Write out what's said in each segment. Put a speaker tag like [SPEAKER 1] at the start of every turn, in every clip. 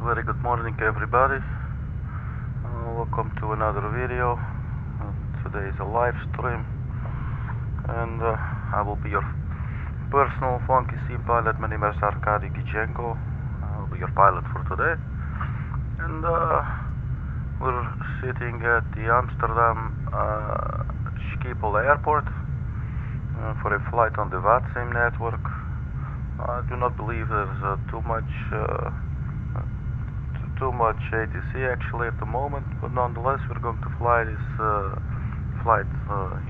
[SPEAKER 1] Very good morning everybody. Welcome to another video. Today is a live stream and I will be your personal funky sim pilot. My name is Arkady Gidzenko. I will be your pilot for today. And we're sitting at the Amsterdam Schiphol airport for a flight on the VATSIM network. I do not believe there's too much ATC actually at the moment, but nonetheless we're going to fly this flight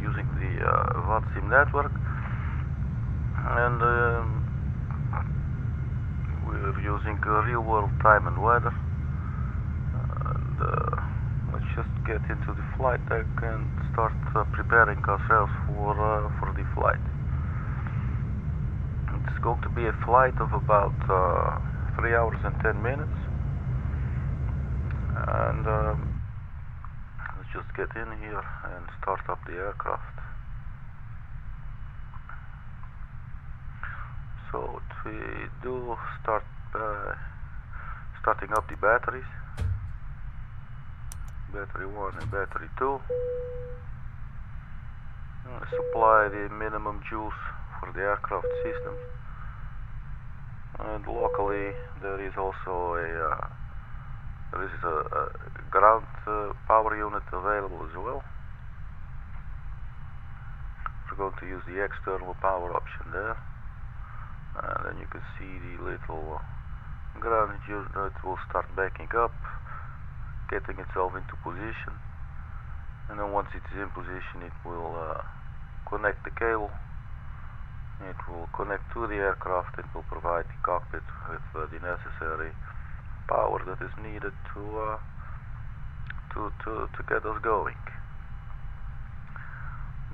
[SPEAKER 1] using the VATSIM network, and we're using real world time and weather. And let's just get into the flight deck and start preparing ourselves for the flight. It's going to be a flight of about 3 hours and 10 minutes. And let's just get in here and start up the aircraft. So what we do, start by starting up the batteries. Battery 1 and battery 2. Supply the minimum joules for the aircraft system. And locally there is also a ground power unit available as well. We're going to use the external power option there, and then you can see the little ground unit will start backing up, getting itself into position, and then once it is in position it will connect the cable. It will connect to the aircraft and will provide the cockpit with the necessary power that is needed to get us going.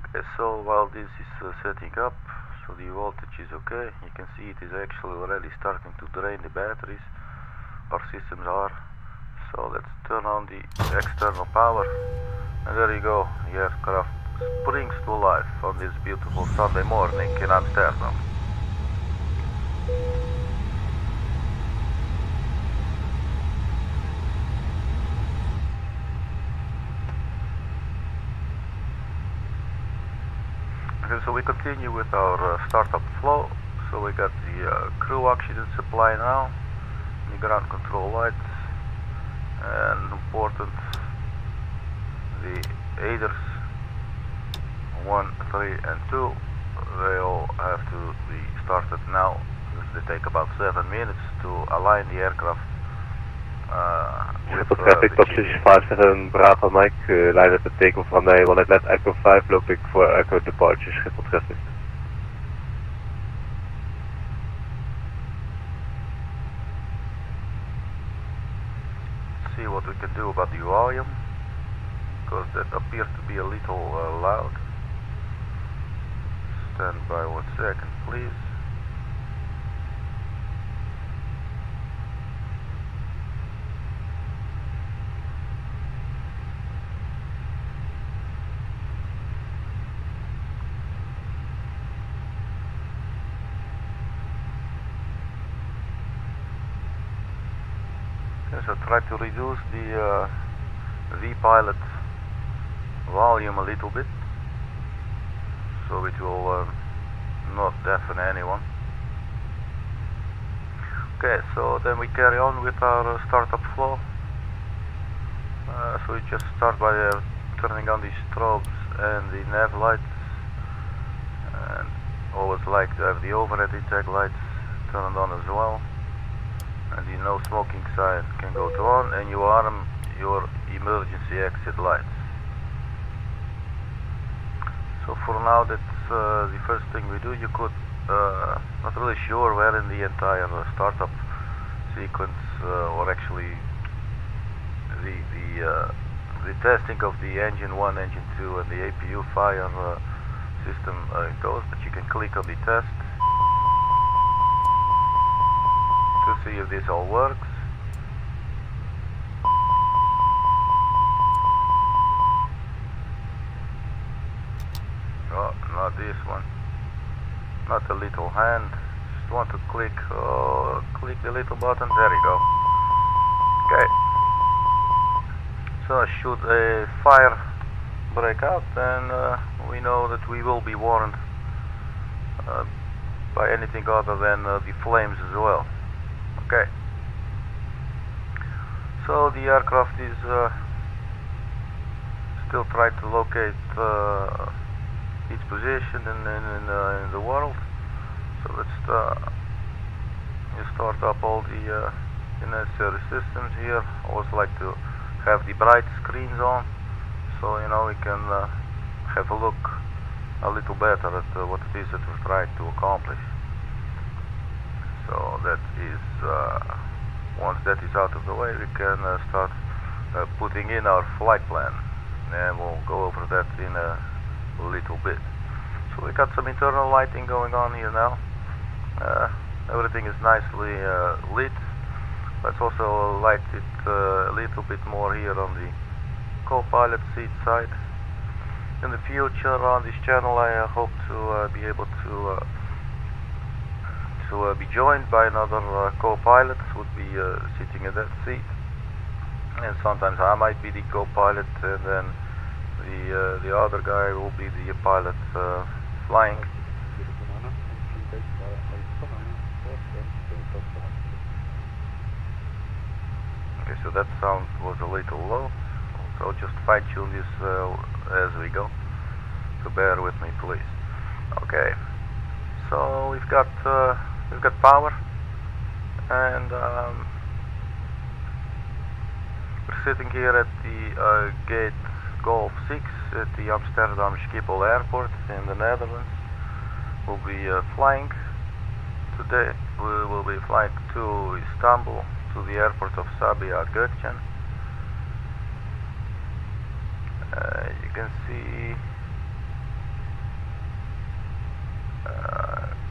[SPEAKER 1] Okay, so while this is setting up, so the voltage is okay. You can see it is actually already starting to drain the batteries. Our systems are. So let's turn on the external power, and there you go. The aircraft springs to life on this beautiful Sunday morning in Amsterdam. Okay, so we continue with our startup flow. So we got the crew oxygen supply now, the ground control lights, and important, the aiders 1, 3 and 2, they all have to be started now. They take about 7 minutes to align the aircraft with
[SPEAKER 2] traffic top 65 Bravo Mike, line at the takeoff van Nederland at Echo 5, loop ik voor Echo departure, Schiphol traffic.
[SPEAKER 1] See what we can do about the volume, because that appears to be a little loud. Stand by 1 second, please. Okay, so try to reduce the V-pilot volume a little bit, so it will not deafen anyone. Okay, so then we carry on with our startup flow. So we just start by turning on the strobes and the nav lights, and always like to have the overhead intake lights turned on as well, and the no smoking sign can go to on, and you arm your emergency exit lights. So for now that's the first thing we do. You could, not really sure where in the entire startup sequence, or actually the testing of the engine 1, engine 2 and the APU fire system goes, but you can click on the test to see if this all works. Oh, not this one. Not the little hand. Just want to click the little button. There you go. Okay. So should a fire break out, then we know that we will be warned by anything other than the flames as well. Okay. So the aircraft is still trying to locate its position in the world. So let's start up all the necessary systems here. I always like to have the bright screens on, so you know we can have a look a little better at what it is that we're trying to accomplish. So that is once that is out of the way, we can start putting in our flight plan, and we'll go over that in a little bit. So we got some internal lighting going on here now. Everything is nicely lit. Let's also light it a little bit more here on the co-pilot seat side. In the future on this channel, I hope to be able to be joined by another co-pilot who would be sitting in that seat, and sometimes I might be the co-pilot, and then the other guy will be the pilot flying. Okay, so that sound was a little low, so just fine tune this as we go, so bear with me please. Okay, so we've got power, and we're sitting here at the gate Golf 6 at the Amsterdam Schiphol airport in the Netherlands. We'll be flying today. We will be flying to Istanbul, to the airport of Sabiha, Gökçen. You can see.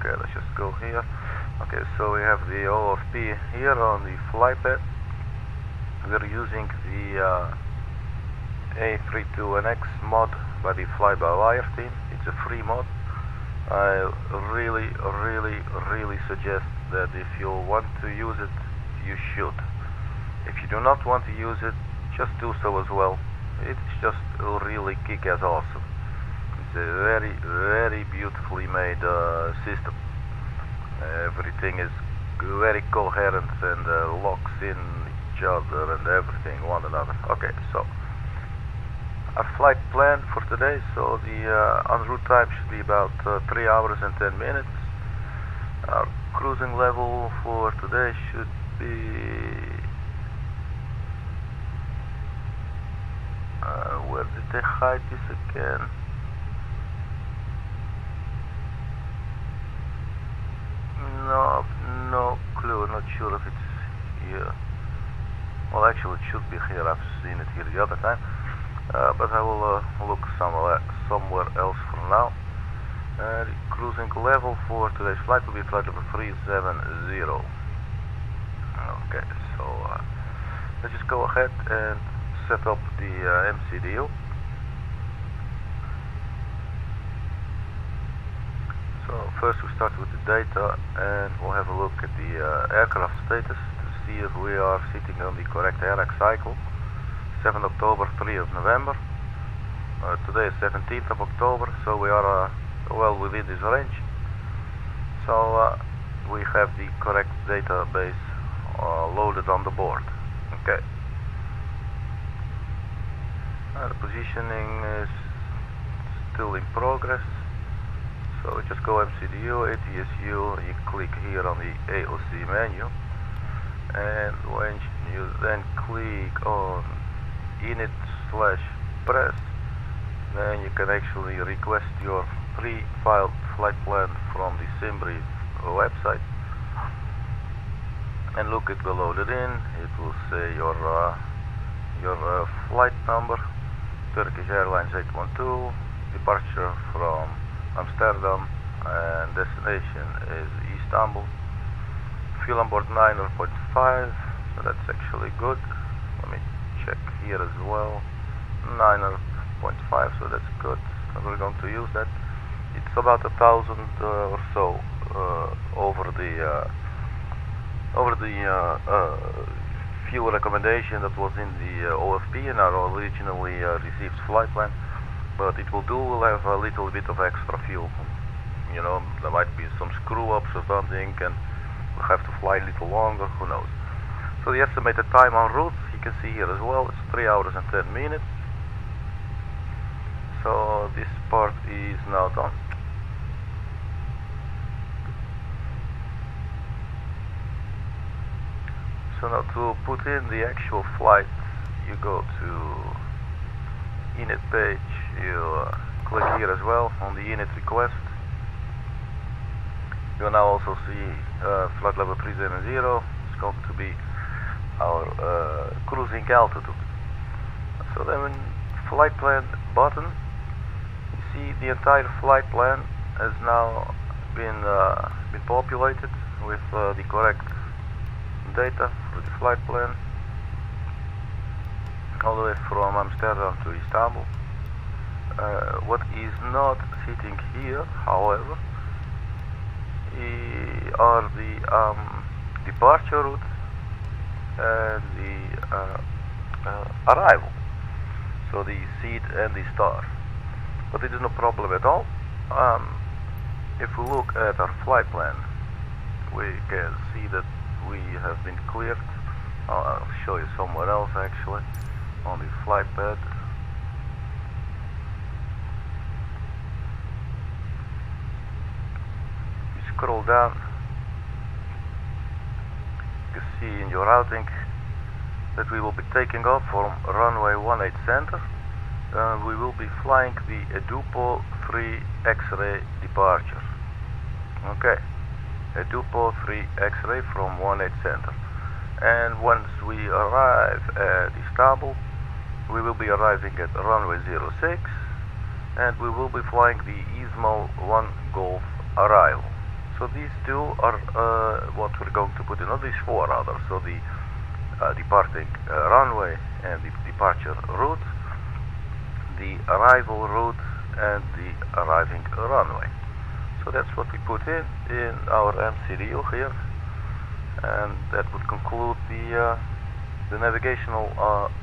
[SPEAKER 1] Okay, let's just go here. Okay, so we have the OFP here on the flypad. We're using the A32NX mod by the fly-by-wire team. It's a free mod. I really suggest that if you want to use it, you should. If you do not want to use it, just do so as well. It's just really kick-ass awesome. It's a very beautifully made system. Everything is very coherent and locks in each other and everything, one another. Okay, so our flight plan for today, so the en route time should be about 3 hours and 10 minutes. Our cruising level for today should be where did they hide this again? No clue, not sure if it's here. Well, actually it should be here, I've seen it here the other time. But I will look somewhere else for now. The cruising level for today's flight will be flight number 370. Okay, so let's just go ahead and set up the MCDU. So first we start with the data, and we'll have a look at the aircraft status to see if we are sitting on the correct aircraft cycle. 7th October, 3 of November. Today is 17th of October, so we are well within this range. So we have the correct database loaded on the board. Okay. The positioning is still in progress. So we just go MCDU, ATSU, you click here on the AOC menu, and when you then click on init/press, then you can actually request your pre-filed flight plan from the Simbrief website, and look, it will load it in. It will say your flight number, Turkish Airlines 812, departure from Amsterdam, and destination is Istanbul. Fuel on board 9.5, so that's actually good. Let me check here as well. 9.5, so that's good. So we're going to use that. It's about 1,000 or so over the fuel recommendation that was in the OFP in our originally received flight plan, but it will do. We'll have a little bit of extra fuel. You know, there might be some screw ups or something, and we'll have to fly a little longer. Who knows? So the estimated time en route, you can see here as well. It's 3 hours and 10 minutes. So this part is now done. So now to put in the actual flight, you go to init page, you click here as well on the init request. You now also see flight level 370. It's going to be our cruising altitude. So then in flight plan button, you see the entire flight plan has now been populated with the correct data for the flight plan, all the way from Amsterdam to Istanbul. What is not sitting here, however, are the departure route and the arrival, so the seat and the star. But it is no problem at all. If we look at our flight plan, we can see that we have been cleared. I'll show you somewhere else actually on the flight pad. You scroll down, you can see in your routing that we will be taking off from runway 18 center. We will be flying the EDUPO 3 X-ray departure. Okay. EDUPO 3 X-ray from 18 center. And once we arrive at Istanbul, we will be arriving at runway 06, and we will be flying the ISMO 1 Golf arrival. So these two are what we're going to put in, these four others. So the departing runway and the departure route, the arrival route, and the arriving runway. So that's what we put in our MCDU here, and that would conclude the navigational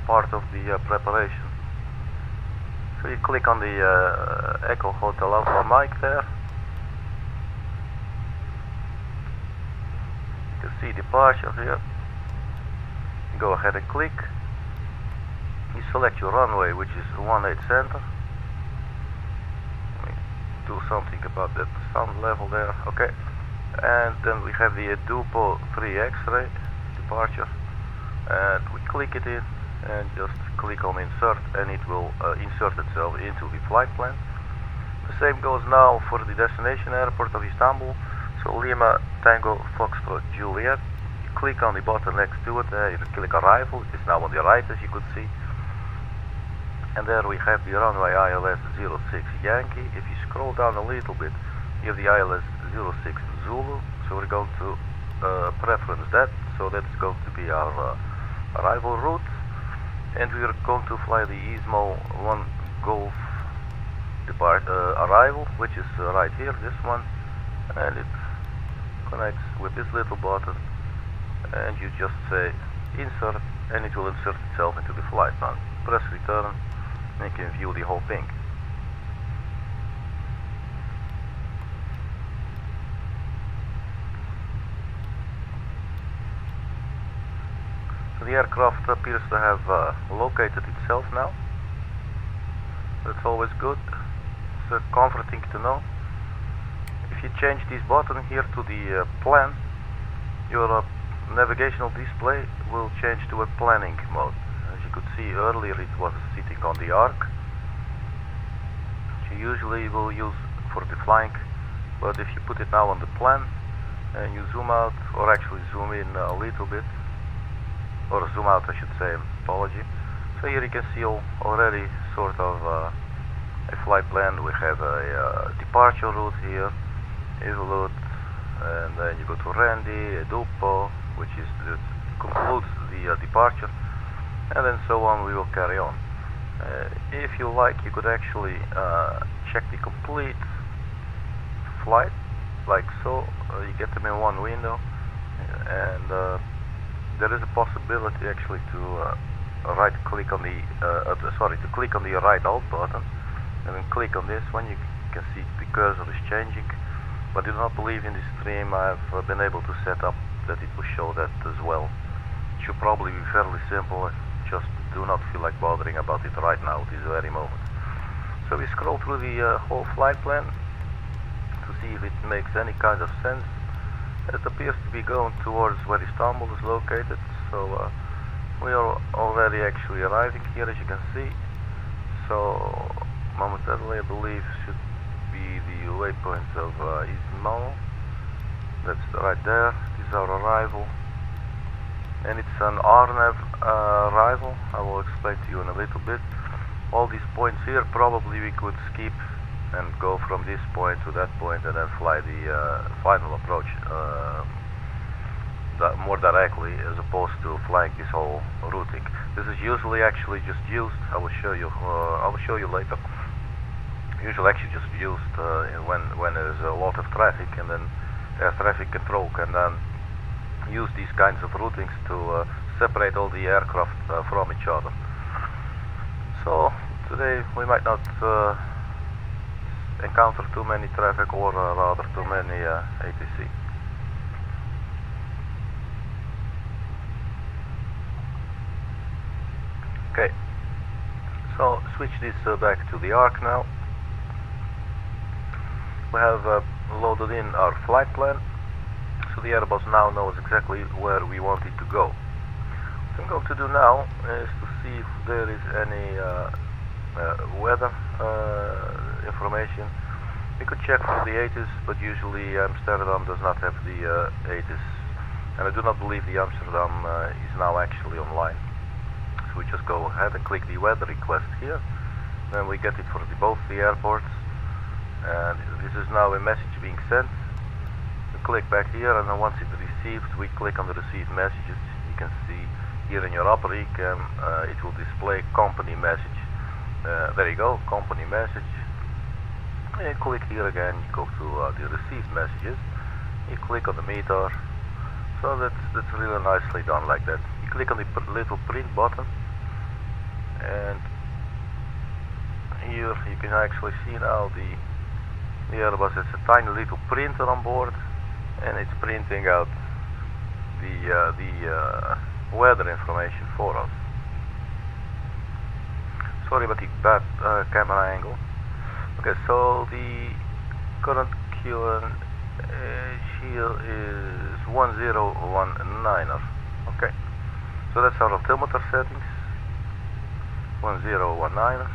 [SPEAKER 1] part of the preparation. So you click on the Echo Hotel Alpha Mike there. You can see departure here. You go ahead and click. You select your runway, which is 18 center. Do something about that sound level there. Okay, and then we have the EDUPO 3 X-ray departure, and we click it in and just click on insert, and it will insert itself into the flight plan. The same goes now for the destination airport of Istanbul. So Lima Tango Foxtrot Juliet, you click on the button next to it, you click arrival. It's now on the right, as you could see. And there we have the runway ILS 06 Yankee. If you scroll down a little bit, you have the ILS 06 Zulu. So we're going to preference that. So that's going to be our arrival route. And we are going to fly the ISMO 1 Golf arrival, which is right here, this one. And it connects with this little button. And you just say insert, and it will insert itself into the flight plan. Press return. And you can view the whole thing. So the aircraft appears to have located itself now. That's always good. It's comforting to know. If you change this button here to the plan, your navigational display will change to a planning mode. As you could see earlier, it was sitting on the arc, which you usually will use for the flying, but if you put it now on the plan and you zoom out, or actually zoom in a little bit, or zoom out I should say, apology. So here you can see already sort of a flight plan. We have a departure route here, evolute, and then you go to Randy, EDUPO, which is concludes the departure. And then so on, we will carry on. If you like, you could actually check the complete flight, like so. You get them in one window, and there is a possibility actually to right click on the to click on the right alt button and then click on this one. You can see the cursor is changing, but I do not believe in this stream I've been able to set up that it will show that as well. It should probably be fairly simple. I just do not feel like bothering about it right now at this very moment. So we scroll through the whole flight plan to see if it makes any kind of sense. It appears to be going towards where Istanbul is located, so we are already actually arriving here, as you can see. So momentarily I believe should be the waypoint of Istanbul. That's right there. This is our arrival, and it's an RNAV arrival. I will explain to you in a little bit. All these points here probably we could skip and go from this point to that point and then fly the final approach more directly, as opposed to flying this whole routing. This is usually actually just used. I will show you later. Usually actually just used when there is a lot of traffic, and then air traffic control can then use these kinds of routings to separate all the aircraft from each other. So today we might not encounter too many traffic, or rather too many ATC. Okay, so switch this back to the ARC now. We have loaded in our flight plan, so the Airbus now knows exactly where we want it to go. What I'm going to do now is to see if there is any weather information. We could check for the ETVIS, but usually Amsterdam does not have the ETVIS, and I do not believe the Amsterdam is now actually online. So we just go ahead and click the weather request here, then we get it for both the airports, and this is now a message being sent. We click back here, and then once it's received, we click on the received messages. You can see here in your upper ecam it will display company message. There you go, company message. And you click here again, you go to the received messages, you click on the meter. So that's really nicely done like that. You click on the little print button, and here you can actually see now the Airbus has a tiny little printer on board, and it's printing out the weather information for us. Sorry about the bad camera angle. Okay, so the current QNH here is 1019er. Okay, so that's our altimeter settings. 1019er.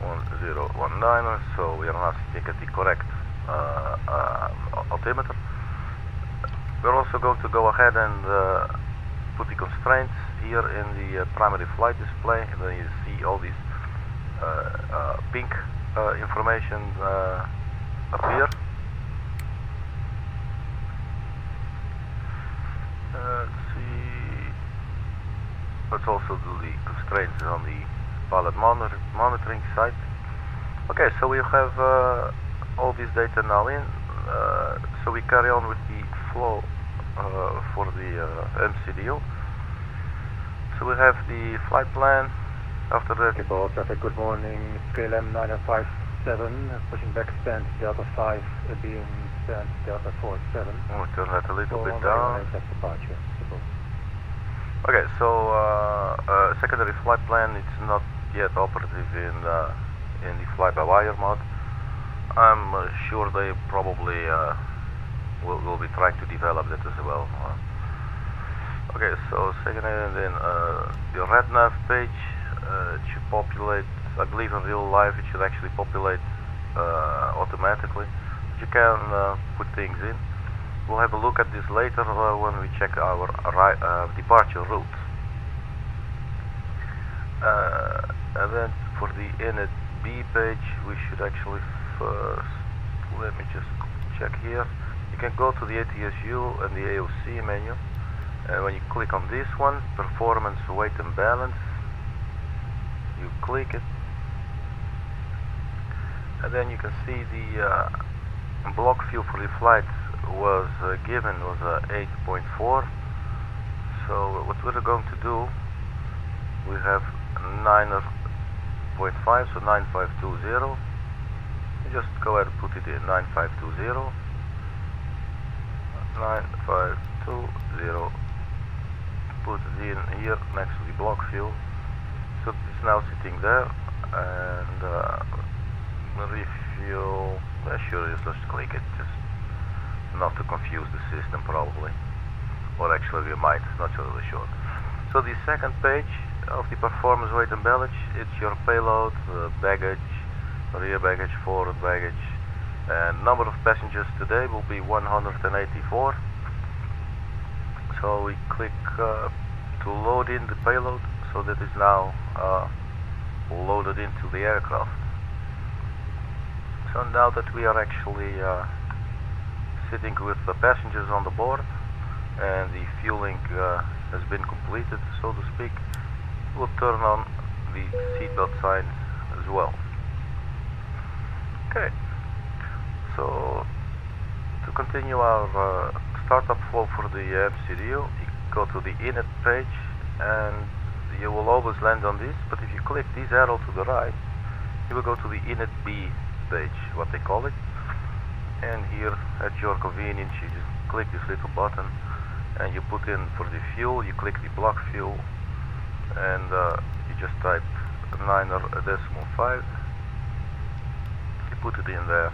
[SPEAKER 1] 1019er. So we are now sitting at the correct altimeter. We're also going to go ahead and put the constraints here in the primary flight display, and then you see all these pink information appear. Let's see. Let's also do the constraints on the pilot monitoring site. Okay, so we have all this data now in. So we carry on with the flow for the MCDU. So we have the flight plan. After that,
[SPEAKER 3] Schiphol traffic, good morning. KLM 9057, pushing back stand Delta 5, being stand Delta 47.
[SPEAKER 1] we'll turn that a little bit down.
[SPEAKER 3] Departure.
[SPEAKER 1] Okay, so secondary flight plan, it's not yet operative in the fly-by-wire mode. I'm sure they probably will be trying to develop that as well. Okay, so second, and then the RedNav page. It should populate, I believe in real life it should actually populate automatically. You can put things in. We'll have a look at this later when we check our departure route. And then for the init B page, we should actually first, let me just check here. You can go to the ATSU and the AOC menu, and when you click on this one, performance, weight and balance, you click it, and then you can see the block view for the flight was given was 8.4. So what we're going to do, we have 9.5, so 9520. Just go ahead and put it in 9520. 9520. Put it in here next to the block fuel. So it's now sitting there, and refuel. Sure, just click it, just not to confuse the system probably, or actually we might, not really sure. So the second page of the performance weight and baggage, it's your payload, baggage, rear baggage, forward baggage, and number of passengers today will be 184. So we click to load in the payload, so that is now loaded into the aircraft. So now that we are actually sitting with the passengers on the board and the fueling has been completed, so to speak, we'll turn on the seatbelt signs as well. Okay, so to continue our startup flow for the MCDU, you go to the init page and you will always land on this, but if you click this arrow to the right, you will go to the init B page, what they call it, and here at your convenience you just click this little button and you put in for the fuel, you click the block fuel and you just type 9.5, you put it in there,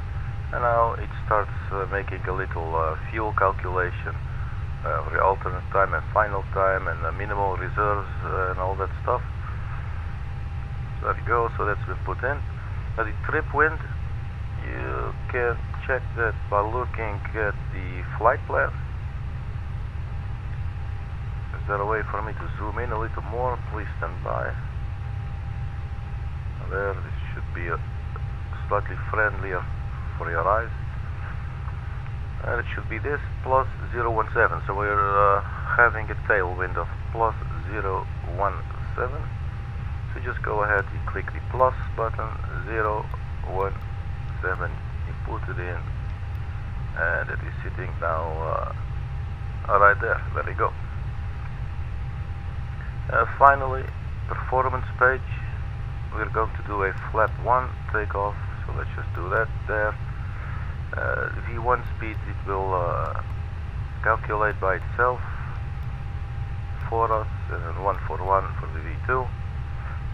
[SPEAKER 1] and now it starts making a little fuel calculation for the alternate time and final time and minimal reserves and all that stuff. So there you go, so that's been put in. Now the trip wind, you can check that by looking at the flight plan. Is there a way for me to zoom in a little more? Please stand by. There, this should be slightly friendlier for your eyes. And it should be this, plus 017. So we're having a tailwind of plus 017. So just go ahead, you click the plus button, 017. You put it in, and it is sitting now right there. There you go. Finally, performance page. We're going to do a flap 1 takeoff. So let's just do that there. V1 speed, it will calculate by itself for us, and then 141 for the V2.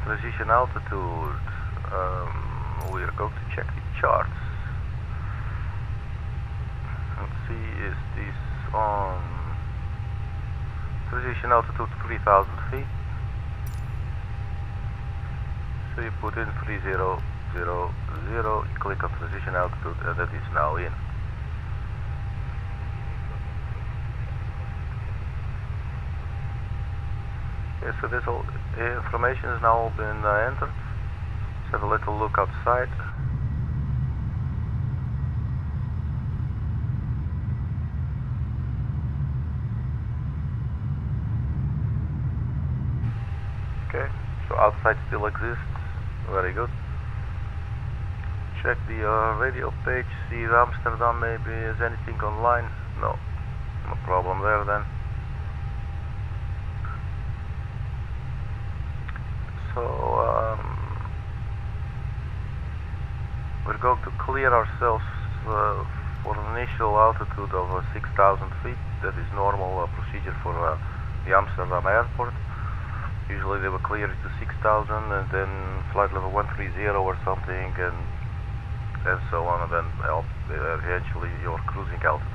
[SPEAKER 1] Transition altitude, we are going to check the charts. Let's see, is this on transition altitude 3000 feet? So you put in 3000, you click on transition altitude, and that is now in. Okay, so this all information has now been entered. Let's have a little look outside. Okay, so outside still exists. Very good. Check the radio page, see if Amsterdam maybe is anything online. No problem there then. So we're going to clear ourselves for an initial altitude of 6,000 feet. That is normal procedure for the Amsterdam airport. Usually they will clear it to 6,000 and then flight level 130 or something, and so on, and then eventually your cruising altitude.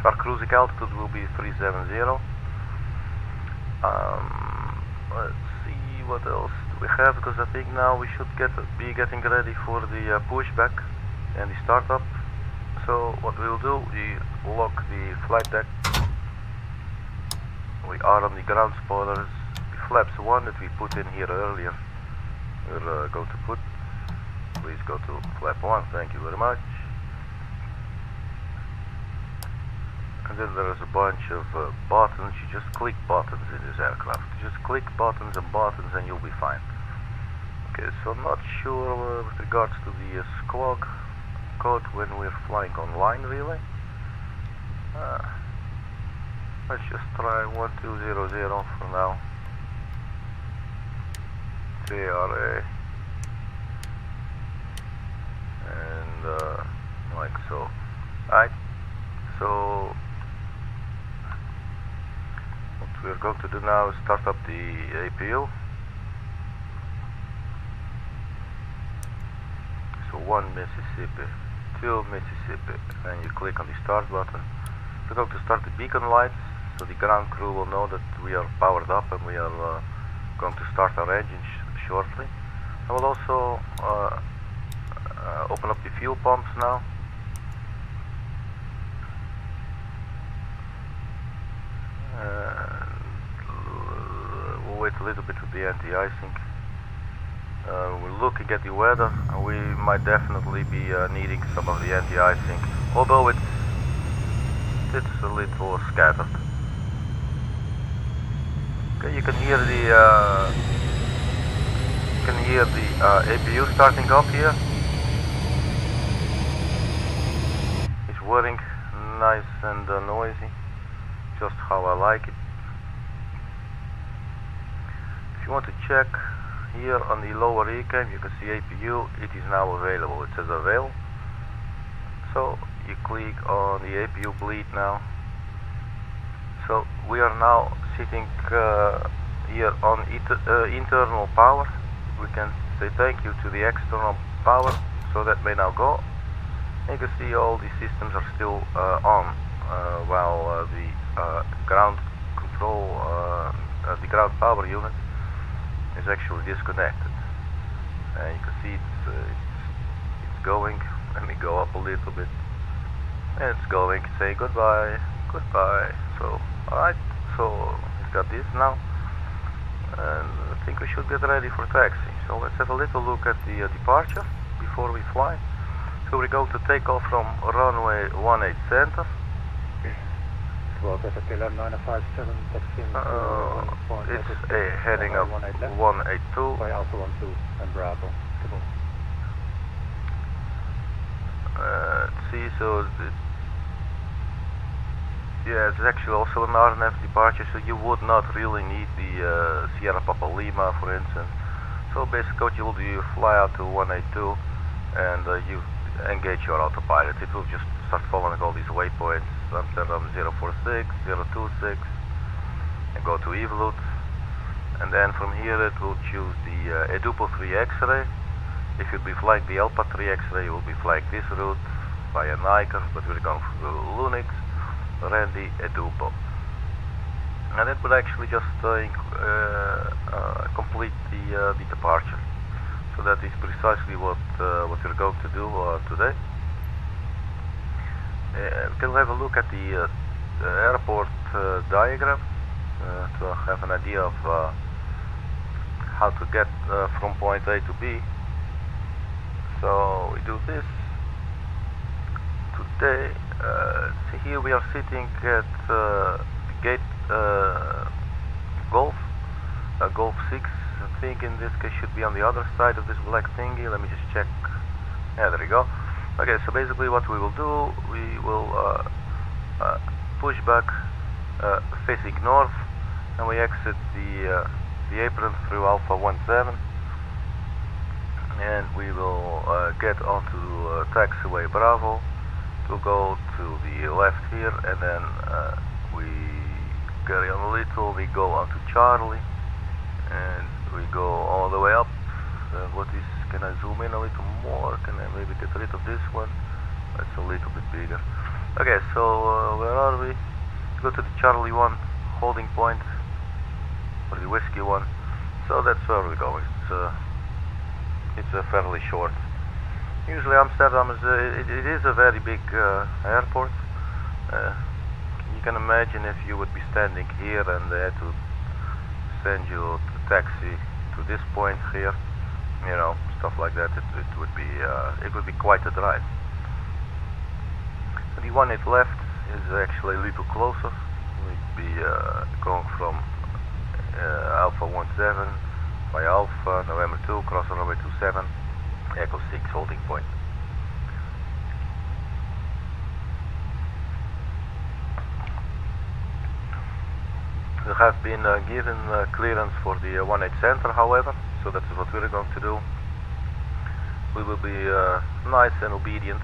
[SPEAKER 1] So our cruising altitude will be 370. Let's see what else do we have, because I think now we should be getting ready for the pushback and the startup. So what we will do, we lock the flight deck, we are on the ground spoilers, the flaps 1 that we put in here earlier, we're going to put. Please go to flap 1, thank you very much. And then there is a bunch of buttons. You just click buttons in this aircraft. You just click buttons and you'll be fine. Okay, so I'm not sure with regards to the squawk code when we're flying online really. Let's just try 1200 for now. TRA. And like so. Right. So what we're going to do now is start up the APU. So 1 Mississippi, 2 Mississippi, and you click on the start button. We're going to start the beacon lights, so the ground crew will know that we are powered up and we are going to start our engine shortly. I will also open up the fuel pumps now. We'll wait a little bit with the anti-icing. We're looking at the weather, and we might definitely be needing some of the anti-icing, although it's a little scattered. Okay, you can hear the APU starting up here. It's whirring nice and noisy, just how I like it. If you want to check here on the lower EHAM, you can see APU. It is now available. It says avail. So you click on the APU bleed now. So we are now sitting here on internal power. We can say thank you to the external power, so that may now go. You can see all the systems are still on, while the ground control, the ground power unit is actually disconnected. And you can see it's going. Let me go up a little bit. And it's going. Say goodbye, goodbye. So alright, so we've got this now, and I think we should get ready for taxi. So let's have a little look at the departure before we fly. So we're going to take off from runway 18 center.
[SPEAKER 3] KLM 957, taxiing
[SPEAKER 1] it's heading up 182.
[SPEAKER 3] By Alpha 12 and Bravo.
[SPEAKER 1] See, so yeah, it's actually also an RNF departure, so you would not really need the Sierra Papa Lima, for instance. So basically what you will do, you fly out to 182 and you engage your autopilot. It will just start following all these waypoints. Amsterdam 046, 026, and go to EVLUT. And then from here it will choose the EDUPO 3 X-ray. If you'll be flying the ALPA 3 X-ray, you will be flying this route via Niker, but we're going through Lunix, Randy, EDUPO. And it will actually just complete the departure. So that is precisely what we're going to do today. We can have a look at the airport diagram to have an idea of how to get from point A to B. So we do this today. See, here we are sitting at the gate Golf 6. I think in this case should be on the other side of this black thingy. Let me just check. Yeah, there we go. Okay, so basically what we will do, we will push back facing north, and we exit the apron through Alpha 17, and we will get onto taxiway Bravo. We'll go to the left here, and then we carry on a little, we go onto Charlie, and we go all the way up. What is, can I zoom in a little more? Can I maybe get rid of this one? That's a little bit bigger. Okay, so where are we? Go to the Charlie 1 holding point, or the Whiskey 1. So that's where we're going. It's fairly short. Usually Amsterdam is it is a very big airport. You can imagine if you would be standing here and they had to send you to taxi to this point here, you know, stuff like that. It would be quite a drive. The one at left is actually a little closer. We'd be going from Alpha 17 by Alpha November 2, cross runway 27, Echo 6 holding point. We have been given clearance for the 18 center, however, so that's what we're going to do. We will be nice and obedient.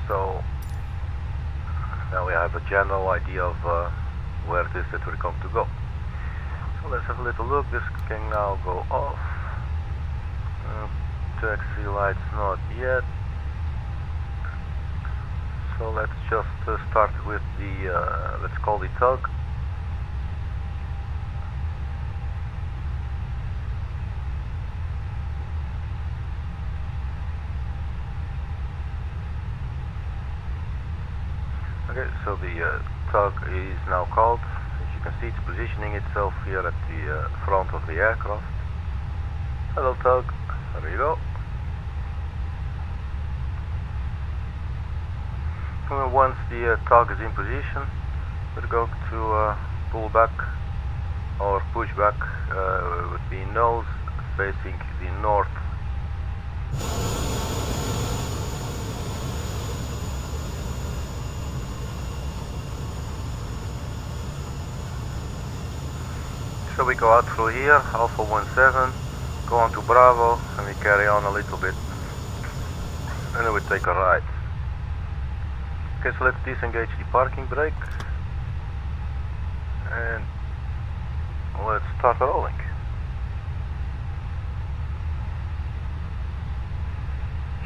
[SPEAKER 1] So now we have a general idea of where it is that we're going to go. So let's have a little look. This can now go off. Taxi lights not yet. So let's just start with the, let's call it tug. Okay, so the tug is now called. As you can see, it's positioning itself here at the front of the aircraft. Hello tug, there you go. And once the tug is in position, we're going to pull back or push back with the nose facing the north. So we go out through here, Alpha 17, go on to Bravo, and we carry on a little bit, and then we take a right. Okay, so let's disengage the parking brake, and let's start rolling.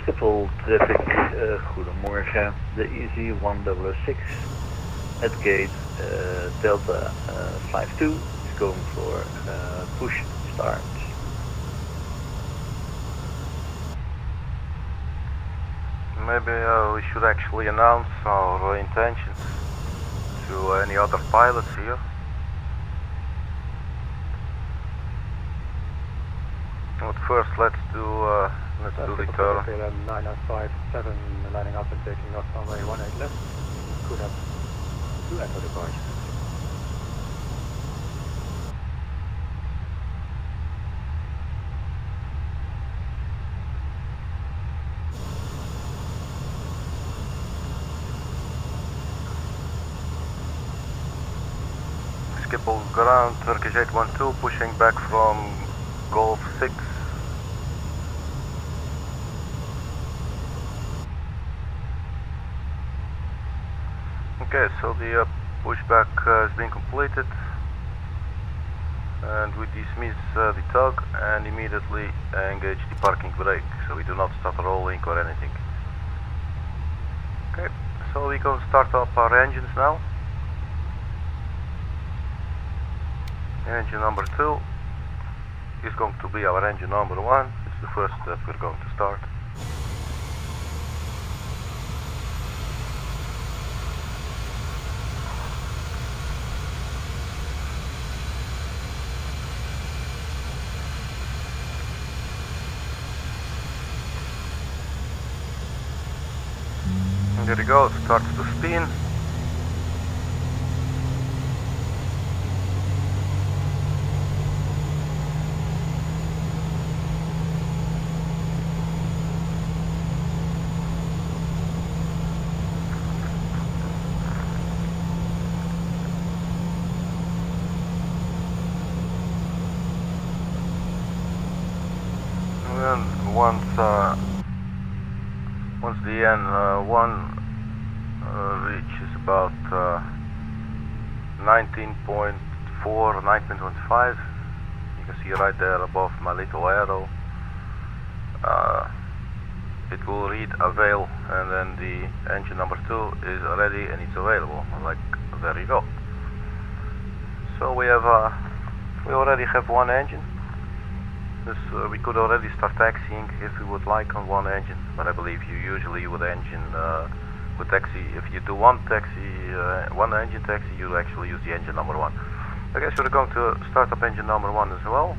[SPEAKER 4] Schiphol traffic, goedemorgen. De Easy 1006 at gate Delta 52 is going for push start.
[SPEAKER 1] Maybe we should actually announce our intentions to any other pilots here. But first, let's do the turn.
[SPEAKER 3] KLM 957 lining up and taking off runway 18 left. Could have 2 echo departures.
[SPEAKER 1] Schiphol ground, Turkish 812, pushing back from Golf 6. Okay, so the pushback has been completed, and we dismiss the tug and immediately engage the parking brake, so we do not start rolling or anything. Okay, so we can start up our engines now. Engine number 2 is going to be our engine number 1. It's the first that we're going to start. And there we go, it starts to spin. And once the N1 reaches about 19.4, 19.25, you can see right there above my little arrow, it will read avail, and then the engine number 2 is ready and it's available. Like, there you go. So we already have one engine. We could already start taxiing if we would like on one engine, but I believe you usually would taxi, if you do one engine taxi, you actually use the engine number 1. Okay, so we're going to start up engine number 1 as well.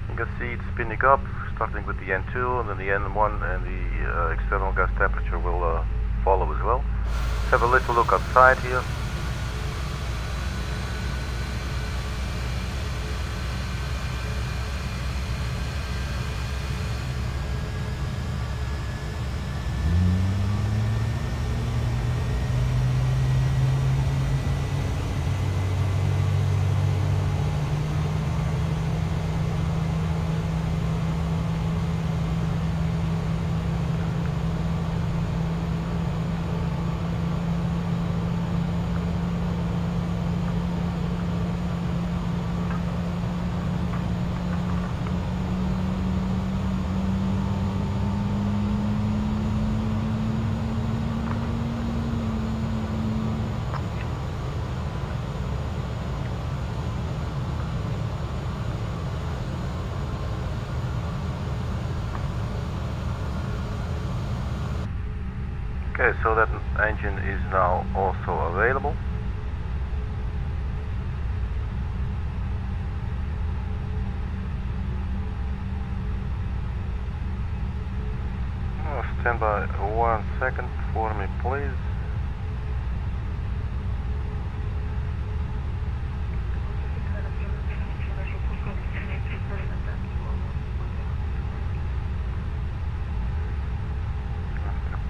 [SPEAKER 1] You can see it's spinning up, starting with the N2, and then the N1, and the external gas temperature will follow as well. Let's have a little look outside here. Okay, so that engine is now also available. Stand by 1 second for me, please.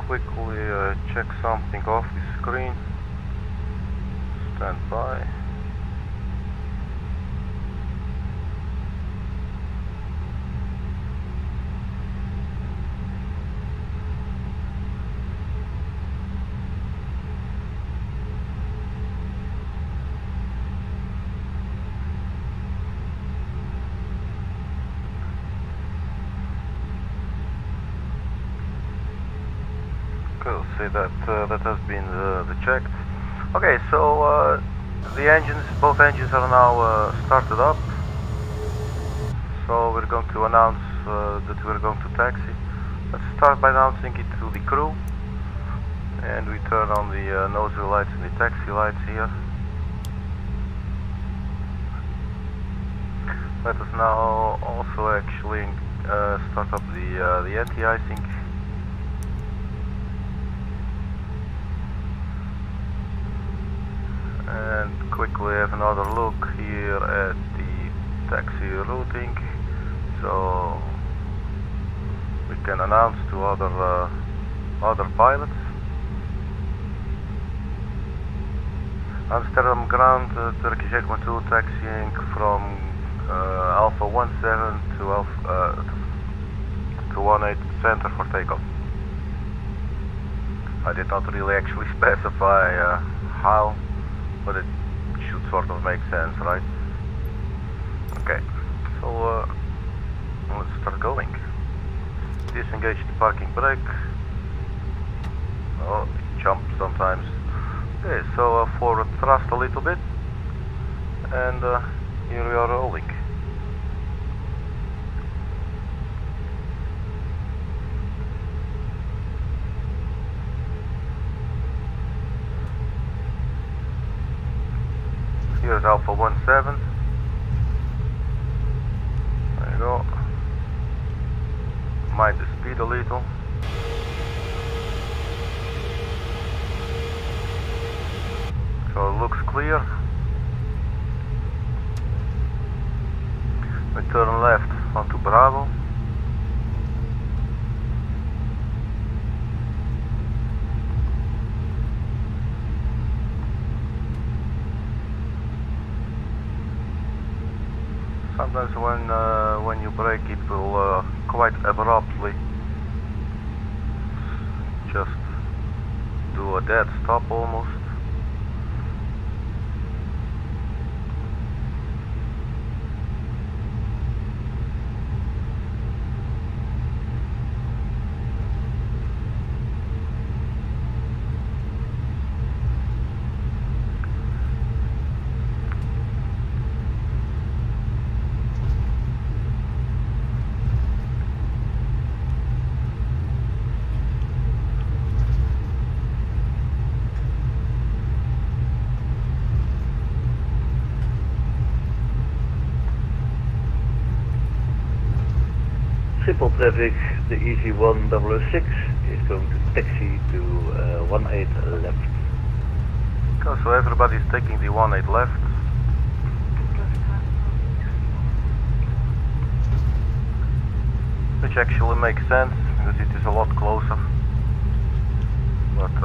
[SPEAKER 1] Quickly check something off the screen. Stand by. See that that has been checked. Okay, so both engines are now started up. So we're going to announce that we're going to taxi. Let's start by announcing it to the crew, and we turn on the nosewheel lights and the taxi lights here. Let us now also actually start up the anti-icing. And quickly have another look here at the taxi routing, so we can announce to other pilots. Amsterdam ground, Turkish 812 taxiing from Alpha 17 to 18 center for takeoff. I did not really actually specify how, but it should sort of make sense, right? Okay, so let's start going. Disengage the parking brake. Oh, it jumps sometimes. Okay, so forward thrust a little bit, and here we are rolling. Here's Alpha 17. There you go. Mind the speed a little. So it looks clear. We turn left onto Bravo. Sometimes when you brake, it will quite abruptly just do a dead stop almost.
[SPEAKER 4] Schiphol traffic, the EC1006 is going to taxi to 18 left.
[SPEAKER 1] Okay, so everybody's taking the 18 left. Which actually makes sense, because it is a lot closer. But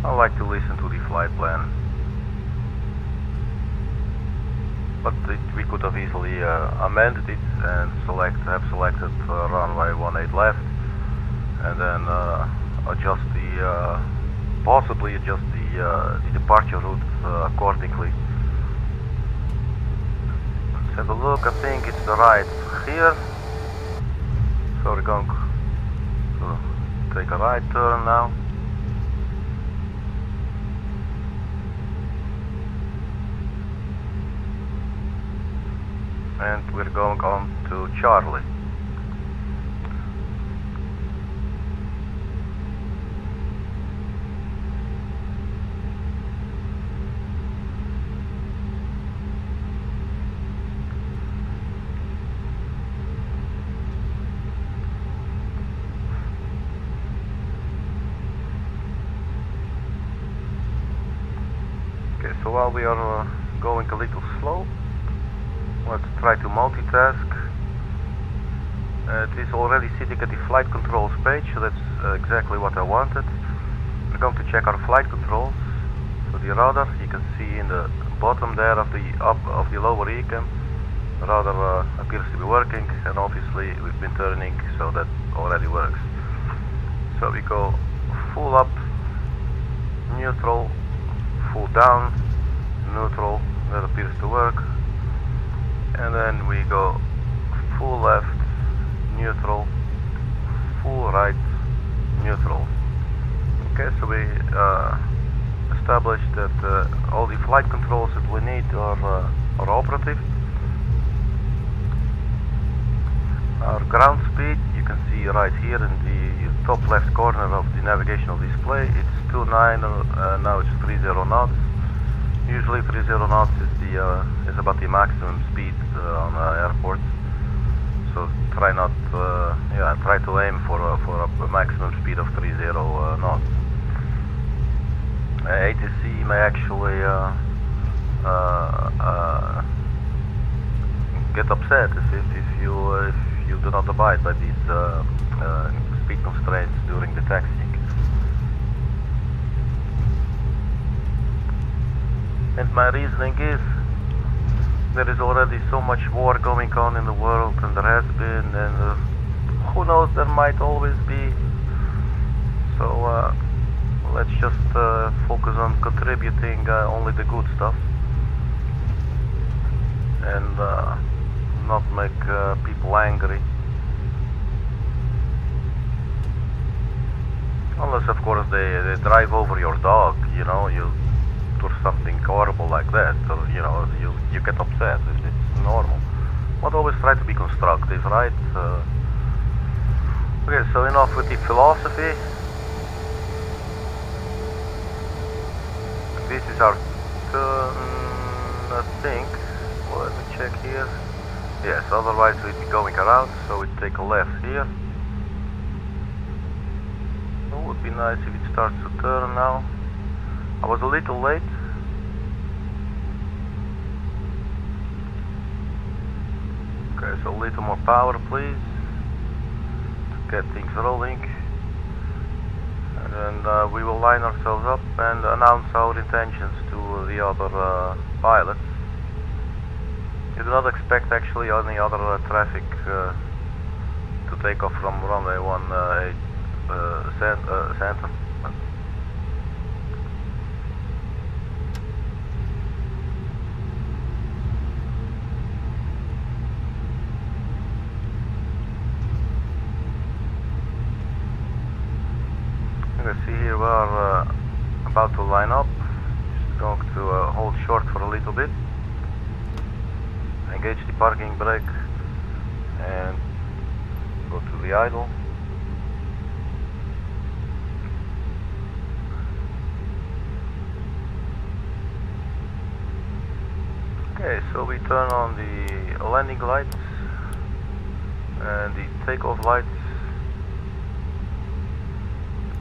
[SPEAKER 1] I like to listen to the flight plan. But we could have easily amended it and have selected runway 18 left, and then possibly adjust the departure route accordingly. Let's have a look. I think it's the right here, so we're going to take a right turn now. And we're going on to Charlie. so while we are going a little slow, let's try to multitask. It is already sitting at the flight controls page, so that's exactly what I wanted. We're going to check our flight controls. So the rudder, you can see in the bottom there of the lower EHAM, the rudder appears to be working, and obviously we've been turning, so that already works. So we go full up, neutral, full down, neutral, that appears to work, and then we go full left, neutral, full right, neutral. Okay, so we established that all the flight controls that we need are operative. Our ground speed, you can see right here in the top left corner of the navigational display, it's 29, now it's 30 knots. Usually 30 knots is about the maximum speed on airports. So try to aim for a maximum speed of 30 knots. ATC may actually get upset if you do not abide by these speed constraints during the taxiing. And my reasoning is, there is already so much war going on in the world, and there has been, and who knows, there might always be. So let's just focus on contributing only the good stuff, and not make people angry. Unless, of course, they drive over your dog, you know, or something horrible like that, or you get upset. It's normal. But always try to be constructive, right? Okay, so enough with the philosophy. This is our turn, I think. Well, let me check here. Yes, otherwise we'd be going around, so we take a left here. It would be nice if it starts to turn now. I was a little late. Okay, so a little more power, please, to get things rolling. And then we will line ourselves up and announce our intentions to the other pilots. You do not expect actually any other traffic to take off from runway 18 center. You can see here we are about to line up. Just going to hold short for a little bit. Engage the parking brake and go to the idle. Okay, so we turn on the landing lights and the takeoff lights.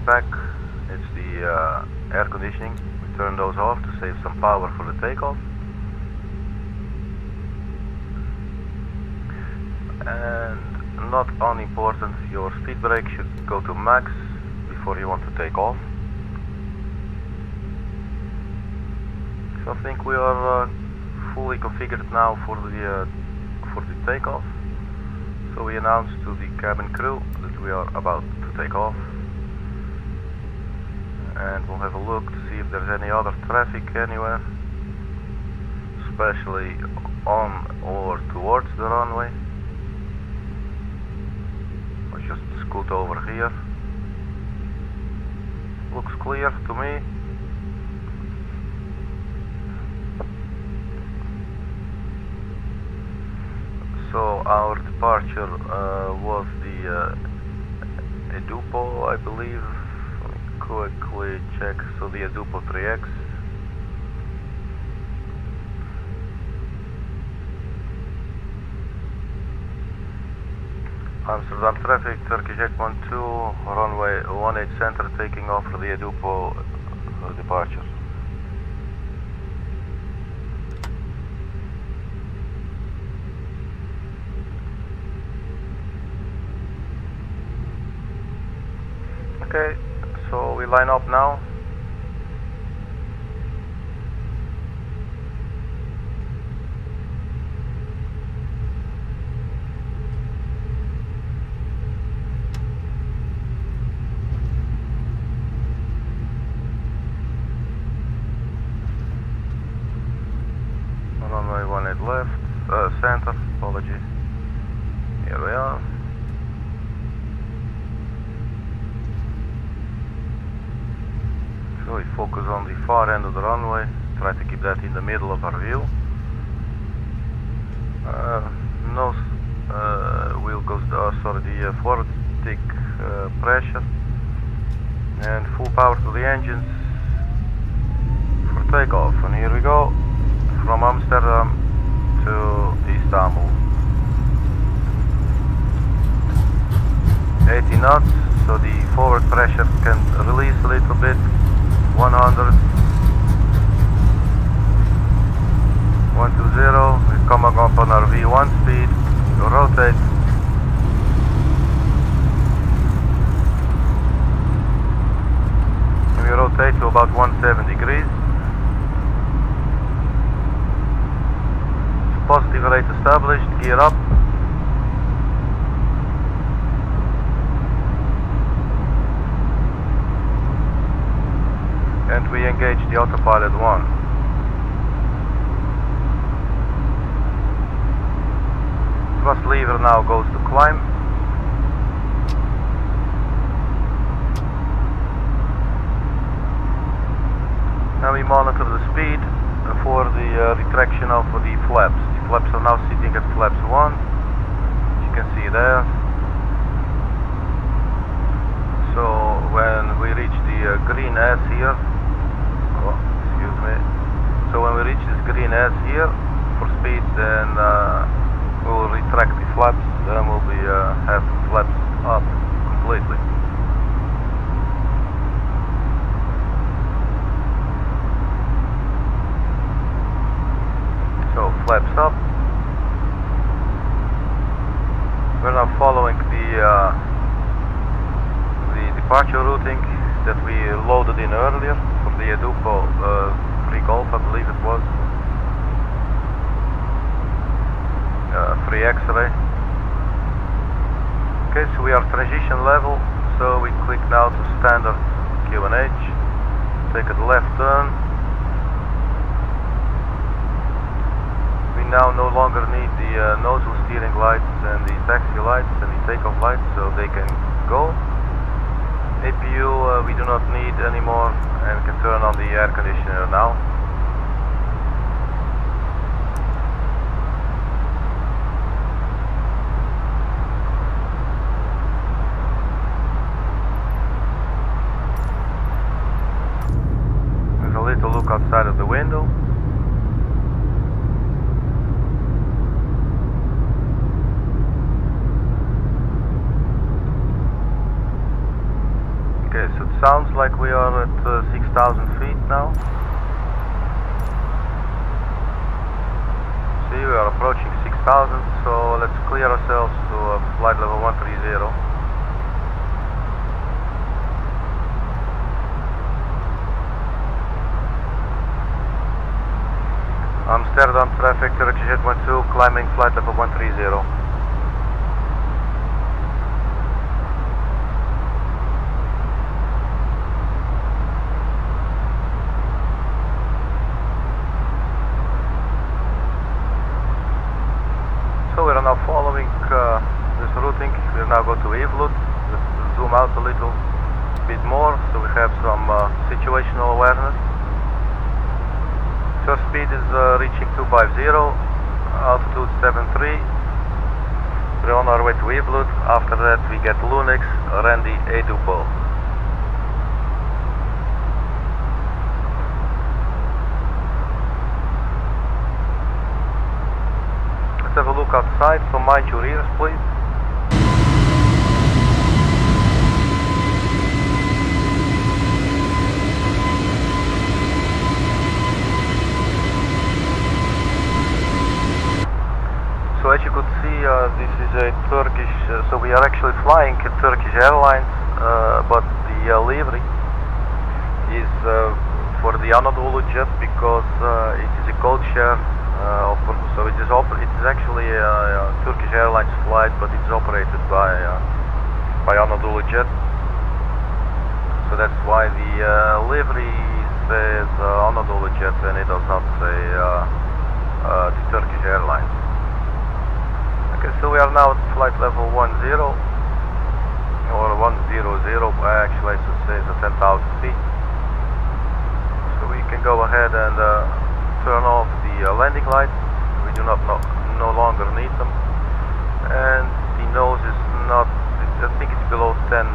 [SPEAKER 1] Back, it's the air conditioning. We turn those off to save some power for the takeoff. And not unimportant, your speed brake should go to max before you want to take off. So I think we are fully configured now for the takeoff. So we announce to the cabin crew that we are about to take off. And we'll have a look to see if there's any other traffic anywhere, especially on or towards the runway. I'll just scoot over here. Looks clear to me. So our departure was the EDUPO, I believe. Let me quickly check. So the EDUPO 3X. Amsterdam traffic, Turkish Airlines 12, runway 18 center, taking off for the EDUPO departure. Okay, so we line up now. Runway 18 left, center, apology. Here we are. So we focus on the far end of the runway, try to keep that in the middle of our view. Nose wheel goes, the forward stick pressure, and full power to the engines for takeoff. And here we go, from Amsterdam to Istanbul. 80 knots, so the forward pressure can release a little bit. 100, 120, we come up on our V1 speed, we rotate. And we rotate to about 170 degrees. Positive rate established, gear up. And we engage the autopilot 1. Thrust lever now goes to climb. Now we monitor the speed for the retraction of the flaps. The flaps are now sitting at flaps 1, as you can see there. So when we reach the green S here, excuse me. So when we reach this green S here for speed, then we will retract the flaps. Then we'll be have flaps up completely. So flaps up. We're now following the departure routing that we loaded in earlier for the EDUPO 3 Golf, I believe it was. 3 X-ray. Okay, so we are transition level, so we click now to standard QNH, take a left turn. We now no longer need the nozzle steering lights and the taxi lights and the takeoff lights, so they can go. APU we do not need anymore, and we can turn on the air conditioner now. There's a little look outside of the window. Okay, so it sounds like we are at 6,000 feet now. See, we are approaching 6,000, so let's clear ourselves to flight level 130. Amsterdam traffic, Turkish Airlines 12, climbing flight level 130. So we are now following this routing. We will now go to EVLUT. Let's zoom out a little bit more so we have some situational awareness. So speed is reaching 250, altitude 73. We're on our way to EVLUT. After that we get Lunix, Randy, EDUPO. Let's have a look outside, so mind your ears please. So as you could see, this is a Turkish, so we are actually flying a Turkish Airlines, but the the livery is for the Anadolu jet because it is a code share. So it is actually a Turkish Airlines flight, but it's operated by Anadolu jet. So that's why the livery says Anadolu jet and it does not say the Turkish Airlines. Okay, so we are now at flight level 10 or 100. Actually, I should say it's at 10,000 feet. So we can go ahead and turn off the landing lights. We do not no longer need them, and the nose is not. I think it's below 10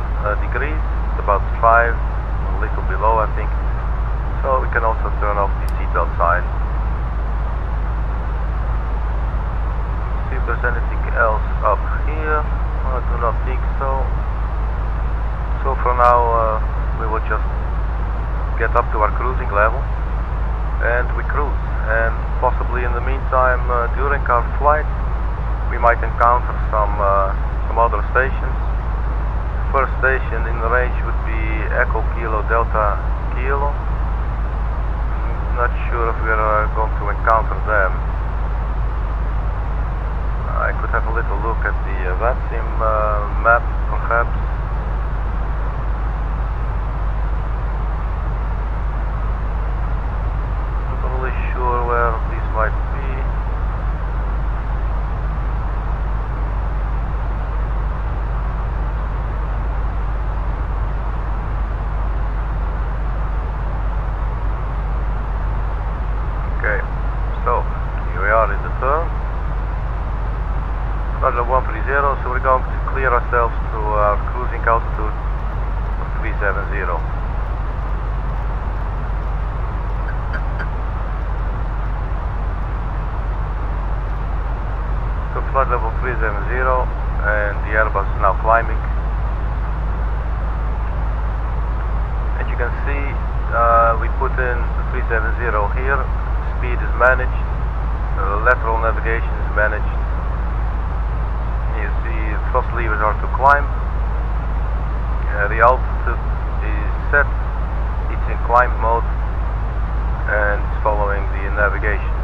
[SPEAKER 1] degrees. It's about 5, a little below, I think. So we can also turn off the seatbelt sign. See if there's anything else up here. I do not think so. So for now, we will just get up to our cruising level, and we cruise. And possibly in the meantime, during our flight, we might encounter some other stations. First station in the range would be Echo Kilo Delta Kilo. Not sure if we are going to encounter them. I could have a little look at the VATSIM map, perhaps. Not really sure where these might be. Okay, so here we are in the turn. Level 130, so we're going to clear ourselves to our cruising altitude of 370. So flight level 370, and the Airbus is now climbing. As you can see, we put in the 370 here. Speed is managed, lateral navigation is managed. You see thrust levers are to climb. The altitude is set, it's in climb mode, and it's following the navigation.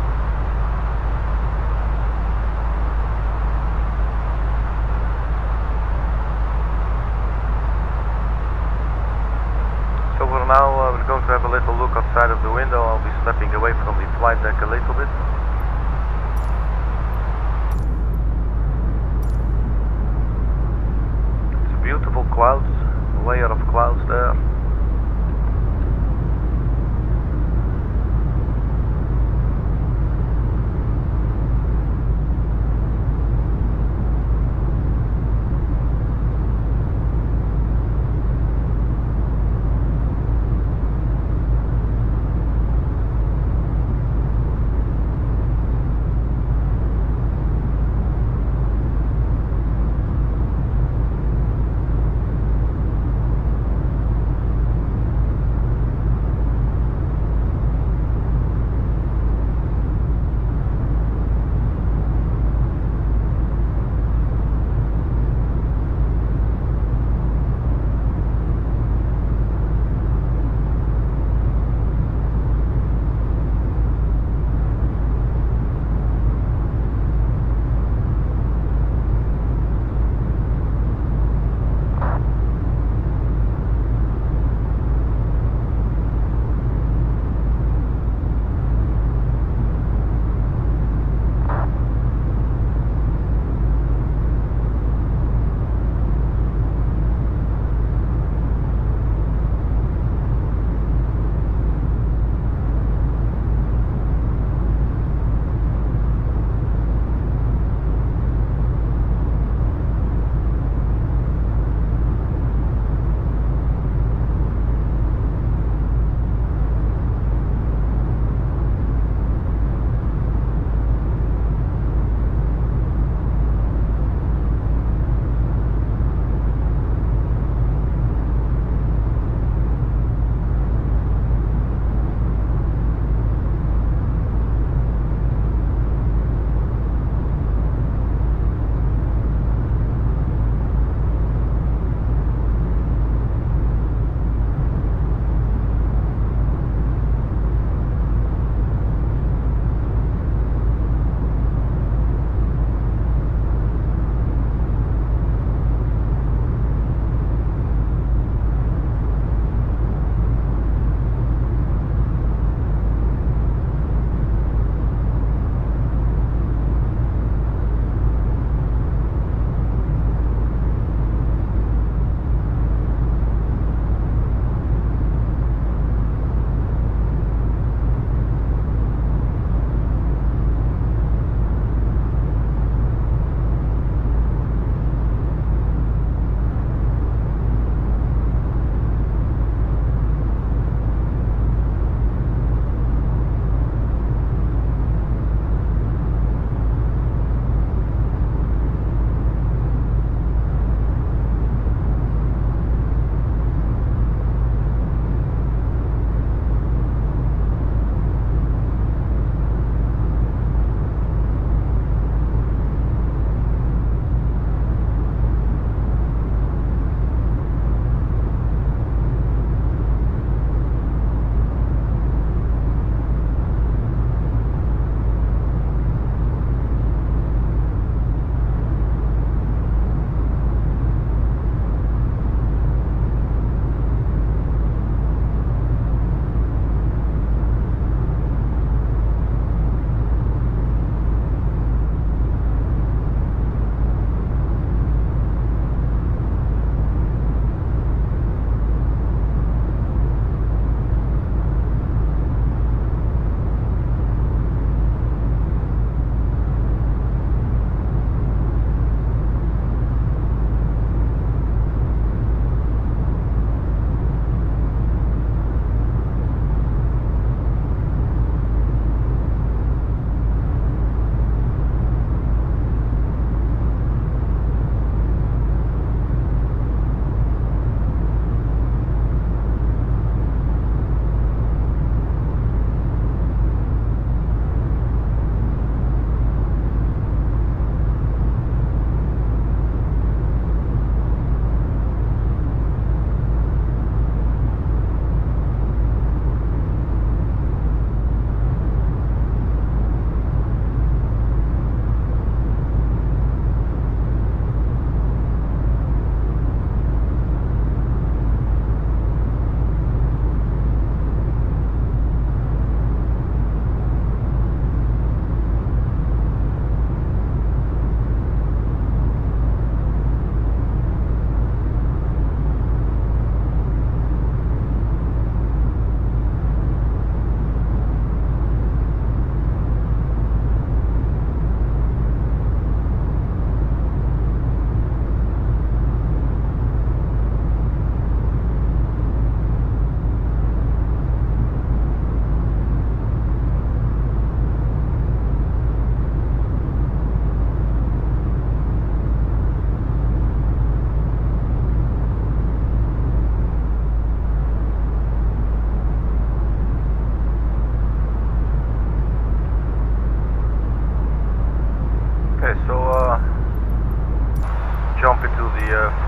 [SPEAKER 1] So for now, we're going to have a little look outside of the window. I'll be stepping away from the flight deck a little bit. Beautiful clouds, a layer of clouds there.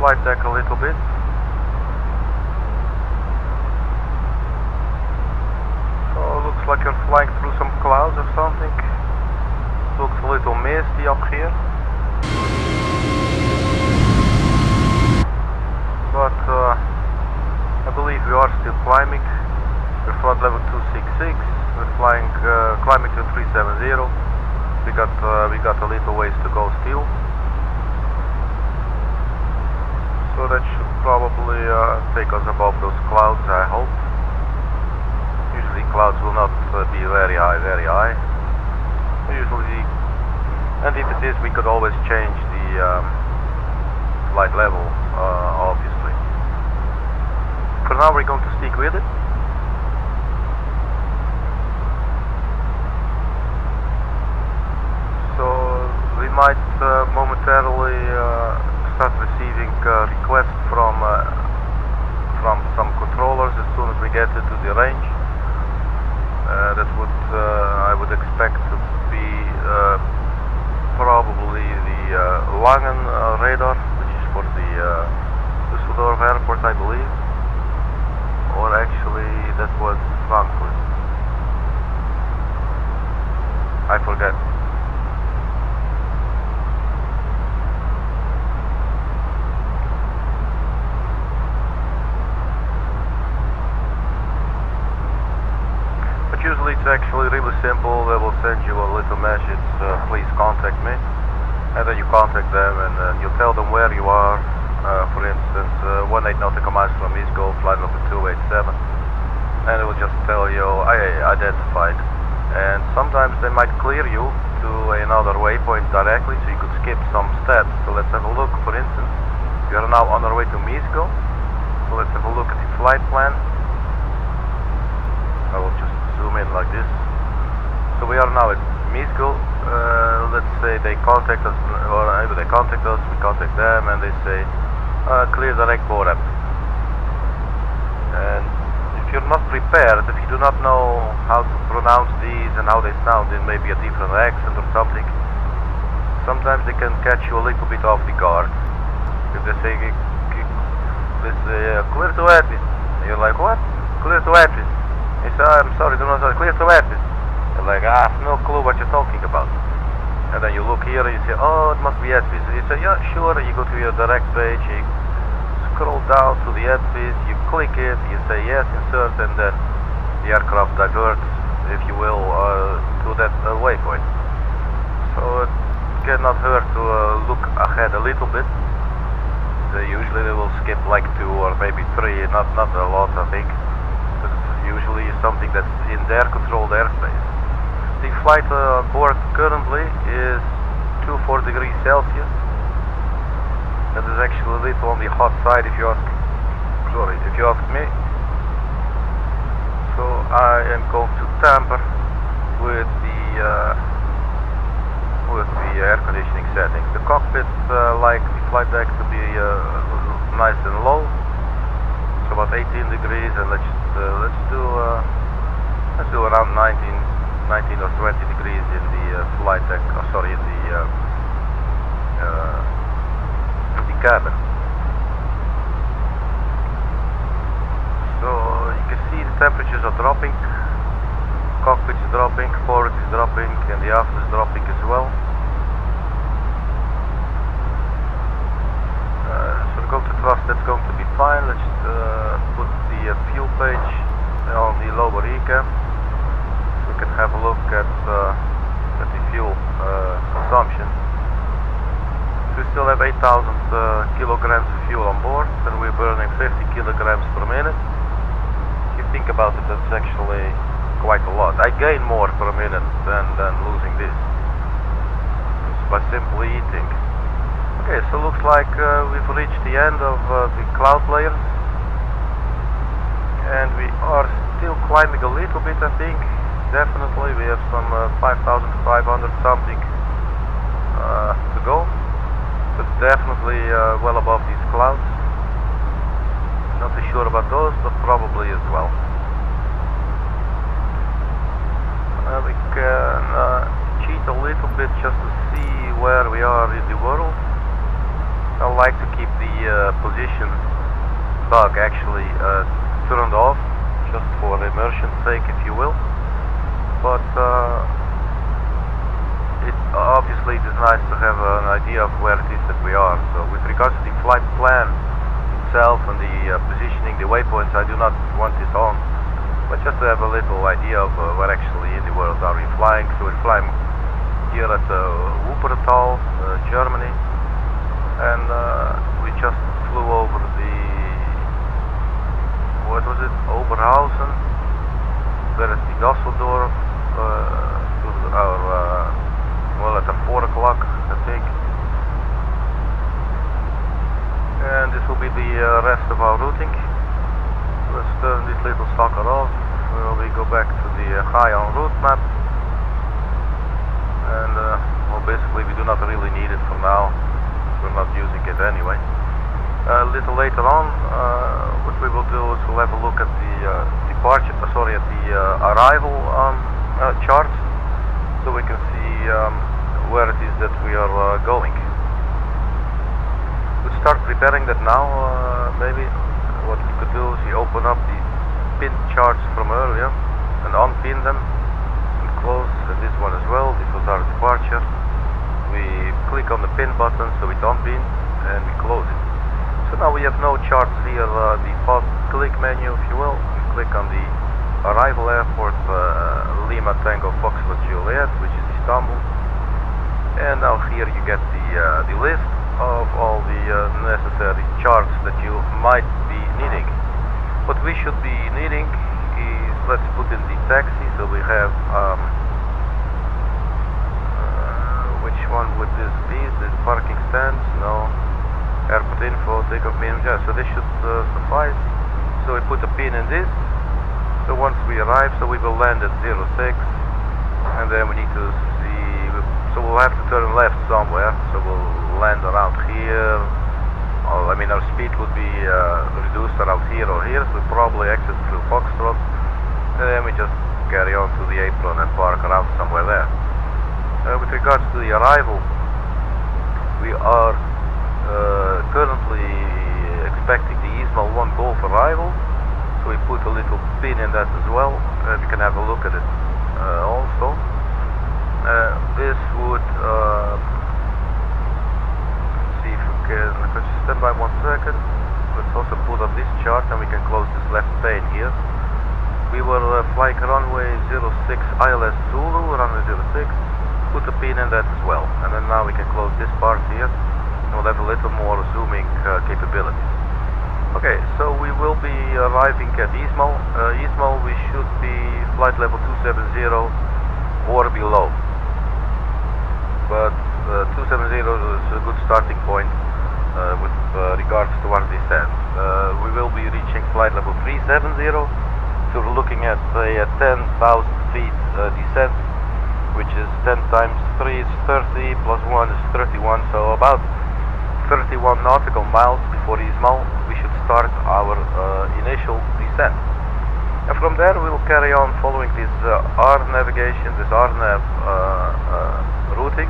[SPEAKER 1] flight deck a little bit. So looks like you're flying through some clouds or something. Looks a little misty up here. But I believe we are still climbing. We're flight level 266. We're flying, climbing to 370. We got a little ways to go still. So that should probably take us above those clouds, I hope. Usually clouds will not be very high. Usually, and if it is, we could always change the flight level, obviously. For now we're going to stick with it. So we might momentarily start receiving requests from some controllers as soon as we get into the range. That would I would expect to be probably the Langen radar, which is for the Düsseldorf airport, I believe, or actually that was Frankfurt. I forget. Usually it's actually really simple. They will send you a little message, please contact me, and then you contact them and you tell them where you are. For instance, 18 nautical miles from MISGO, flight number 287, and it will just tell you I identified. And sometimes they might clear you to another waypoint directly, so you could skip some steps. So let's have a look. For instance, we are now on our way to MISGO, so let's have a look at the flight plan. I will just zoom in like this. So we are now at MISGO. Let's say they contact us, or either they contact us, we contact them, and they say clear direct BOREP. And if you're not prepared, if you do not know how to pronounce these and how they sound in maybe a different accent or something, sometimes they can catch you a little bit off the guard. If they say clear to ETVIS, you're like, what? Clear to ETVIS. He said, I'm sorry, do not say clear to ETVIS. You're like, I have no clue what you're talking about. And then you look here and you say, oh, it must be ETVIS. You say, yeah, sure. You go to your direct page, you scroll down to the ETVIS, you click it, you say yes, insert, and then the aircraft diverts, if you will, to that waypoint. So it cannot hurt to look ahead a little bit. Usually they will skip like 2 or maybe 3, not a lot, I think. Usually something that's in their controlled airspace. The flight board currently is 24 degrees Celsius. That is actually a little on the hot side if you ask me. So I am going to tamper with the air conditioning settings. The cockpit like the flight deck to be nice and low. So about 18 degrees, and let's do around 19 or 20 degrees in the flight deck. In the cabin. So you can see the temperatures are dropping. Cockpit is dropping, forward is dropping, and the aft is dropping as well. So we're going to trust that's going to be fine. Let's put the fuel page on the lower ECAM. So we can have a look at the fuel consumption. We still have 8,000 kilograms of fuel on board, and we're burning 50 kilograms per minute. If you think about it, that's actually quite a lot. I gain more per minute than losing this, just by simply eating. Okay, so looks like we've reached the end of the cloud layers, and we are still climbing a little bit, I think. Definitely, we have some 5,500 something to go, but definitely well above these clouds. Not too sure about those, but probably as well. We can cheat a little bit just to see where we are in the world. Now like to keep the position bug actually turned off, just for immersion's sake, if you will. But it obviously is nice to have an idea of where it is that we are. So with regards to the flight plan itself and the positioning, the waypoints, I do not want it on, but just to have a little idea of where actually in the world are we flying. So we're flying here at Wuppertal, Germany, and we just flew over the, what was it, Oberhausen. There is the Düsseldorf, to our, well, at 4 o'clock, I think. And this will be the rest of our routing. Let's turn this little sucker off. We go back to the high on route map. And, well, basically we do not really need it for now. We're not using it anyway. A little later on, what we will do is we'll have a look at the arrival charts, so we can see where it is that we are going. We'll start preparing that now. Maybe what we could do is we open up the pin charts from earlier and unpin them and close this one as well. This was our departure. We click on the pin button so it unpins and we close it. So now we have no charts here, the fast click menu, if you will. We click on the arrival airport, Lima Tango Foxtrot Juliet, which is Istanbul. And now here you get the list of all the necessary charts that you might be needing. What we should be needing is, let's put in the taxi, so we have, which one would this be? The parking stands? No. Airport info, takeoff minimum, yeah, so this should suffice. So we put a pin in this. So once we arrive, so we will land at 06, and then we need to see, so we'll have to turn left somewhere, so we'll land around here. I mean, our speed would be reduced around here or here, so we probably exit through Foxtrot, and then we just carry on to the apron and park around somewhere there. With regards to the arrival, we are currently expecting the Ismail 1 Golf arrival, so we put a little pin in that as well, and we can have a look at it also. This would, let's see if we can, just stand by 1 second. Let's also put up this chart and we can close this left pane here. We were flying runway 06 ILS Zulu, runway 06, put a pin in that as well, and then now we can close this part here. We'll have a little more zooming capabilities. Okay, so we will be arriving at Ismail. Ismail, we should be flight level 270 or below. But 270 is a good starting point with regards to what they said. We will be reaching flight level 370, so we're looking at a 10,000 feet descent, which is 10 times 3 is 30, plus 1 is 31, so about 31 nautical miles before Ismail, we should start our initial descent. And from there we will carry on following this R navigation, this RNAV routing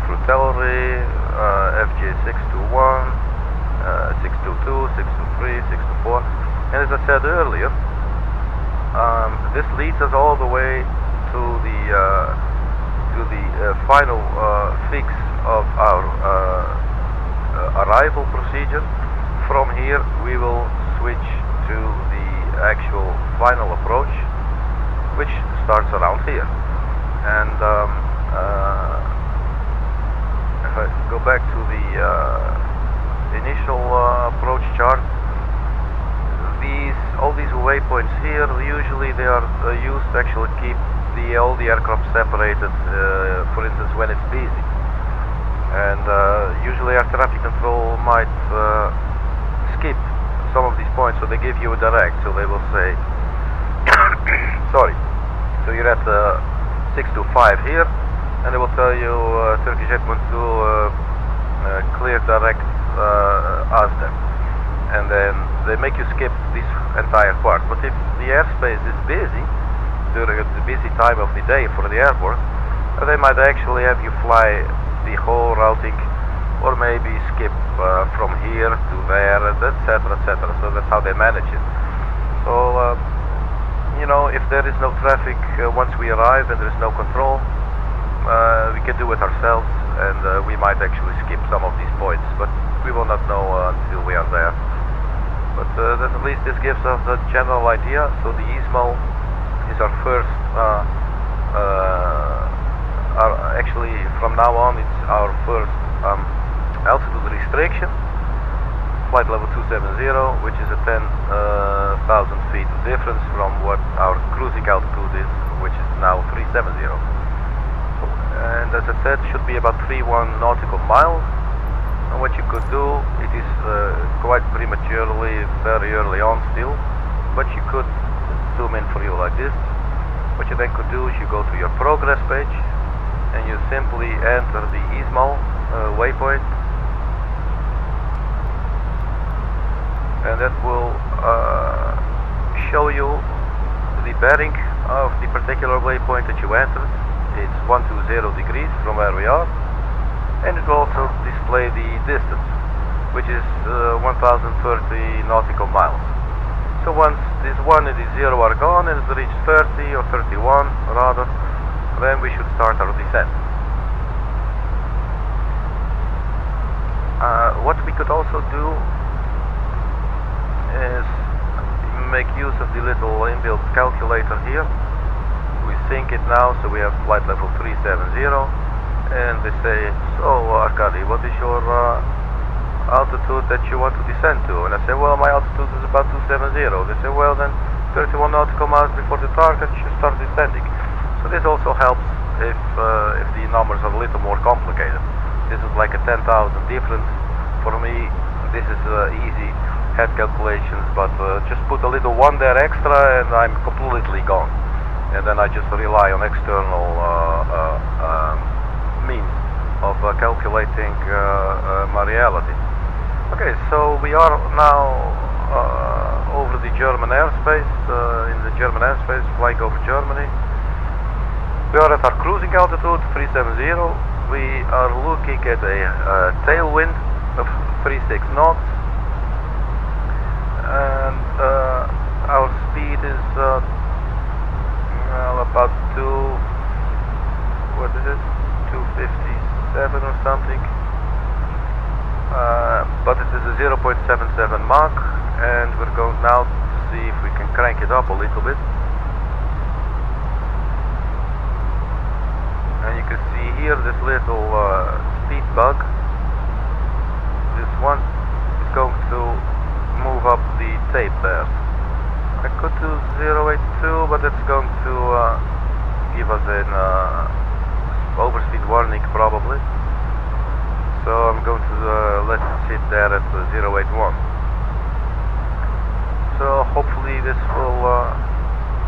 [SPEAKER 1] through Itinerary, FJ621, 622, 623, 624. And as I said earlier, this leads us all the way to the final fix of our arrival procedure. From here we will switch to the actual final approach, which starts around here. And if I go back to the initial approach chart, all these waypoints here, usually they are used to actually keep all the aircraft separated, for instance when it's busy. And usually air traffic control might skip some of these points, so they give you a direct, so they will say sorry, so you're at 625 here, and they will tell you Turkish Airlines clear direct Amsterdam, and then they make you skip this entire part. But if the airspace is busy during the busy time of the day for the airport, they might actually have you fly the whole routing or maybe skip from here to there, etc., etc. So that's how they manage it. So you know, if there is no traffic once we arrive and there is no control, we can do it ourselves, and we might actually skip some of these points, but we will not know until we are there. But that at least this gives us a general idea. So the ESMO is our first, actually from now on it's our first altitude restriction, flight level 270, which is a 10,000 feet difference from what our cruising altitude is, which is now 370. And as I said, should be about 31 nautical miles. And what you could do, it is quite prematurely, very early on still, but you could zoom in for you like this. What you then could do is you go to your progress page and you simply enter the ESMO waypoint, and that will show you the bearing of the particular waypoint that you entered. It's 120 degrees from where we are, and it will also display the distance, which is 1030 nautical miles. So once this 1 and this 0 are gone and it's reached 30 or 31 rather, then we should start our descent. What we could also do is make use of the little inbuilt calculator here. We sync it now, so we have flight level 370, and they say, so Arkady, what is your altitude that you want to descend to? And I say, well, my altitude is about 270. They say, well, then 31 nautical miles before the target you should start descending. So this also helps if the numbers are a little more complicated. This is like a 10,000 difference. For me, this is easy head calculations, but just put a little one there extra and I'm completely gone. And then I just rely on external means of calculating my reality. Okay, so we are now over the German airspace, in the German airspace, flying over Germany. We are at our cruising altitude, 370. We are looking at a tailwind of 36 knots, and our speed is about 257 or something, but it is a 0.77 Mach, and we're going now to see if we can crank it up a little bit. And you can see here this little speed bug. This one is going to move up the tape there. I could do 082, but it's going to give us an overspeed warning probably. So I'm going to let it sit there at 081. So hopefully this will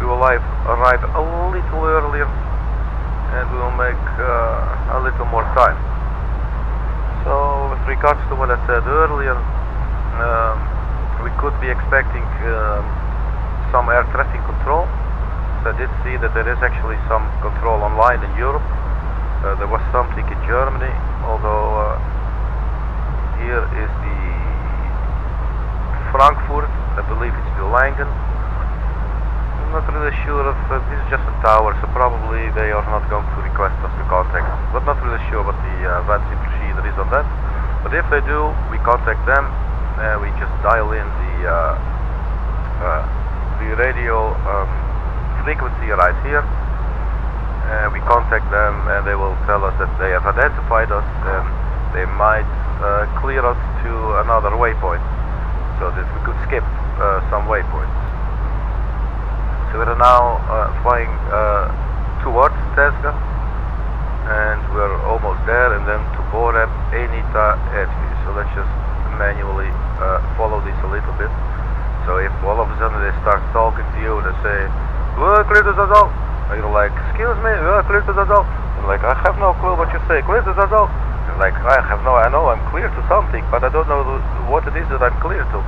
[SPEAKER 1] we will arrive a little earlier, and we will make a little more time. So with regards to what I said earlier, we could be expecting some air traffic control. So I did see that there is actually some control online in Europe. There was something in Germany, although here is the Frankfurt, I believe it's the Langen. I'm not really sure if this is just a tower, so probably they are not going to request us to contact, but not really sure what the VATSIM procedure is on that. But if they do, we contact them, we just dial in the radio frequency right here, and we contact them, and they will tell us that they have identified us and they might clear us to another waypoint, so that we could skip some waypoints. So we're now flying towards TESGA, and we're almost there, and then to BOREP, ENITA, ETVIS. So let's just manually follow this a little bit. So if all of a sudden they start talking to you and they say, clear to SASAL, and you're like, excuse me, clear to SASAL. And like, I have no clue what you say, clear to SASAL. And like, I know I'm clear to something, but I don't know what it is that I'm clear to.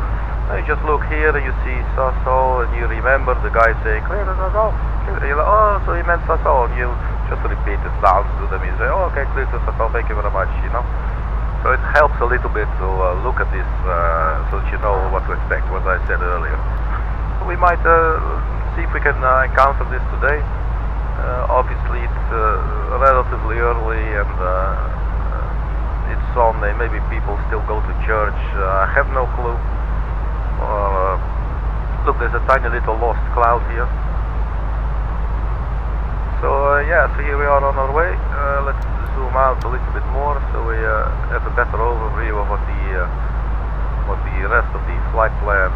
[SPEAKER 1] And you just look here and you see SASAL, and you remember the guy saying, clear to SASAL. And you're like, oh, so he meant SASAL. And you just repeat the sounds to them. You say, oh, okay, clear to SASAL, thank you very much, you know. So it helps a little bit to look at this so that you know what to expect, what I said earlier. So we might see if we can encounter this today. Obviously it's relatively early and it's Sunday, maybe people still go to church, I have no clue. Look, there's a tiny little lost cloud here. So yeah, so here we are on our way. Let's zoom out a little bit more so we have a better overview of what the rest of the flight plan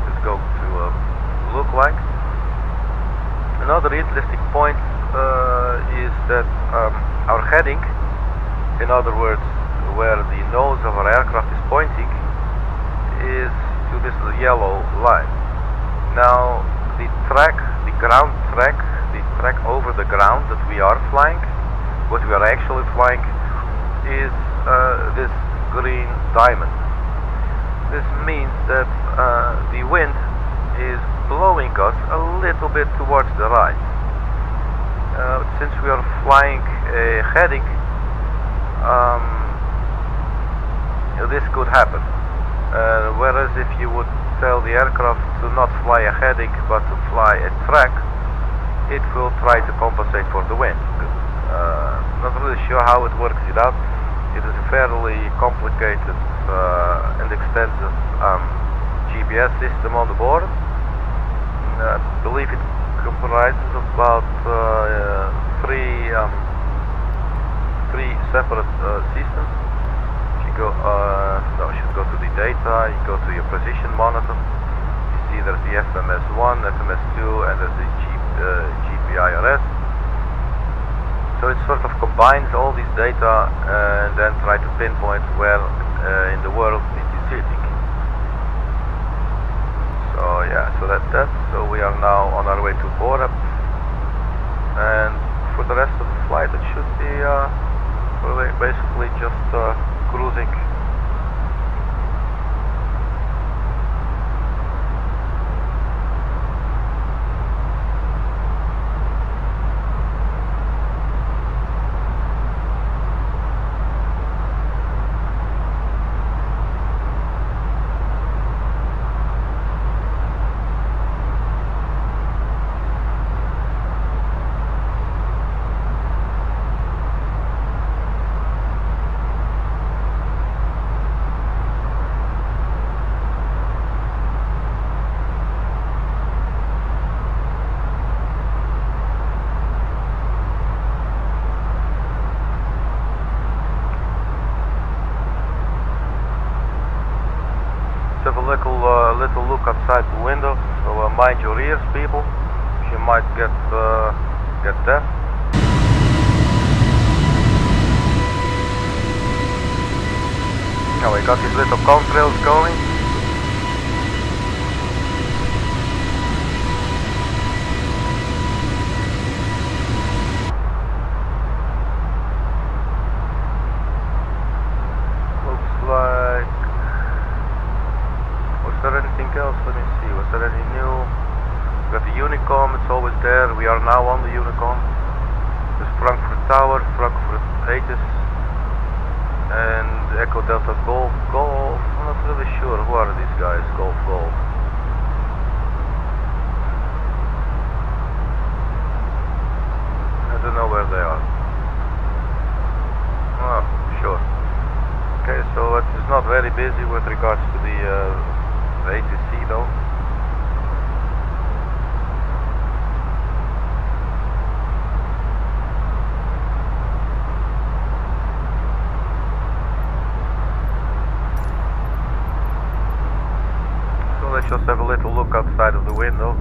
[SPEAKER 1] is going to look like. Another interesting point is that our heading, in other words, where the nose of our aircraft is pointing, is to this yellow line. Now the track, the ground track, the track over the ground that we are flying, what we are actually flying, is this green diamond. This means that the wind is blowing us a little bit towards the right. Since we are flying a heading, this could happen. Whereas if you would tell the aircraft to not fly a heading but to fly a track, it will try to compensate for the wind. Not really sure how it works it out. It is a fairly complicated and extensive GPS system on the board. I believe it comprises of about three separate systems. If you go, no, you should go to the data, you go to your position monitor. You see there's the FMS1, FMS2, and there's the GPIRS. So it sort of combines all this data and then try to pinpoint where in the world it is sitting. So yeah, so that's that. So we are now on our way to BOREP, and for the rest of the flight it should be basically just cruising. Have a little look outside the window. So mind your ears, people. You might get deaf. Now we got these little contrails going. Looks like. Was there anything else? Let me see. Was there any new? We got the Unicom, it's always there. We are now on the Unicom. There's Frankfurt Tower, Frankfurt Aegis, and Echo Delta Golf. I'm not really sure. Who are these guys? Golf. I don't know where they are. Oh, sure. Okay, so it is not very busy with regards to the ATC though. So let's just have a little look outside of the window.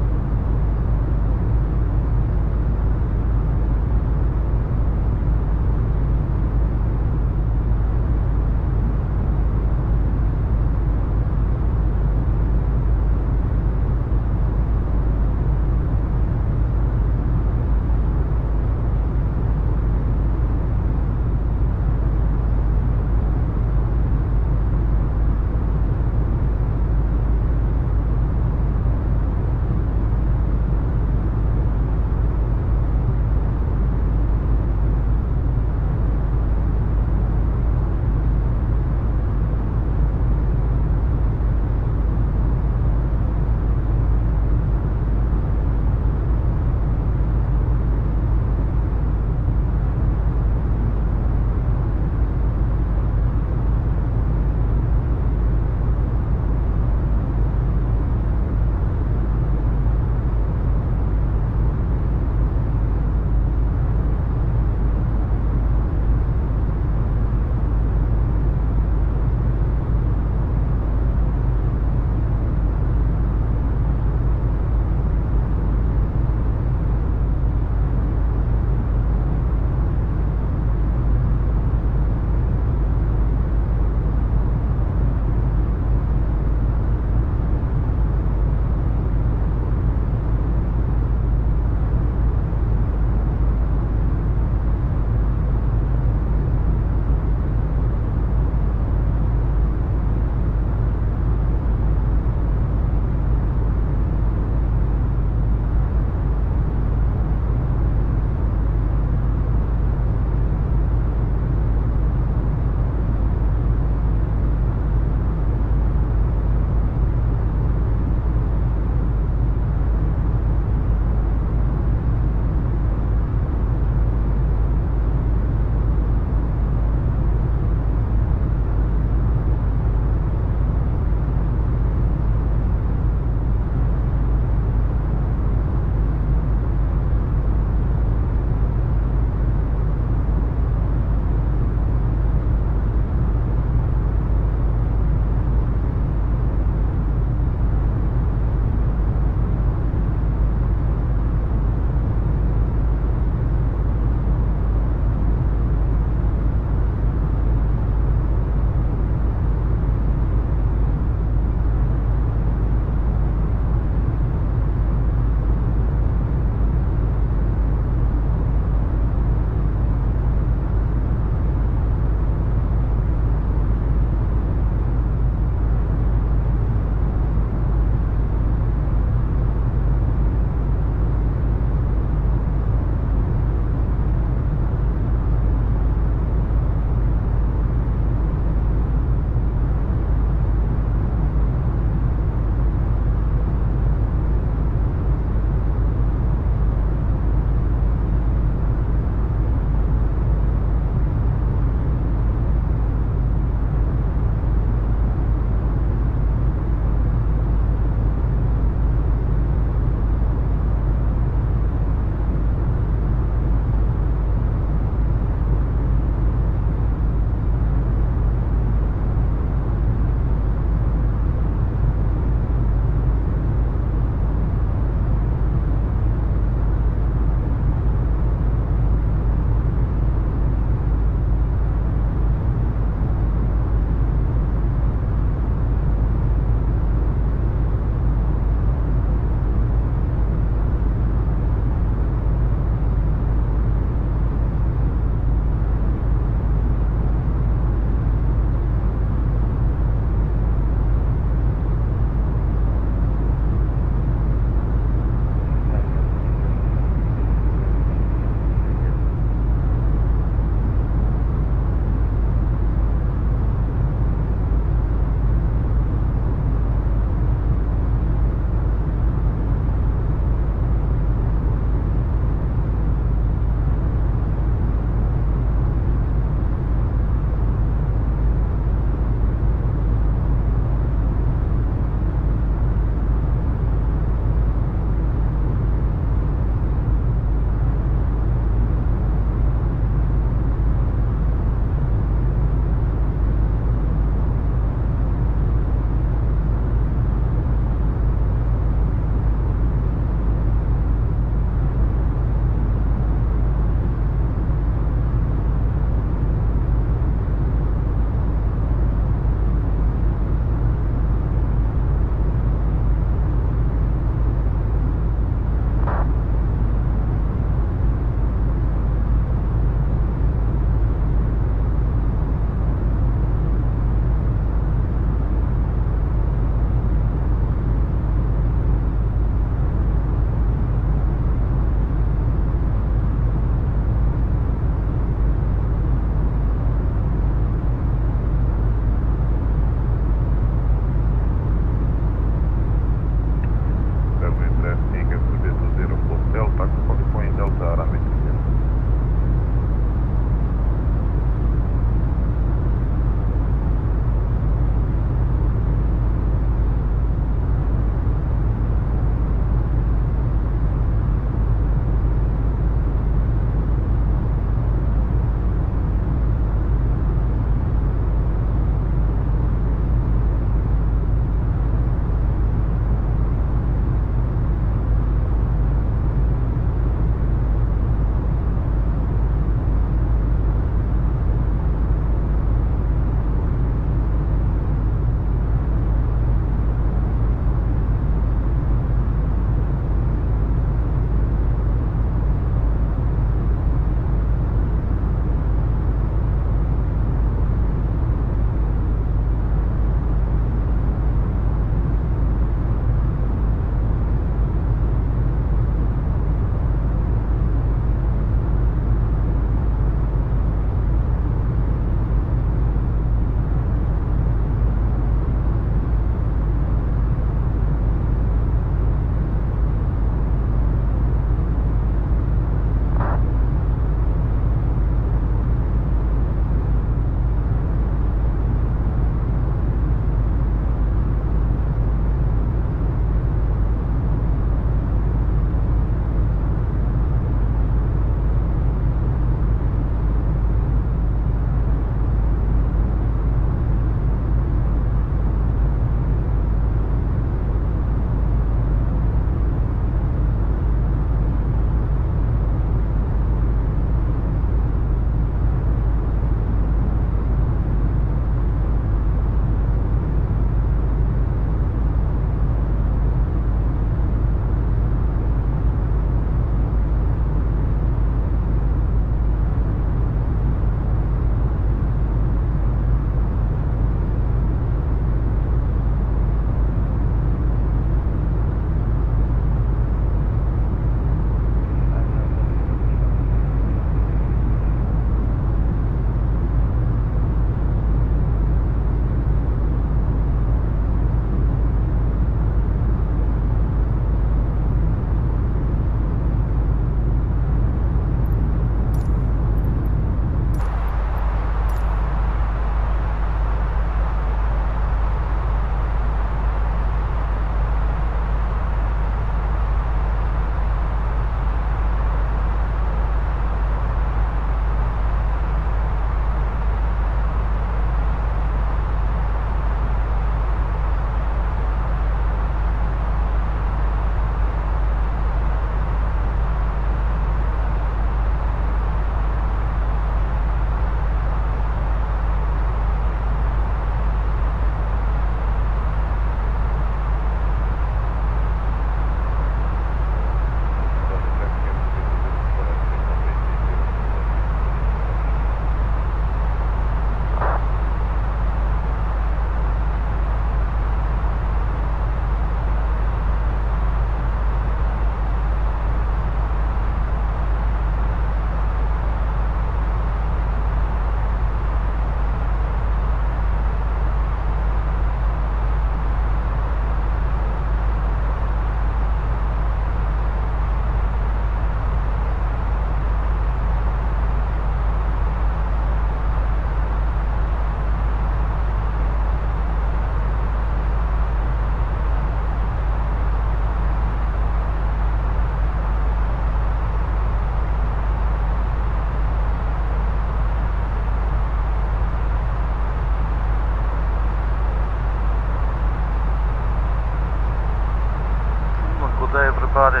[SPEAKER 1] everybody.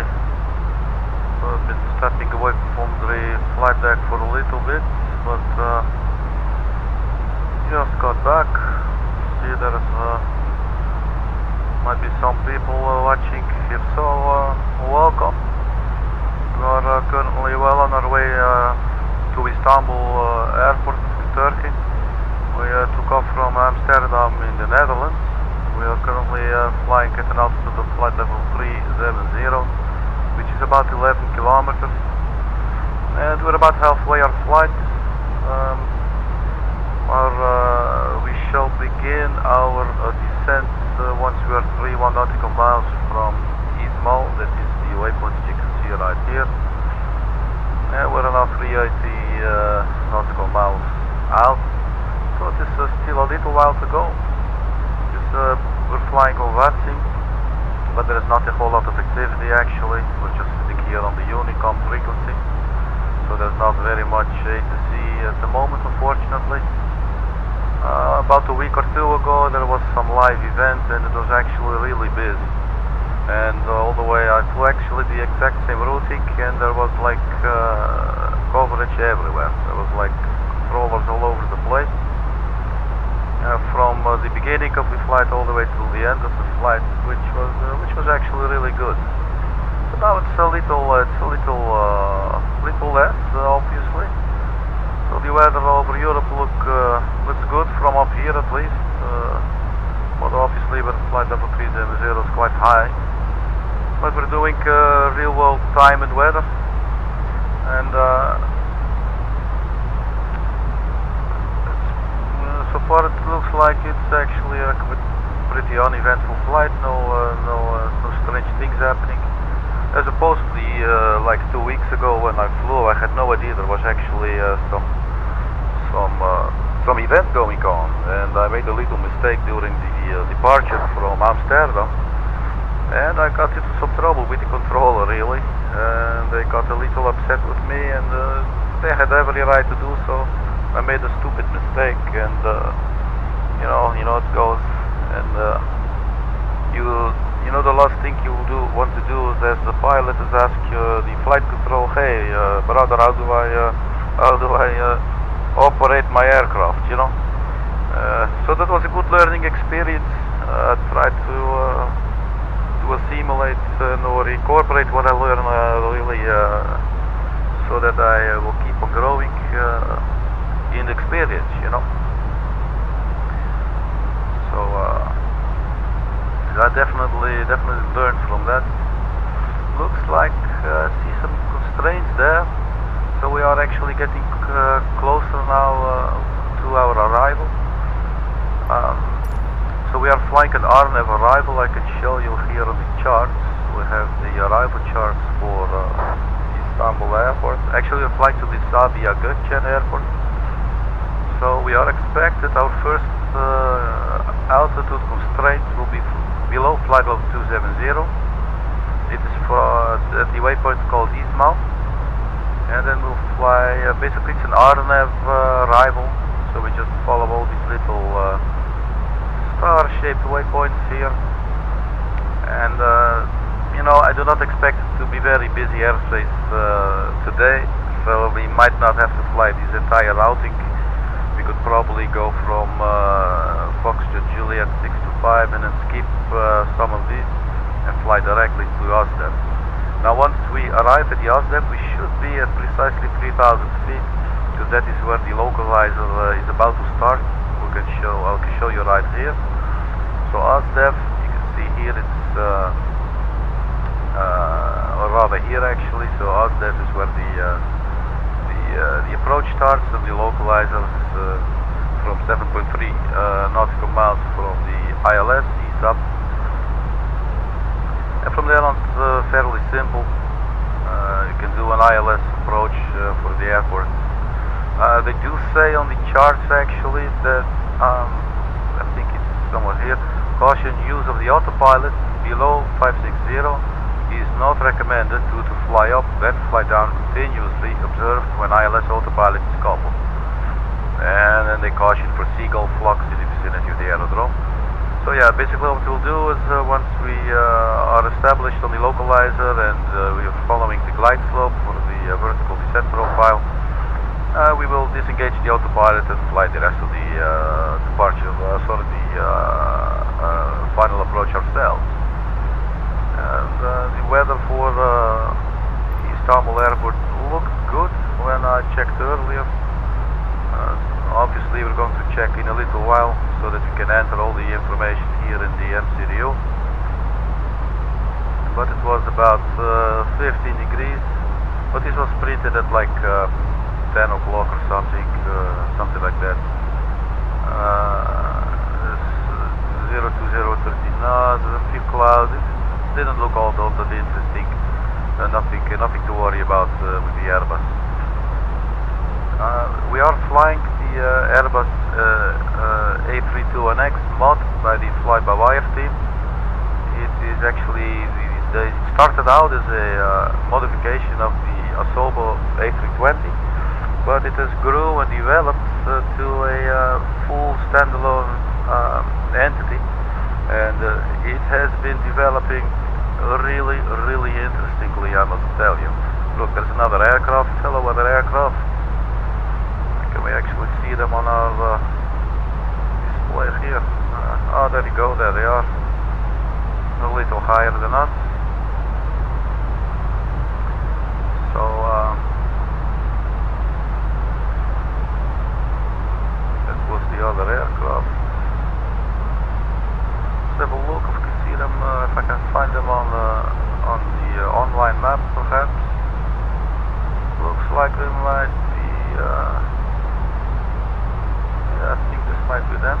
[SPEAKER 1] I've been stepping away from the flight deck for a little bit, but just got back. See, there's might be some people watching. If so, welcome. We are currently well on our way to Istanbul airport in Turkey. We took off from Amsterdam in the Netherlands. We are currently flying at an altitude of flight level 370, which is about 11 kilometers. And we're about halfway our flight. We shall begin our descent once we are 31 nautical miles from Izmir. That is the waypoint you can see right here. And we're now 380 nautical miles out. So it is still a little while to go. We're flying on VATSIM, but there is not a whole lot of activity actually. We're just sitting here on the Unicom frequency, so there's not very much to see at the moment, unfortunately. About a week or two ago there was some live event and it was actually really busy. And all the way I flew actually the exact same routing and there was like coverage everywhere. There was like controllers all over the place. From the beginning of the flight all the way till the end of the flight, which was actually really good. So now it's a little less, obviously. So the weather over Europe looks good from up here at least. But obviously, with flight level 370 is quite high. But we're doing real world time and weather, and so far it looks like it's actually a pretty uneventful flight. No strange things happening. As opposed to like 2 weeks ago when I flew, I had no idea there was actually some event going on, and I made a little mistake during the departure from Amsterdam, and I got into some trouble with the controller really, and they got a little upset with me, and they had every right to do so. I made a stupid mistake, and you know it goes, and you know the last thing you want to do is, as the pilot, is ask the flight control, hey brother, how do I operate my aircraft, you know. So that was a good learning experience. I tried to assimilate or incorporate what I learned really, so that I will keep on growing in the experience, you know. So I definitely learned from that. Looks like I see some constraints there, so we are actually getting closer now to our arrival. So we are flying an RNAV arrival. I can show you here on the charts. We have the arrival charts for Istanbul airport. Actually we're flying to the Sabiha Gökçen airport. So we are expected our first altitude constraint will be below flight level 270. It is at the waypoint called Izmir, and then we'll fly. Basically, it's an RNAV arrival, so we just follow all these little star-shaped waypoints here. And you know, I do not expect it to be very busy airspace today, so we might not have to fly this entire routing. We could probably go from Foxtrot Juliet 625 and then skip some of these and fly directly to Amsterdam. Now once we arrive at the Amsterdam, we should be at precisely 3,000 feet, because that is where the localizer is about to start. I can show you right here. So Amsterdam, you can see here, it's or rather here actually. So Amsterdam is where the approach starts, and the localizer is from 7.3 nautical miles from the ILS east up. And from there on, it's fairly simple. You can do an ILS approach for the airport. They do say on the charts actually that, I think it's somewhere here, caution use of the autopilot below 560 is not recommended due to fly up then fly down continuously observed when ILS autopilot is coupled. And then they caution for seagull flux in the vicinity of the aerodrome. So So yeah, basically what we'll do is once we are established on the localizer and we are following the glide slope for the vertical descent profile, we will disengage the autopilot and fly the rest of the departure, final approach ourselves. And the weather for Istanbul airport looked good when I checked earlier. Obviously we're going to check in a little while so that we can enter all the information here in the MCDU. But it was about 15 degrees, but this was printed at like 10 o'clock or something, something like that. 0 to 0:30 knots, a few clouds. It didn't look all that interesting. Nothing to worry about with the Airbus. We are flying the Airbus A32NX mod by the fly-by-wire team. It is actually, it started out as a modification of the SOGMO A320, but it has grew and developed to a full standalone entity, and it has been developing really interestingly, I must tell you. Look, there's another aircraft. Hello, other aircraft. Can we actually see them on our display here? Oh, there you go, there they are. A little higher than us. So, that was the other aircraft. Let's have a look if we can see them, if I can find them on the online map, perhaps. Looks like they might be, yeah, I think this might be them.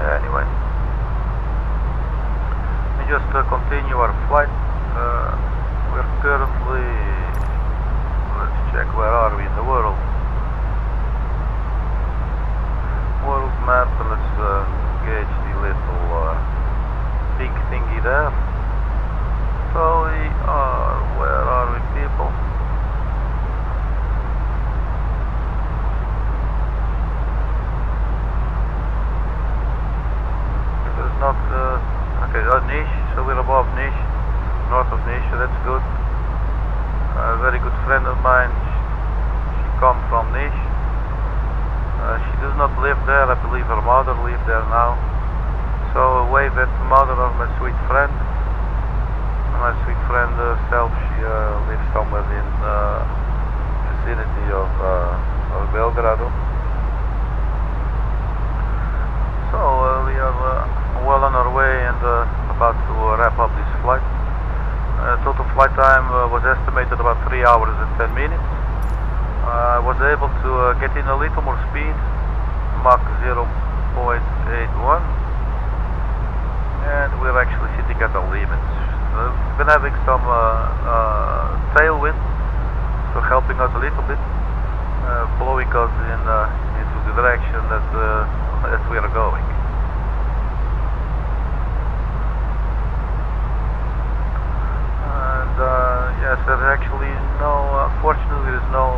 [SPEAKER 1] Anyway, we just continue our flight. We're currently, let's check, where are we in the world? World map, and let's gauge the little pink thingy there. So we are, where are we, people? There's not, okay, Niche, so we're above Niche, north of Niche, so that's good. A very good friend of mine, she comes from Niche. She does not live there, I believe her mother lives there now. So a wave at the mother of my sweet friend. My sweet friend herself, she lives somewhere in the vicinity of Belgrade. So we are well on our way and about to wrap up this flight. Total flight time was estimated about 3 hours and 10 minutes. I was able to get in a little more speed, Mach 0.81, and we're actually sitting at our limits. We've been having some tailwind, so helping us a little bit, blowing us into the direction that we are going. And yes, there's actually no, unfortunately there's no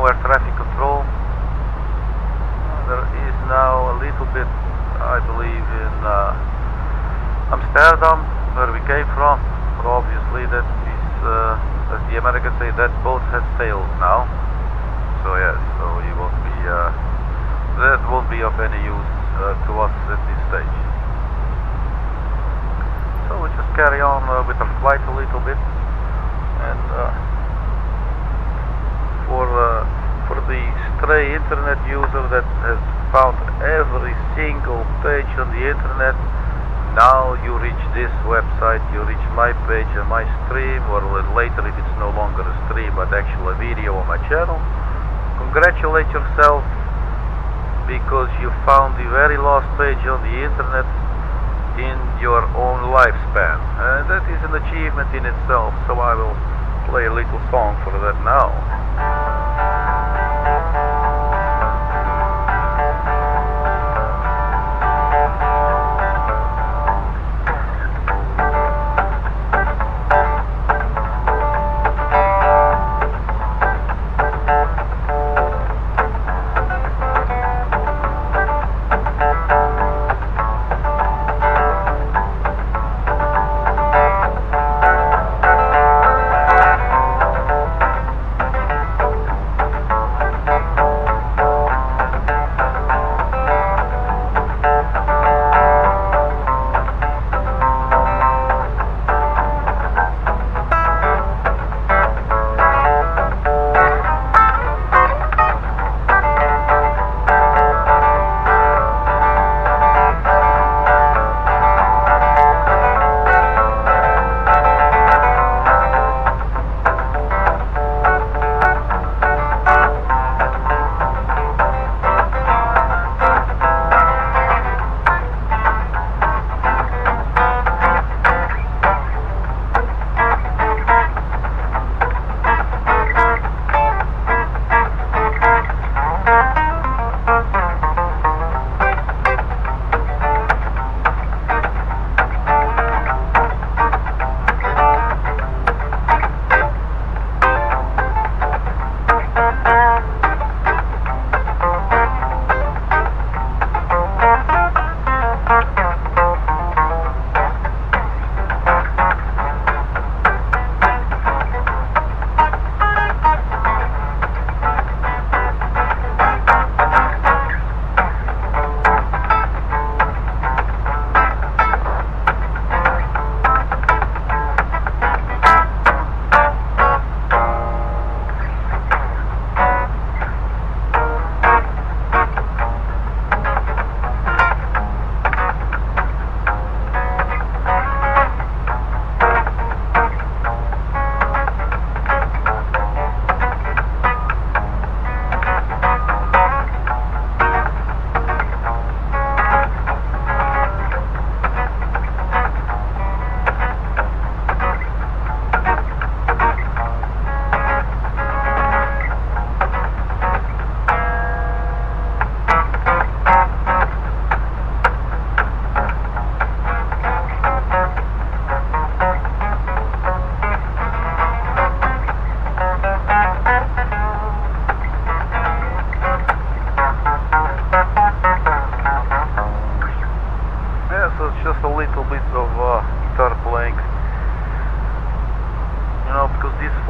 [SPEAKER 1] air traffic control. There is now a little bit, I believe, in Amsterdam, where we came from, but obviously that is, as the Americans say, that boat has sailed now. So yes, so you won't be, that won't be of any use to us at this stage. So we just carry on with our flight a little bit, and for the stray internet user that has found every single page on the internet, now you reach this website, you reach my page and my stream, or later if it's no longer a stream but actually a video on my channel. Congratulate yourself, because you found the very last page on the internet in your own lifespan, and that is an achievement in itself. So I will play a little song for that now.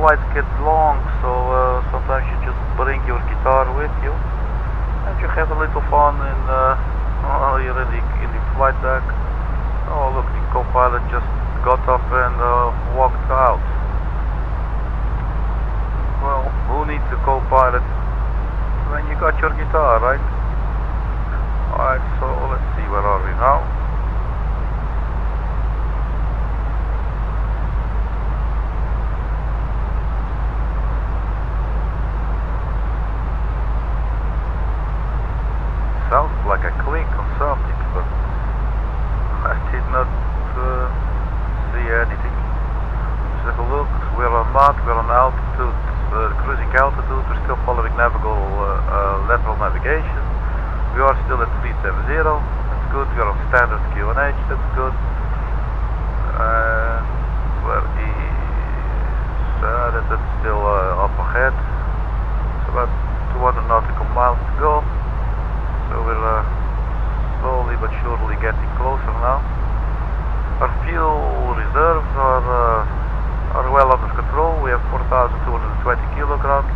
[SPEAKER 1] flights get long, so sometimes you just bring your guitar with you and you have a little fun you're in the flight deck. Oh look, the co-pilot just got up and walked out. Well, who needs a co-pilot when you got your guitar, right? Alright, so let's see, where are we now? Sounds like a click on something, but I did not see anything. Let's have a look. We're on Mach, we're on altitude, cruising altitude. We're still following navigable lateral navigation. We are still at 370. That's good. We're on standard QNH. That's good. Where is that's still up ahead. It's about 200 nautical miles to go. So we're slowly but surely getting closer now. Our fuel reserves are well under control. We have 4,220 kilograms,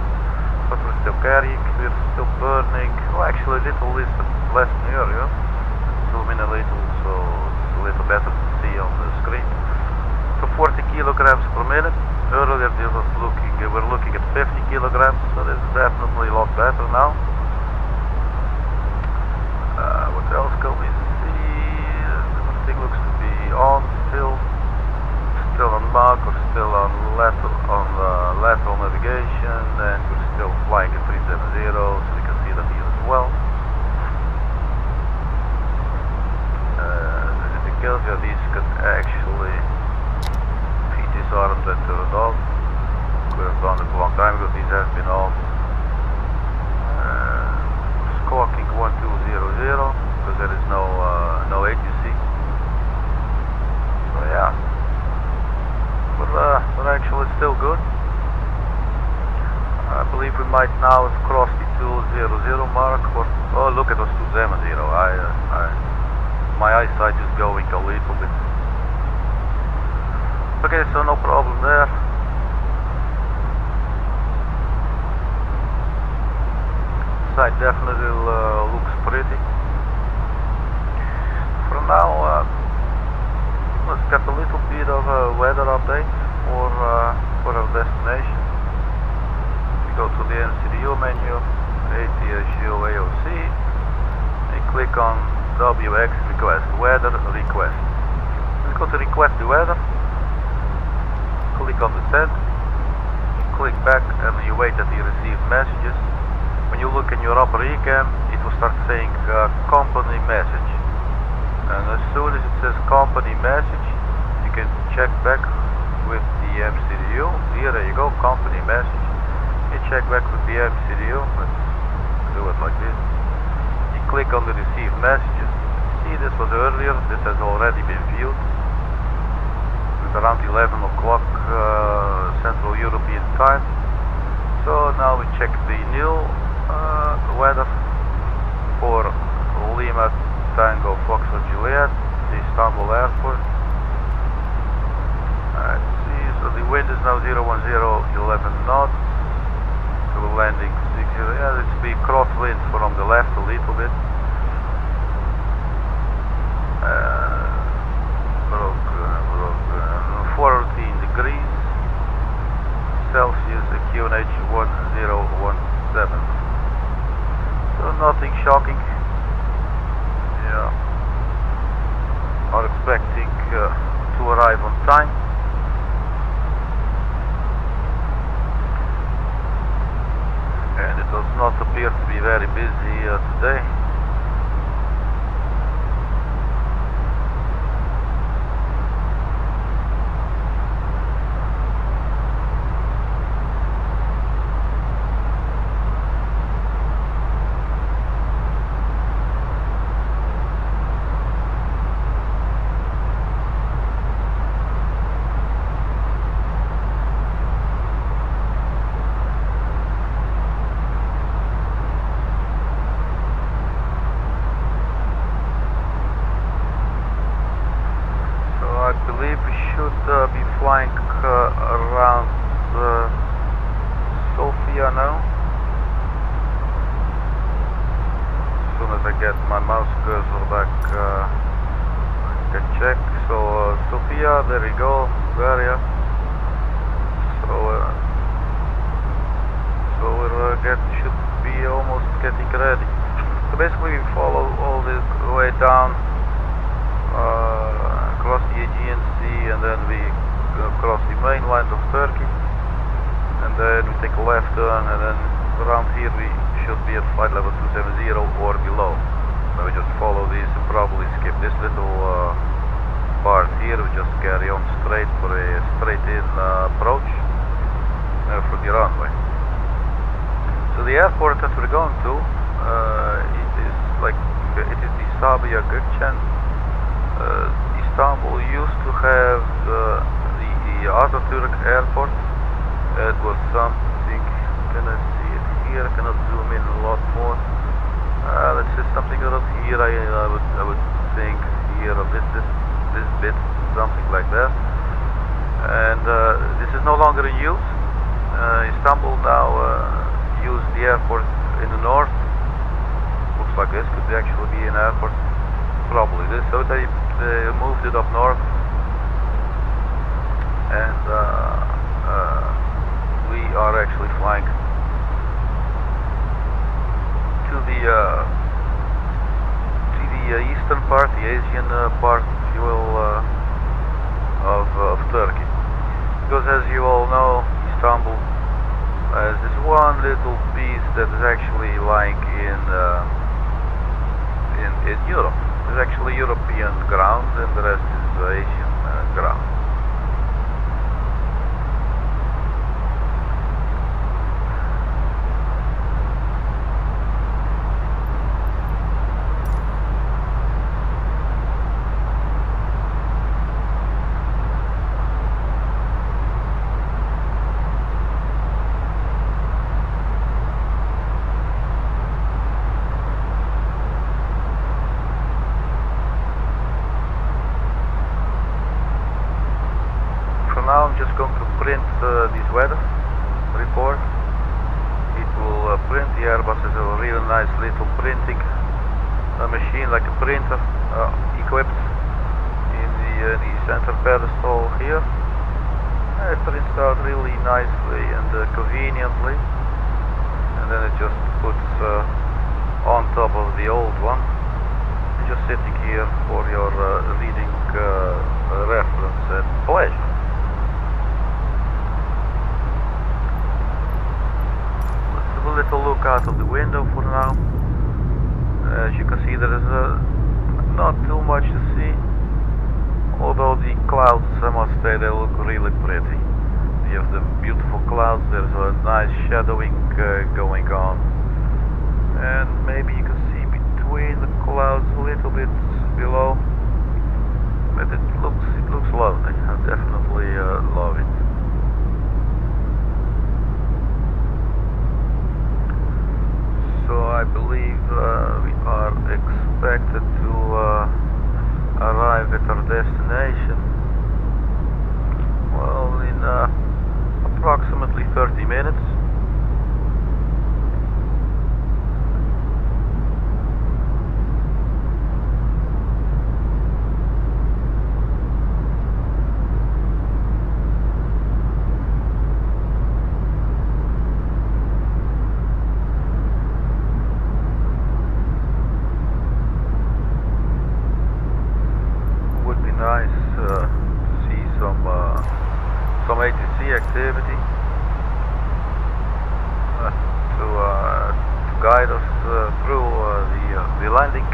[SPEAKER 1] but we're still carrying. We're still burning. Well, actually, a little less in the area. Zoom in a little, so it's a little better to see on the screen. So 40 kilograms per minute. Earlier, we're looking at 50 kilograms, so this is definitely a lot better now. What else can we see? Everything looks to be on still on Mach, or still on lateral navigation, and we're still flying at 370, so we can see that here as well. Anything else? Yeah, these can actually feed these arms that turned off. Could have done it a long time ago. These have been on. Squawking 1200 because there is no ATC. So yeah, we're actually still good. I believe we might now have crossed the 200 mark. Oh, look, it was 270. My eyesight is going a little bit. Okay, so no problem there. Side definitely looks pretty. For now, let's get a little bit of a weather update for our destination. We go to the MCDU menu, ATSU AOC, and click on WX request, weather request. We go to request the weather, click on the send, click back, and you wait that you receive messages. When you look in your upper EHAM, it will start saying company message. And as soon as it says company message, you can check back with the MCDU. Here, there you go, company message. You check back with the MCDU. Let's do it like this. You click on the receive messages. See, this was earlier. This has already been viewed. It's around 11 o'clock Central European time. So now we check the new weather for Lima Tango Foxtrot Juliet, the Istanbul airport. Let's see, so the wind is now 010, 11 knots. So we're landing 60. Yeah, it's be crosswind from the left a little bit. 14 degrees Celsius, QNH 1017. So nothing shocking. Yeah, are expecting to arrive on time. And it does not appear to be very busy today. Flying around get my mouse cursor back. Can check. So Sofia, there you go. Bulgaria. So we're should be almost getting ready. So basically, we follow all the way down across the Aegean Sea, and then we cross the mainland of Turkey, and then we take a left turn, and then around here we should be at flight level 270 or below. So we just follow this and probably skip this little part here. We just carry on straight for a straight-in approach for the runway. So the airport that we're going to, it is the Sabiha Gökçen. Istanbul used to have the A32NX airport. It was something. Can I see it here? I cannot zoom in a lot more. Let's say something around here. I would think here of this bit, something like that. And this is no longer in use. Istanbul now use the airport in the north. Looks like this could actually be an airport. Probably this. So they moved it up north, and we are actually flying to the eastern part, the Asian part, if you will, of Turkey. Because as you all know, Istanbul has this one little piece that is actually lying in Europe. There's actually European ground, and the rest is Asian ground. Now I'm just going to print this weather report. It will print. The Airbus is a really nice little printing machine, like a printer equipped in the center pedestal here. It prints out really nicely and conveniently, and then it just puts on top of the old one. It's just sitting here for your reading reference and pleasure. A little look out of the window for now. As you can see, there is not too much to see, although the clouds, I must say, they look really pretty. You have the beautiful clouds, there's a nice shadowing going on, and maybe you can see between the clouds a little bit below, but it looks lovely. I definitely love it. So I believe we are expected to arrive at our destination, well, in approximately 30 minutes. Some ATC activity to guide us through the landing.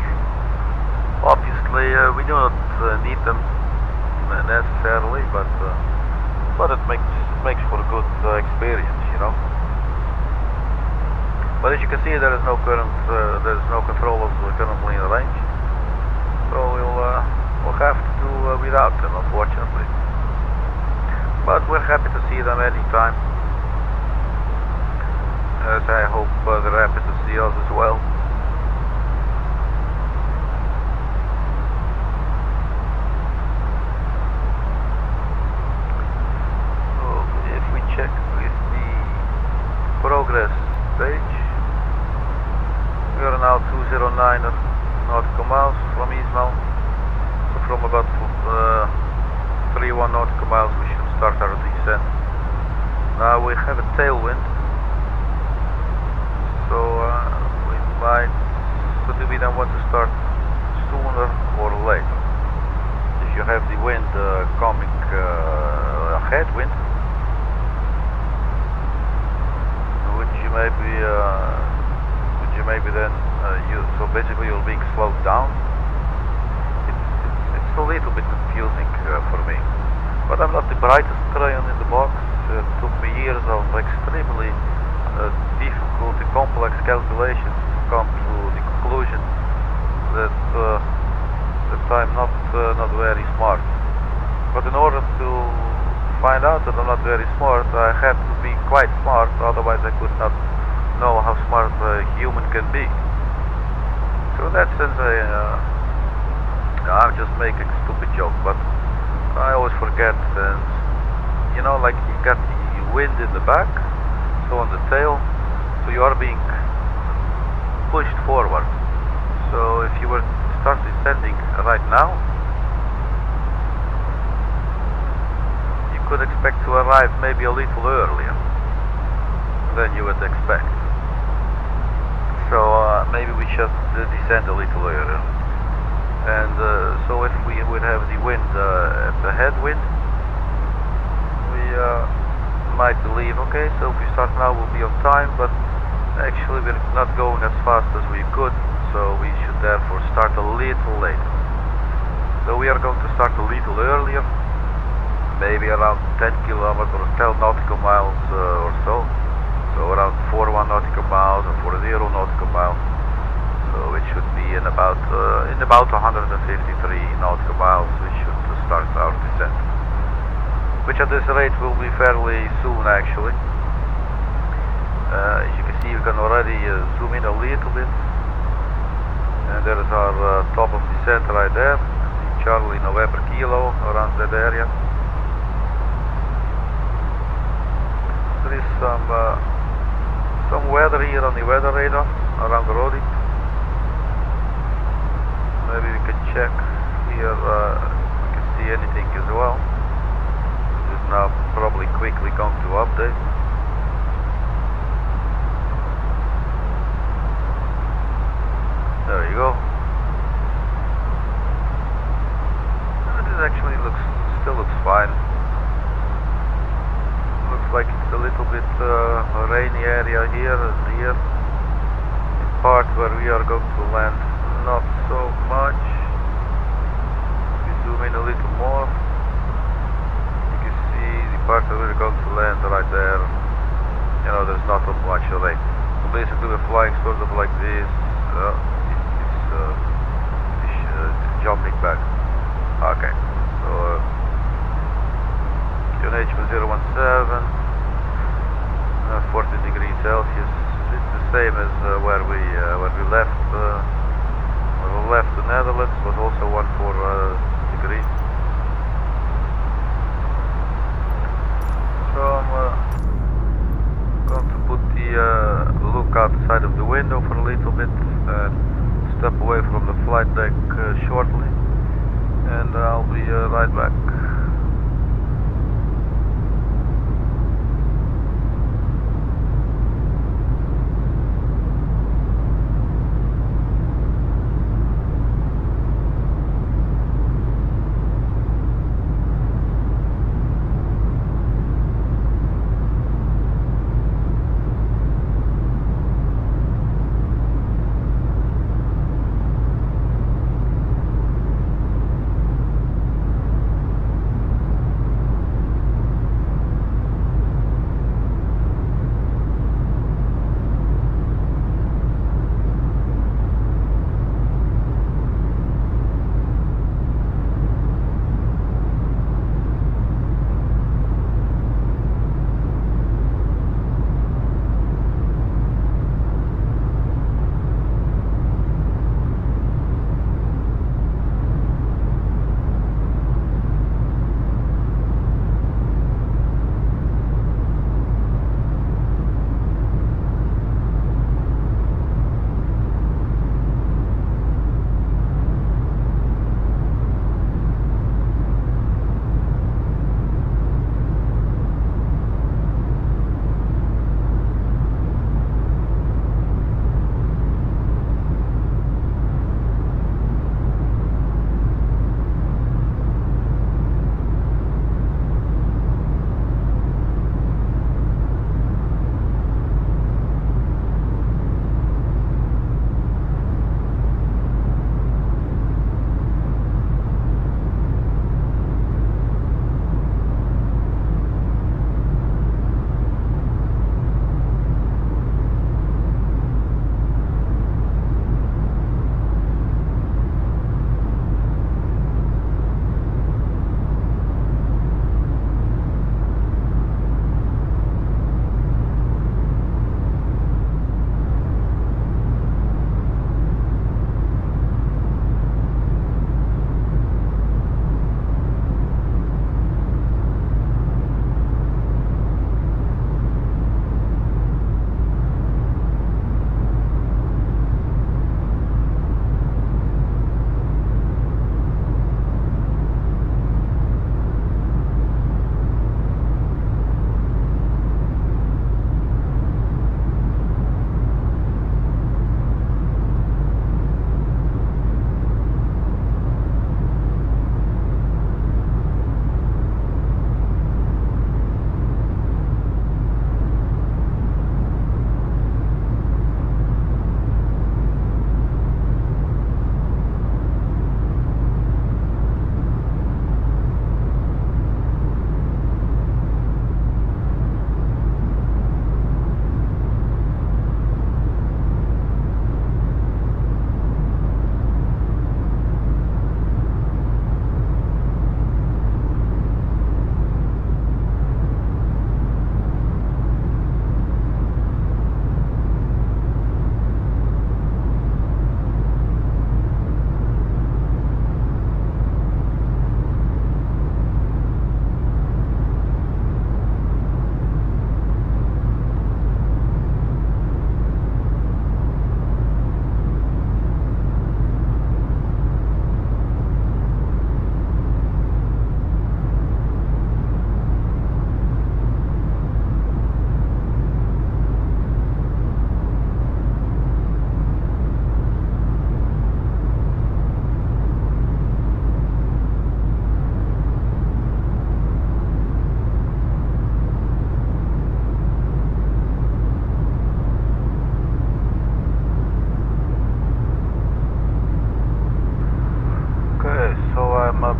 [SPEAKER 1] Obviously, we do not need them necessarily, but it makes for a good experience, you know. But as you can see, there is no controllers currently in range, so we'll have to do without them, unfortunately. But we're happy to see them anytime, as I hope they're happy to see us as well. So if we check with the progress page, we are now 209 nautical miles from Ismail. So from about 31 nautical miles we should start our descent. Now we have a tailwind, so we might, so do we then want to start sooner or later? If you have the wind coming, headwind, would you maybe then, so basically you're being slowed down. It's a little bit confusing for me, but I'm not the brightest crayon in the box. It took me years of extremely difficult and complex calculations to come to the conclusion that I'm not very smart. But in order to find out that I'm not very smart, I have to be quite smart, otherwise I could not know how smart a human can be. So in that sense I'm just making a stupid joke, but I always forget, and you know, like you got the wind in the back, so on the tail, so you are being pushed forward. So if you were to start descending right now, you could expect to arrive maybe a little earlier than you would expect. So maybe we should descend a little earlier. And so if we would have the wind at the headwind, we might believe, okay, so if we start now we'll be on time, but actually we're not going as fast as we could, so we should therefore start a little later. So we are going to start a little earlier, maybe around 10 kilometers or 10 nautical miles or so. So around 41 nautical miles or 40 nautical miles. So it should be in about 153 nautical miles we should start our descent, which at this rate will be fairly soon actually. As you can see, you can already zoom in a little bit, and there is our top of descent right there, Charlie November Kilo, around that area. There is some weather here on the weather radar around the RODIP. Maybe we can check here, we can see anything as well. It is now probably quickly going to update. There you go. This actually still looks fine. Looks like it's a little bit a rainy area here and here. The part where we are going to land, not so much. We zoom in a little more. You can see the part where we're going to land right there. You know, there's not much rain. So basically we're flying sort of like this. It's jumping back. Okay. So QNH 017, 14 degrees Celsius. It's the same as where we left. When we left the Netherlands, was also 14 degrees. So I'm going to put the look outside of the window for a little bit and step away from the flight deck shortly, and I'll be right back.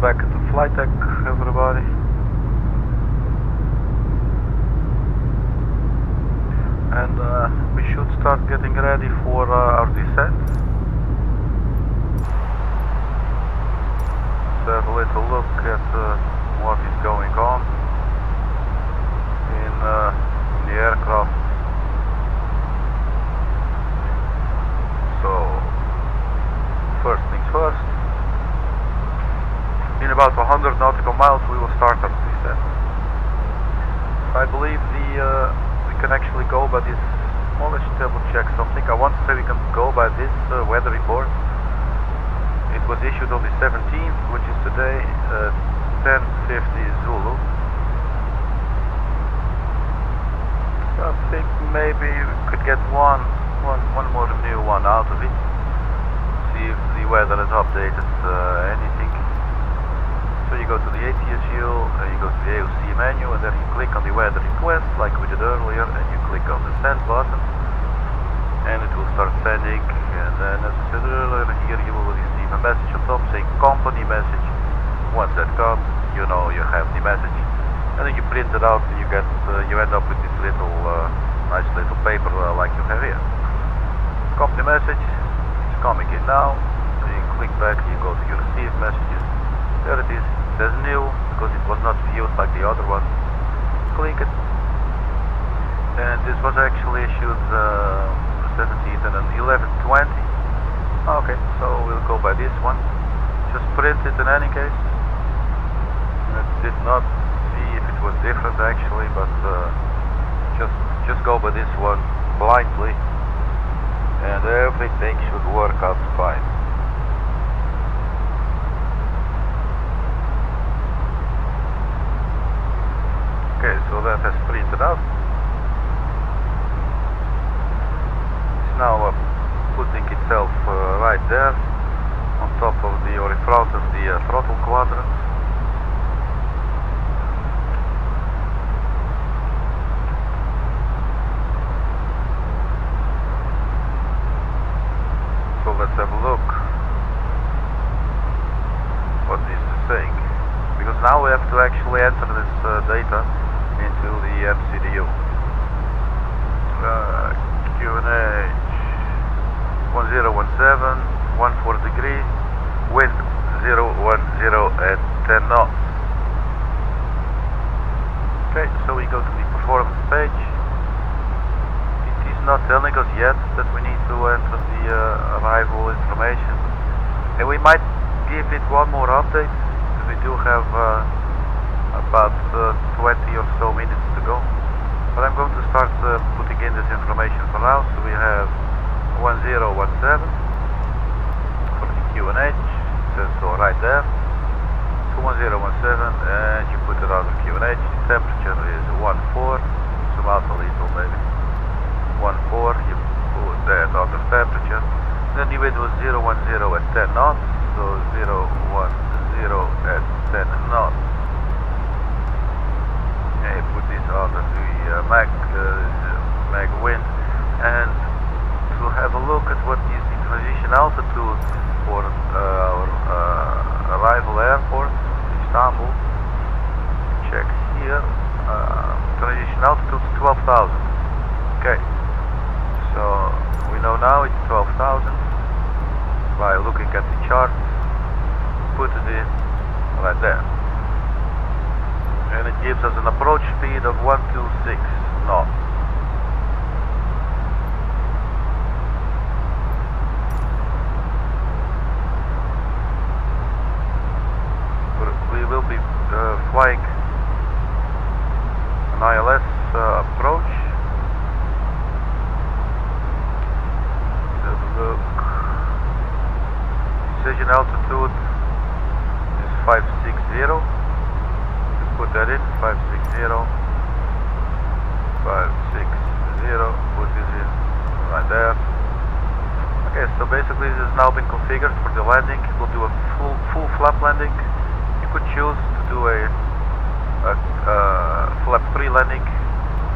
[SPEAKER 1] back to flight deck, everybody. And we should start getting ready for our descent. Let's have a little look at what is going on in the aircraft. So, first things first. In about 100 nautical miles we will start our descent. I believe we can actually go by this. Well, let's double check something. I want to say we can go by this weather report. It was issued on the 17th, which is today, 10:50 Zulu. So I think maybe we could get one more new one out of it. See if the weather has updated anything. So you go to the ATSU, you go to the AOC menu, and then you click on the weather request like we did earlier, and you click on the send button, and it will start sending. And then, as I said earlier, here you will receive a message on top saying company message. Once that comes, you know you have the message, and then you print it out, and you get you end up with this little nice little paper like you have here. Company message, it's coming in now. So you click back, you go to your received messages. There it is. It says new because it was not viewed like the other one. Click it, and this was actually issued 17th and then 11:20. Okay, so we'll go by this one. Just print it in any case. I did not see if it was different actually, but just go by this one blindly, and everything should work out fine. Okay, so that has printed out. It's now putting itself right there on top of the, or in front of the throttle quadrant. So let's have a look what this is saying, because now we have to actually enter this data into the MCDU. QNH 1017, 14 degrees, wind 010 at 10 knots. Okay, so we go to the performance page. It is not telling us yet that we need to enter the arrival information, and we might give it one more update. We do have about 20 or so minutes to go, but I'm going to start putting in this information for now. So we have 1017 for the QNH, says so right there. So 1017, and you put it out of QNH. The temperature is 14, zoom out a little maybe. 14, you put that out of temperature. Then the wind was 010 at 10 knots, so 010 at 10 knots. Yeah, you put this under the mag wind, and to have a look at what is the transition altitude for our arrival airport, Istanbul. Check here, transition altitude 12,000. Okay, so we know now it's 12,000 by looking at the chart. Put it in right there, and it gives us an approach speed of 126 knots. We will be flying an ILS approach. Let's look. Decision altitude is 560. Put that in, 560, 560, put this in right there. Okay, so basically this has now been configured for the landing. It will do a full flap landing. You could choose to do a flap 3 landing.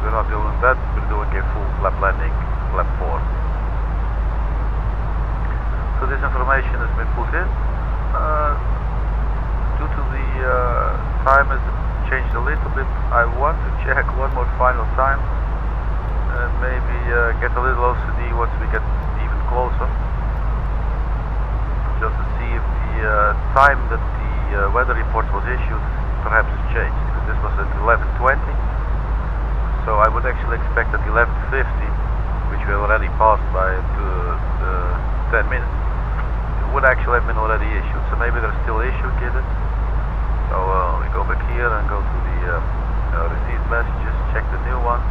[SPEAKER 1] We're not doing that, we're doing a full flap landing, flap 4. So this information has been put in. Due to time has changed a little bit. I want to check one more final time and maybe get a little OCD once we get even closer, just to see if the time that the weather report was issued perhaps changed, because this was at 11:20, so I would actually expect at 11:50, which we already passed by 10 minutes, it would actually have been already issued. So maybe they're still issued, get it? So we go back here and go to the received messages, check the new one,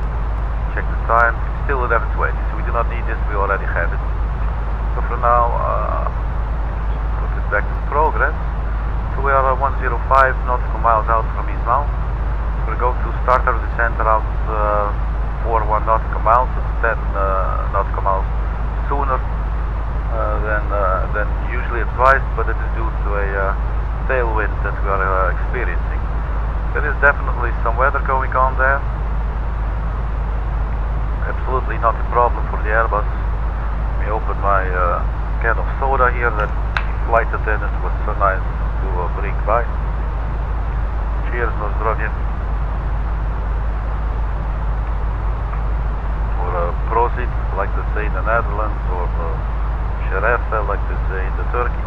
[SPEAKER 1] check the time. It's still 11:20, so we do not need this, we already have it. So for now, put it back to progress. So we are 105 nautical miles out from Ismail. We're going to start our descent around 41 nautical miles, that's 10 nautical miles sooner than usually advised, but it is due to a tailwind that we are experiencing. There is definitely some weather going on there. Absolutely not a problem for the Airbus. Let me open my can of soda here that flight attendant was so nice to bring by. Cheers, no zdrowie. Or prosit, like they say in the Netherlands, or sherefe, like they say in the Turkey.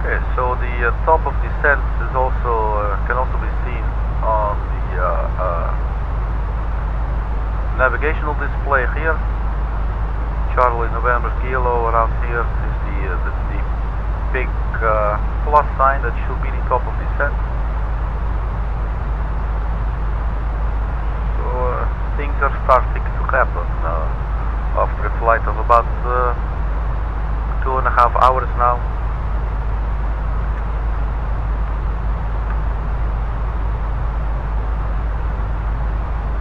[SPEAKER 1] Okay, so the top of descent is also can also be seen on the navigational display here. Charlie November Kilo around here is the big plus sign that should be the top of descent. So things are starting to happen after a flight of about 2.5 hours now.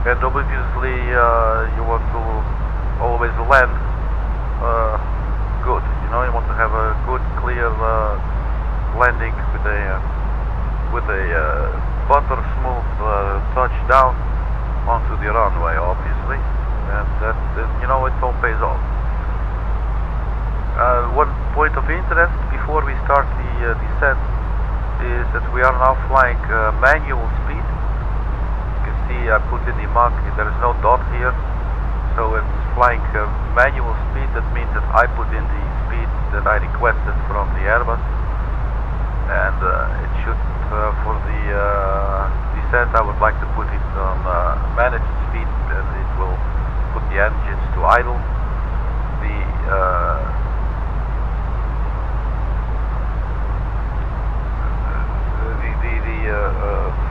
[SPEAKER 1] And obviously you want to always land good, you know, you want to have a good clear landing with a butter smooth touchdown onto the runway, obviously, and that, you know, it all pays off. One point of interest before we start the descent is that we are now flying manual speed. I put in the mark, there is no dot here, so it's flying manual speed. That means that I put in the speed that I requested from the Airbus, and it should, for the descent, I would like to put it on managed speed, and it will put the engines to idle. The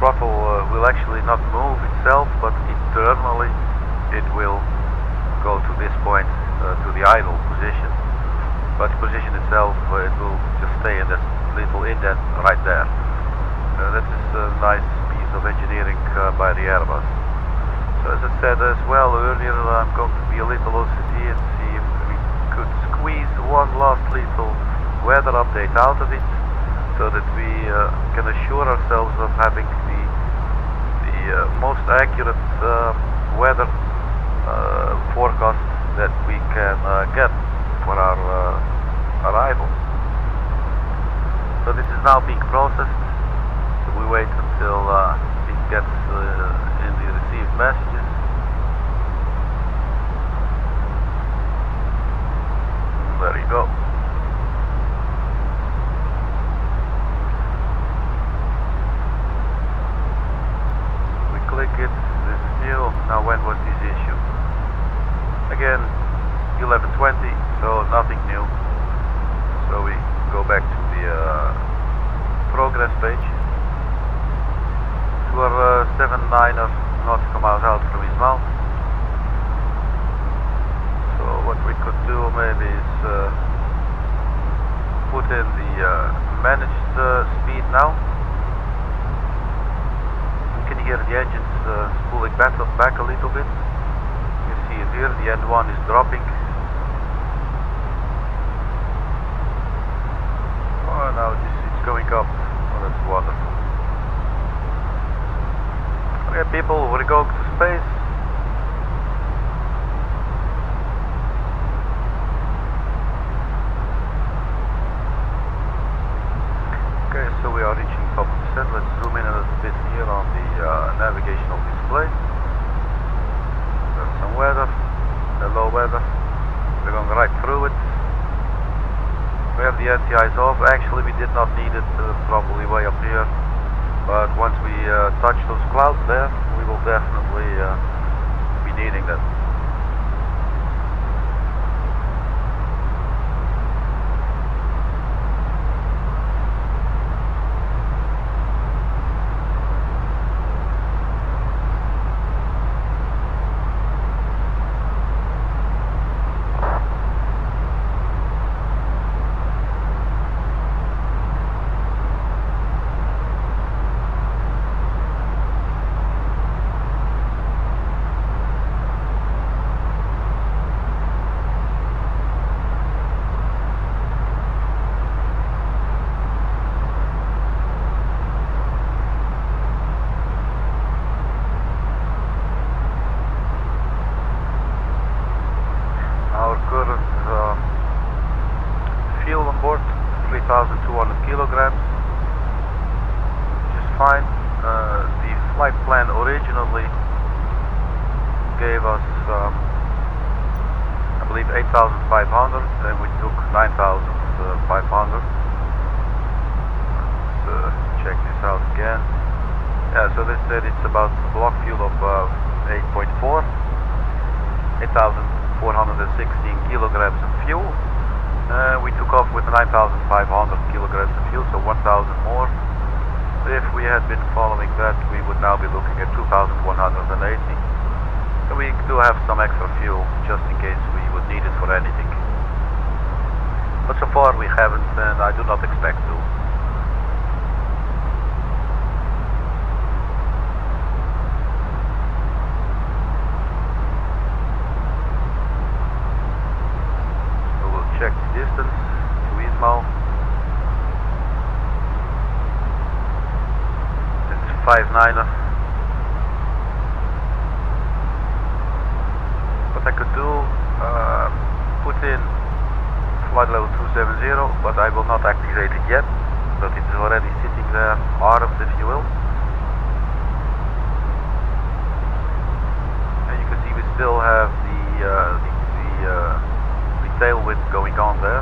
[SPEAKER 1] throttle will actually not move itself, but internally it will go to this point, to the idle position. But the position itself, it will just stay in that little indent right there. That is a nice piece of engineering by the Airbus. So as I said as well earlier, I'm going to be a little OCD and see if we could squeeze one last little weather update out of it, so that we can assure ourselves of having the most accurate weather forecast that we can get for our arrival. So this is now being processed, so we wait until it gets in the received messages. There you go. Click it, this is new. Now when was this issued? Again, 11:20, so nothing new. So we go back to the progress page. We're 7.9 nautical miles out from Ismail. So what we could do maybe is put in the managed speed now. You can hear the engines spooling back a little bit. You see it here, the end one is dropping. Oh, now it's going up. Oh, that's wonderful. Okay, people, we're going to space. Okay, so we are reaching top of the the anti-ice off. Actually, we did not need it, probably way up here. But once we touch those clouds there, we will definitely be needing that. Fuel on board 3,200 kilograms, which is fine. The flight plan originally gave us, I believe, 8,500, and we took 9,500. Let's check this out again. Yeah, so they said it's about block fuel of 8.4, 8,416 kilograms of fuel. We took off with 9,500 kilograms of fuel, so 1,000 more. If we had been following that, we would now be looking at 2,180. So we do have some extra fuel, just in case we would need it for anything. But so far we haven't, and I do not expect to. Check the distance to Ismail. It's 5.9. What I could do, put in flight level 270, but I will not activate it yet, but it is already sitting there, armed if you will. And you can see we still have the tailwind going on there.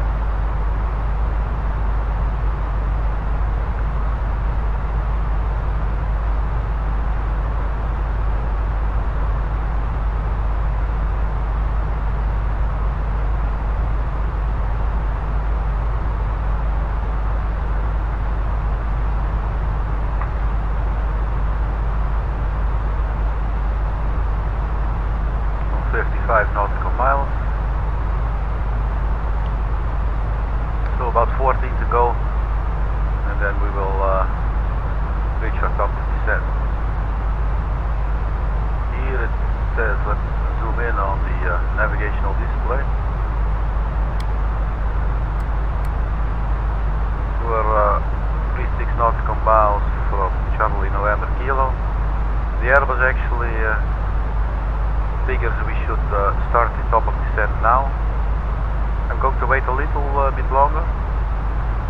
[SPEAKER 1] On 55 nautical miles. So about 14 to go, and then we will reach our top of descent. Here it says, let's zoom in on the navigational display. We're 36 nautical miles from Charlie November Kilo. The Airbus actually figures we should start the top of descent now. I'm going to wait a little bit longer.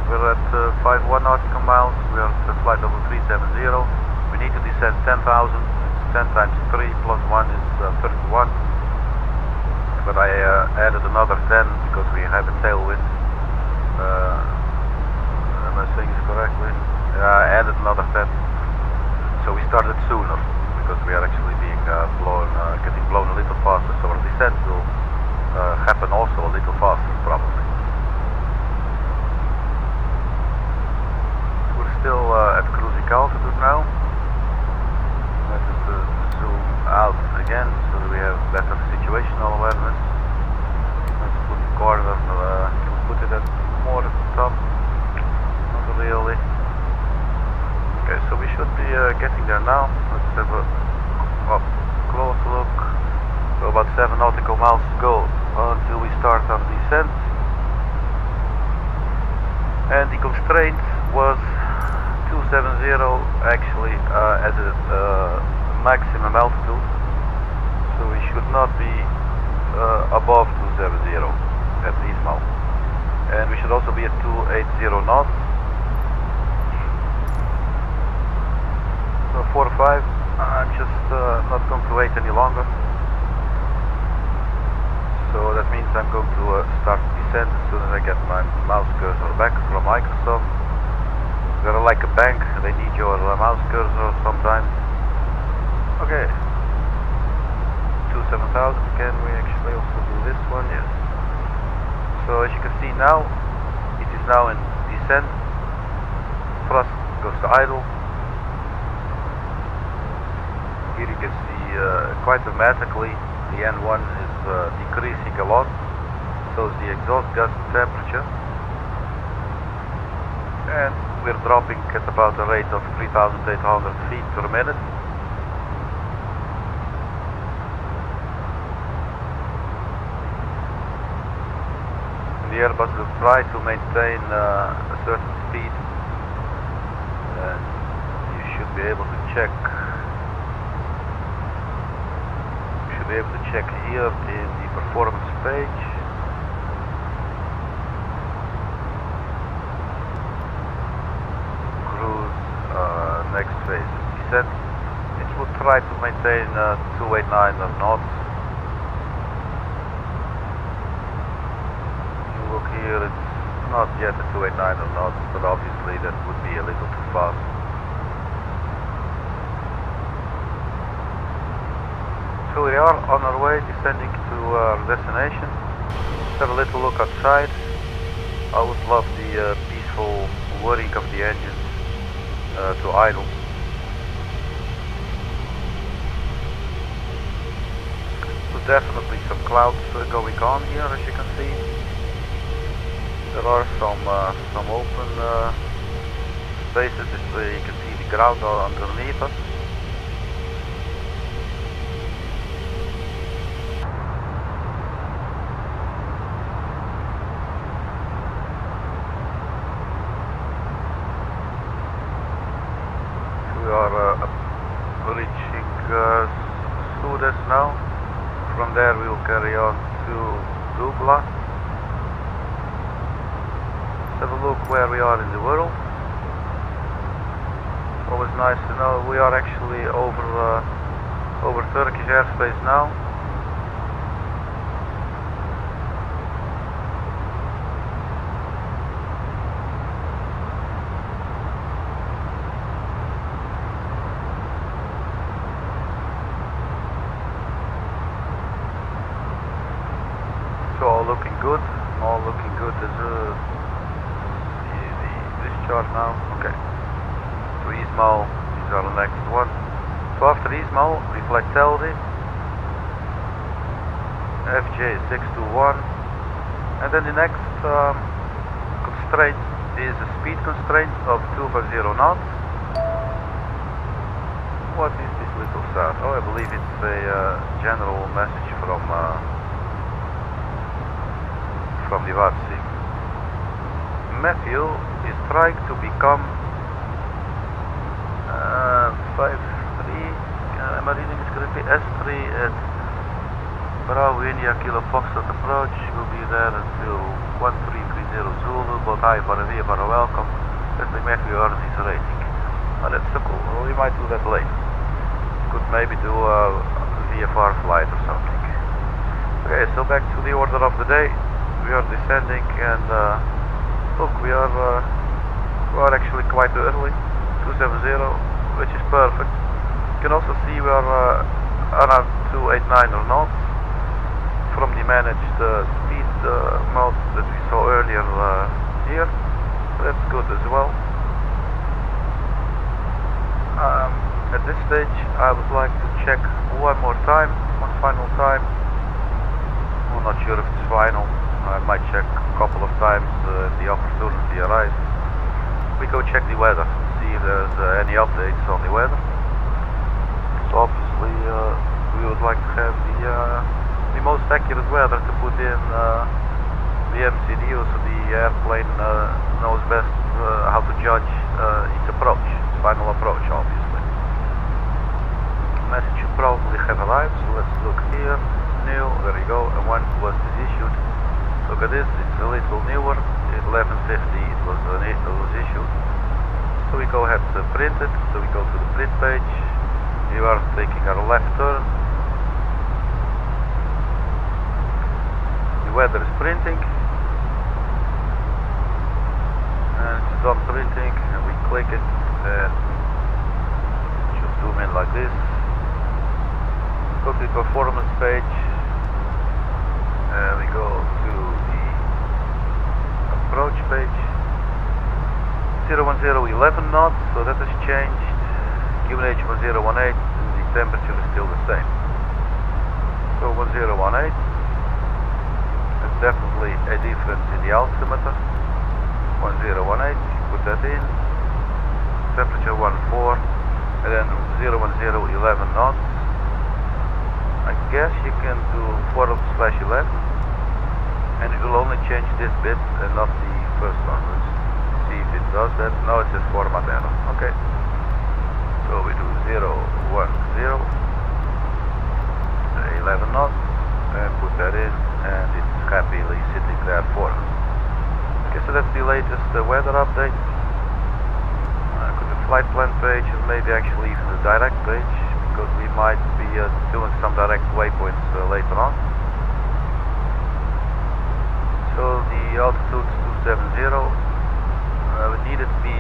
[SPEAKER 1] We're at 51 nautical miles. We're at flight level 370. We need to descend 10,000. It's 10 times 3 plus 1 is 31. But I added another 10 because we have a tailwind. Am I saying this correctly? I added another 10. So we started sooner because we are actually being getting blown a little faster. So our descent will happen also a little faster, probably. We're still at cruising altitude now. Let us zoom out again so that we have better situational awareness. Let's put the corner, can we put it at more at the top? Not really. Okay, so we should be getting there now. Let's have a close look. So about 7 nautical miles to go until we start our descent. And the constraint was 270 actually at a maximum altitude. So we should not be above 270 at least now. And we should also be at 280 knots. So 4 or 5. I'm just not going to wait any longer. So that means I'm going to start descent as soon as I get my mouse cursor back from Microsoft. They're like a bank, they need your mouse cursor sometimes. Okay. 27000, can we actually also do this one? Yes. So as you can see now, it is now in descent. Thrust goes to idle. Here you can see quite dramatically the N1 is decreasing a lot. So is the exhaust gas temperature. And we're dropping at about a rate of 3,800 feet per minute. The Airbus will try to maintain a certain speed, and you should be able to check. You should be able to check here in the performance page. Cruise next phase is descent. It will try to maintain 289 knots. Here it's not yet a 289 or not, but obviously that would be a little too fast. So we are on our way descending to our destination. Let's have a little look outside. I would love the peaceful whirring of the engines to idle. So definitely some clouds going on here, as you can see. There are some open spaces where you can see the ground underneath us. We are reaching Sudes now. From there we will carry on to DUGLA. Have a look where we are in the world. Always nice to know we are actually over Turkish airspace now. So all looking good. All looking good as now. Okay. To Ismail, these are the next one. So after Ismail, we fly Teldi, FJ621, and then the next constraint is a speed constraint of 250 knots. What is this little sound? Oh, I believe it's a general message from the VATSIM. Matthew is trying to become 53, am I reading this correctly? S3 at Bravo India Kilo Foxtrot approach, will be there until 1330 Zulu, but hi, para welcome. Let's make Matthew earn his rating. Oh, that's so cool, well, we might do that later. Could maybe do a VFR flight or something. Okay, so back to the order of the day. We are descending and look, we are actually quite early, 270, which is perfect. You can also see we are around 289 or knots from the managed speed mode that we saw earlier here. So that's good as well. At this stage, I would like to check one final time. I'm not sure if it's final. I might check a couple of times if the opportunity arises. We go check the weather, see if there's any updates on the weather. So obviously we would like to have the most accurate weather to put in the MCD, so the airplane knows best how to judge its approach, its final approach obviously. The message should probably have arrived, so let's look here. New, there you go, and when was this issued? Look at this, it's a little newer. At 11:50 it was issued. So we go ahead to print it. So we go to the print page. We are taking our left turn. the weather is printing, and it's done printing, and we click it, and it should zoom in like this. Go to the performance page, and we go to the approach page. 01011 knots, so that has changed. QNH 1018, the temperature is still the same. So 1018, there's definitely a difference in the altimeter. 1018, put that in. Temperature 14, and then 01011 knots. I guess you can do forward/11, and it will only change this bit and not the first one. Let's see if it does that. No, it says format error. Okay. So we do 010, 11 knots, and put that in, and it's happily sitting there for us. Okay, so that's the latest weather update. Go to the flight plan page, and maybe actually even the direct page, because we might be doing some direct waypoints later on. So the altitude is 270. We need it to be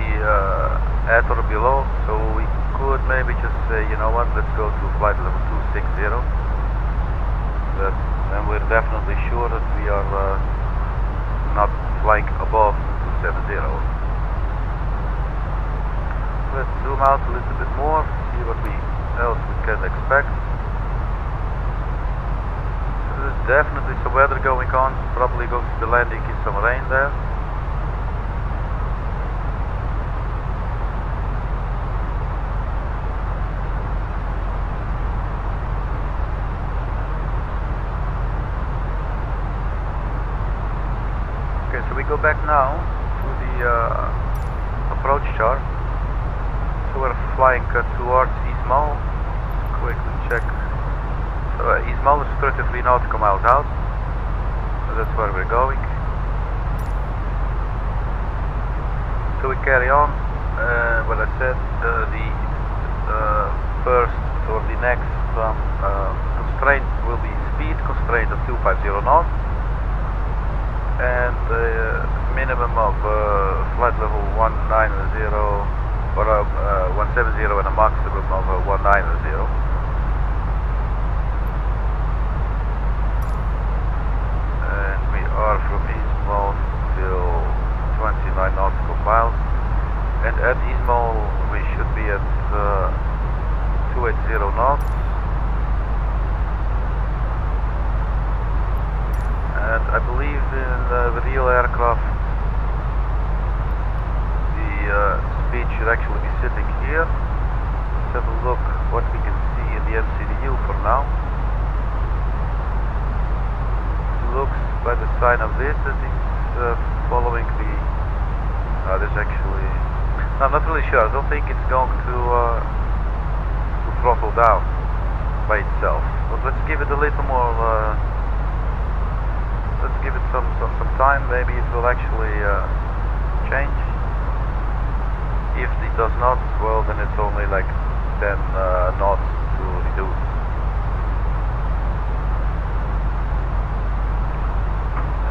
[SPEAKER 1] at or below, so we could maybe just say, you know what, let's go to flight level 260. Then we're definitely sure that we are not flying above 270. Let's zoom out a little bit more, see what else we can expect. So there's definitely some weather going on, probably going to be landing in some rain there. Go back now to the approach chart. So we're flying towards Izmal. Let's quickly check. So Izmal is 33 nautical miles out. So that's where we're going. So we carry on. What I said, the first or the next constraint will be speed constraint of 250 knots. And minimum of flight level 190 or 170 and a maximum of 190. And we are from Izmal till 29 nautical miles, and at Izmal we should be at 280 knots. And I believe in the real aircraft the speed should actually be sitting here. Let's have a look what we can see in the MCDU for now. It looks by the sign of this that it's following the... there's actually... No, I'm not really sure. I don't think it's going to throttle down by itself. But let's give it a little more... let's give it some time, maybe it will actually change. If it does not, well then it's only like 10 knots to reduce.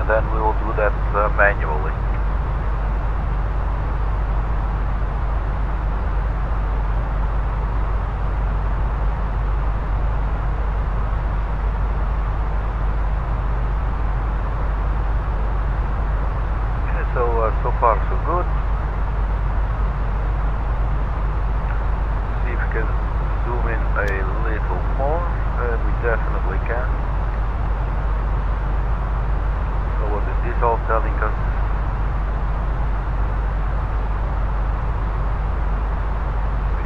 [SPEAKER 1] And then we will do that manually. So far so good. See if we can zoom in a little more, and we definitely can. So what is this all telling us?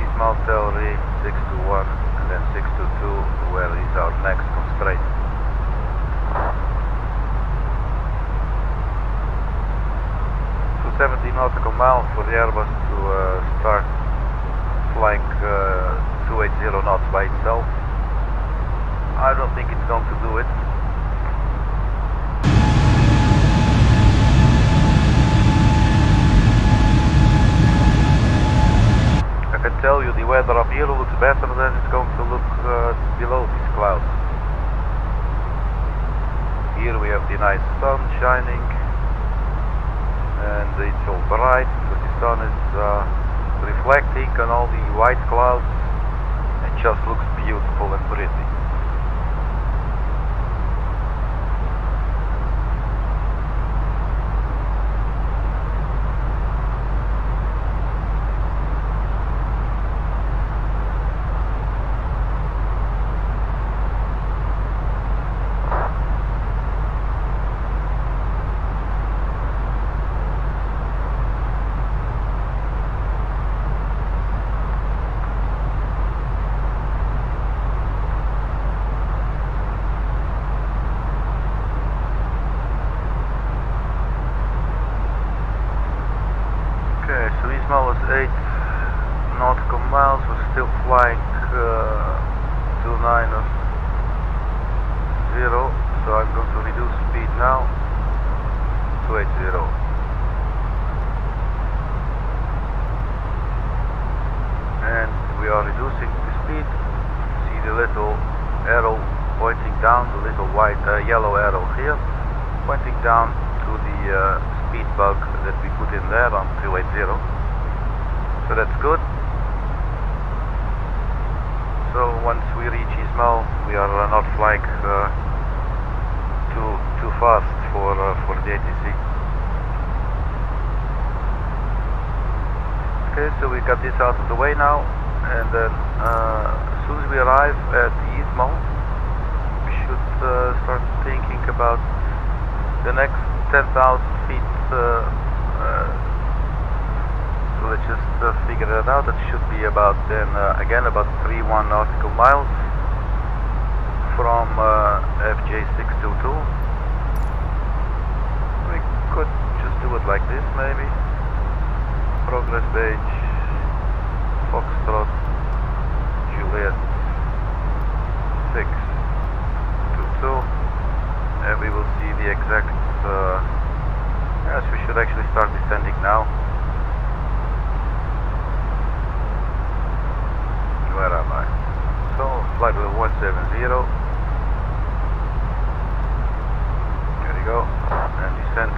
[SPEAKER 1] Izmal theory 621 and then 622, where is our next constraint. 70 nautical miles for the Airbus to start flying 280 knots by itself. I don't think it's going to do it. I can tell you the weather up here looks better than it's going to look below these clouds. Here we have pretty nice sun shining, and it's all bright, so the sun is reflecting on all the white clouds. It just looks beautiful and pretty. So Ismail was 8 nautical miles, we're still flying 290, so I'm going to reduce speed now to 80. And we are reducing the speed. See the little arrow pointing down, the little white yellow arrow here, pointing down to the speed bug that we put in there on 280. So that's good. So once we reach Ismail, we are not flying too fast for the ATC. Okay, so we got this out of the way now, and then as soon as we arrive at Ismail, we should start thinking about the next 10,000 feet. So let's just figure that out. That should be about then again about 31 nautical miles from FJ622. We could just do it like this maybe. Progress page, Foxtrot, Juliet 622, and we will see the exact. Yes, we should actually start descending now. Where am I? So, flight level 170. There we go. And descend.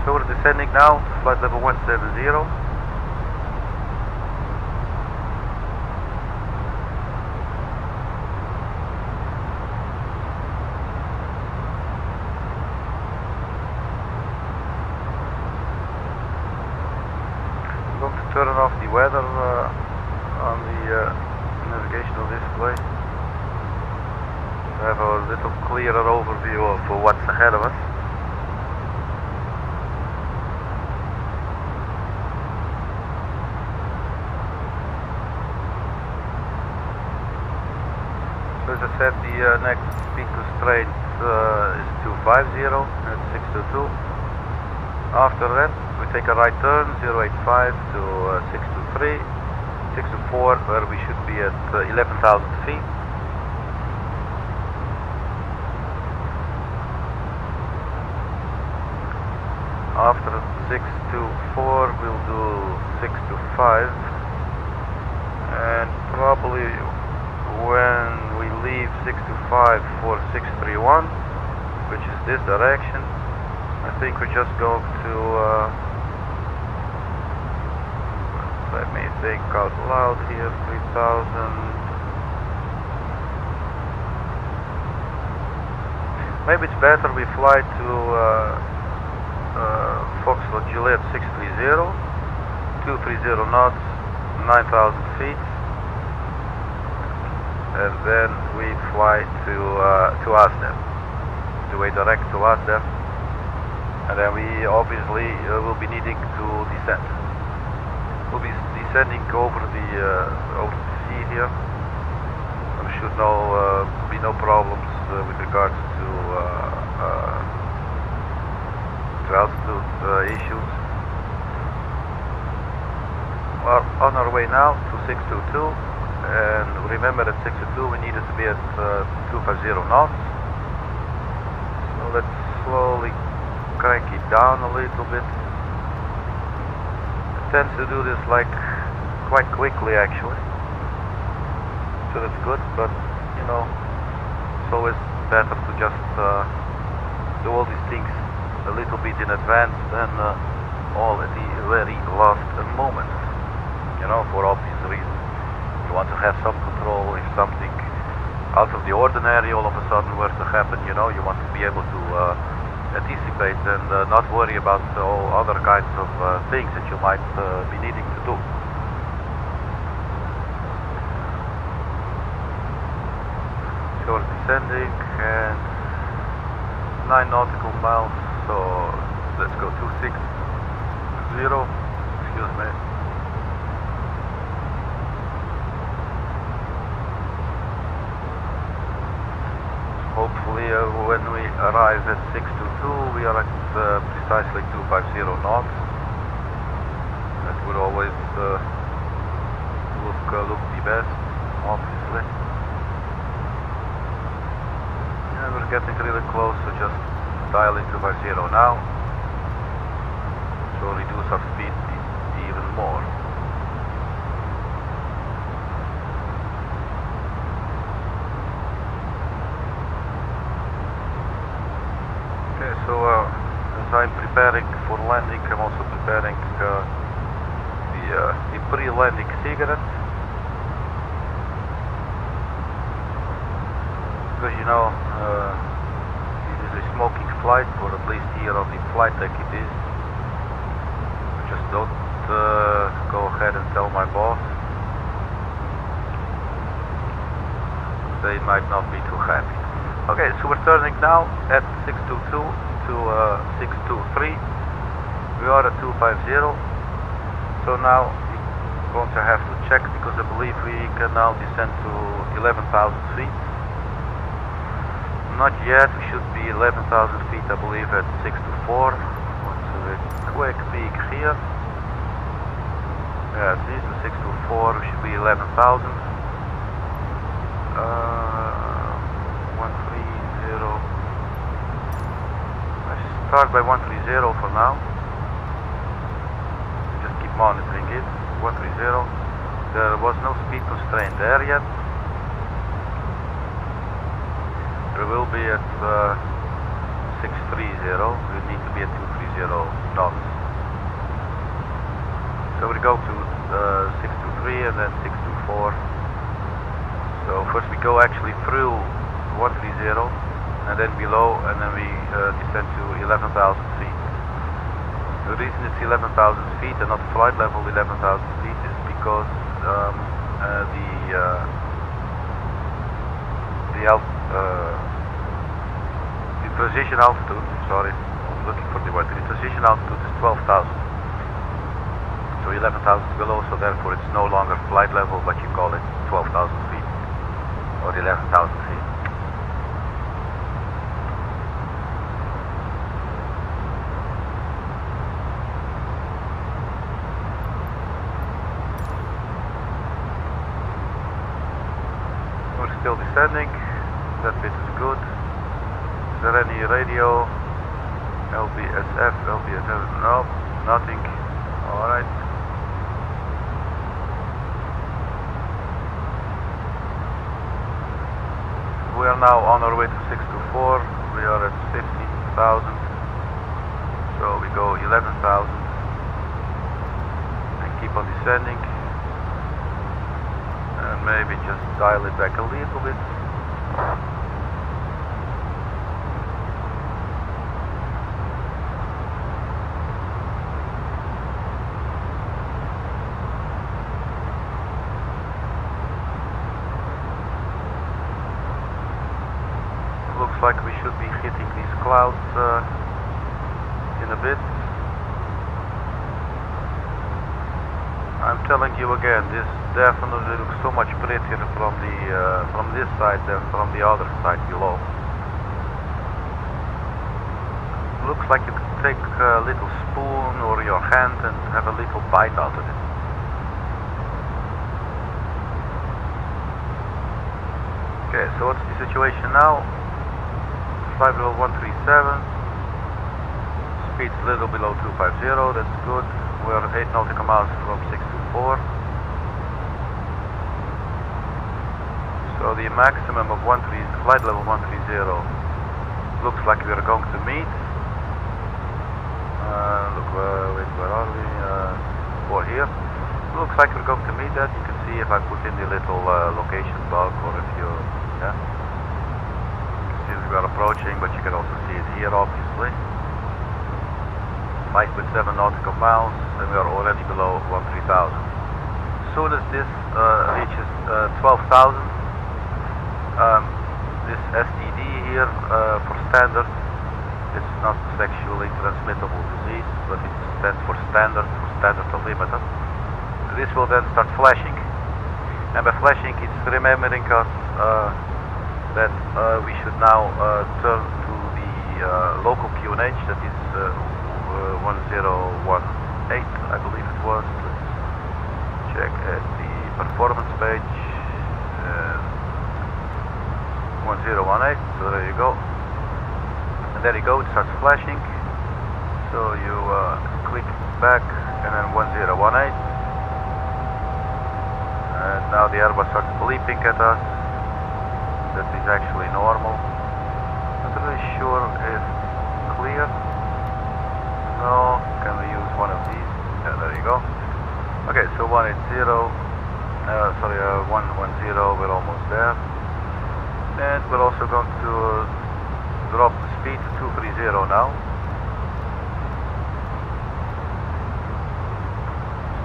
[SPEAKER 1] So we're descending now, flight level 170. I'm going to turn off the weather on the navigational display to have a little clearer overview of what's ahead of us. So as I said, the next speed constraint is 250 at 622. After that we take a right turn 085 to 623. 624, where we should be at 11,000 feet. After 624, we'll do 625, and probably when we leave 625 for 631, which is this direction, I think we're just going to let me think out loud here, 3,000. Maybe it's better we fly to Foxtrot Juliet 630, 230 knots, 9,000 feet, and then we fly to Amsterdam, the way direct to Amsterdam, and then we obviously will be needing to descend. We'll be descending over the sea here. There should be no problems with regards to altitude issues. We're on our way now to 622, and remember at 622 we needed to be at 250 knots. So let's slowly crank it down a little bit. Tends to do this like quite quickly actually, so that's good, but you know, it's always better to just do all these things a little bit in advance than all at the very last moment. You know, for obvious reasons. You want to have some control if something out of the ordinary all of a sudden were to happen. You know, you want to be able to anticipate and not worry about all other kinds of things that you might be needing to do. Short descending and 9 nautical miles, so let's go 260, excuse me. Hopefully when we arrive at 622 we are at precisely 250 knots. That would always look the best, obviously. Yeah, we're getting really close, so just dial in 250 now. So reduce our speed even more. So as I'm preparing for landing, I'm also preparing the pre-landing cigarette, because you know this is a smoking flight, or at least here on the flight deck it is. Just don't go ahead and tell my boss. They might not be too happy. Okay, so we're turning now at 622 to 623. We are at 250. So now we're going to have to check, because I believe we can now descend to 11,000 feet. Not yet, we should be 11,000 feet, I believe, at 624. Let's do a quick peek here. Yeah, this is 624, we should be 11,000. 130. I start by 130 for now. Just keep monitoring it. 130. There was no speed constraint there yet. There will be at 630. We need to be at 230 knots. So we go to 623 and then 624. So first we go actually through 130 and then below, and then we descend to 11,000 feet. The reason it's 11,000 feet and not flight level 11,000 feet is because the transition altitude, sorry, I'm looking for the word, the transition altitude is 12,000. So 11,000 is below, so therefore it's no longer flight level, but you call it 12,000 feet or 11,000 feet. We're still descending, that bit is good. Is there any radio? LBSF, LBSF, no, nothing. Alright. We are now on our way to 624. We are at 15,000. So we go 11,000 and keep on descending. And maybe just dial it back a little bit. Looks like we should be hitting these clouds in a bit. I'm telling you again, this definitely looks so much prettier from this side than from the other side below. Looks like you could take a little spoon or your hand and have a little bite out of it. Okay, so what's the situation now? Flight level 137. Speed's a little below 250, that's good. We're 8 nautical miles from 624. So the maximum of flight level 130 looks like we are going to meet. Look, wait, where are we? Or here. Looks like we're going to meet that. You can see if I put in the little location bug, or if you, yeah. You can see we are approaching, but you can also see it here, obviously. 5.7 nautical miles, and we are already below 13,000. As soon as this reaches 12,000, this STD here for standard, it's not sexually transmittable disease, but it stands for standard limited. This will then start flashing, and by flashing it's remembering us that we should now turn to the local QNH, that is 1018, I believe it was. Let's check at the performance page. 1018, so there you go. And there you go, it starts flashing. So you click back and then 1018. And now the Airbus starts bleeping at us. That is actually normal. Not really sure if it's clear. No, can we use one of these? Yeah, there you go. Okay, so 110, 110, we're almost there. And we're also going to drop the speed to 230 now.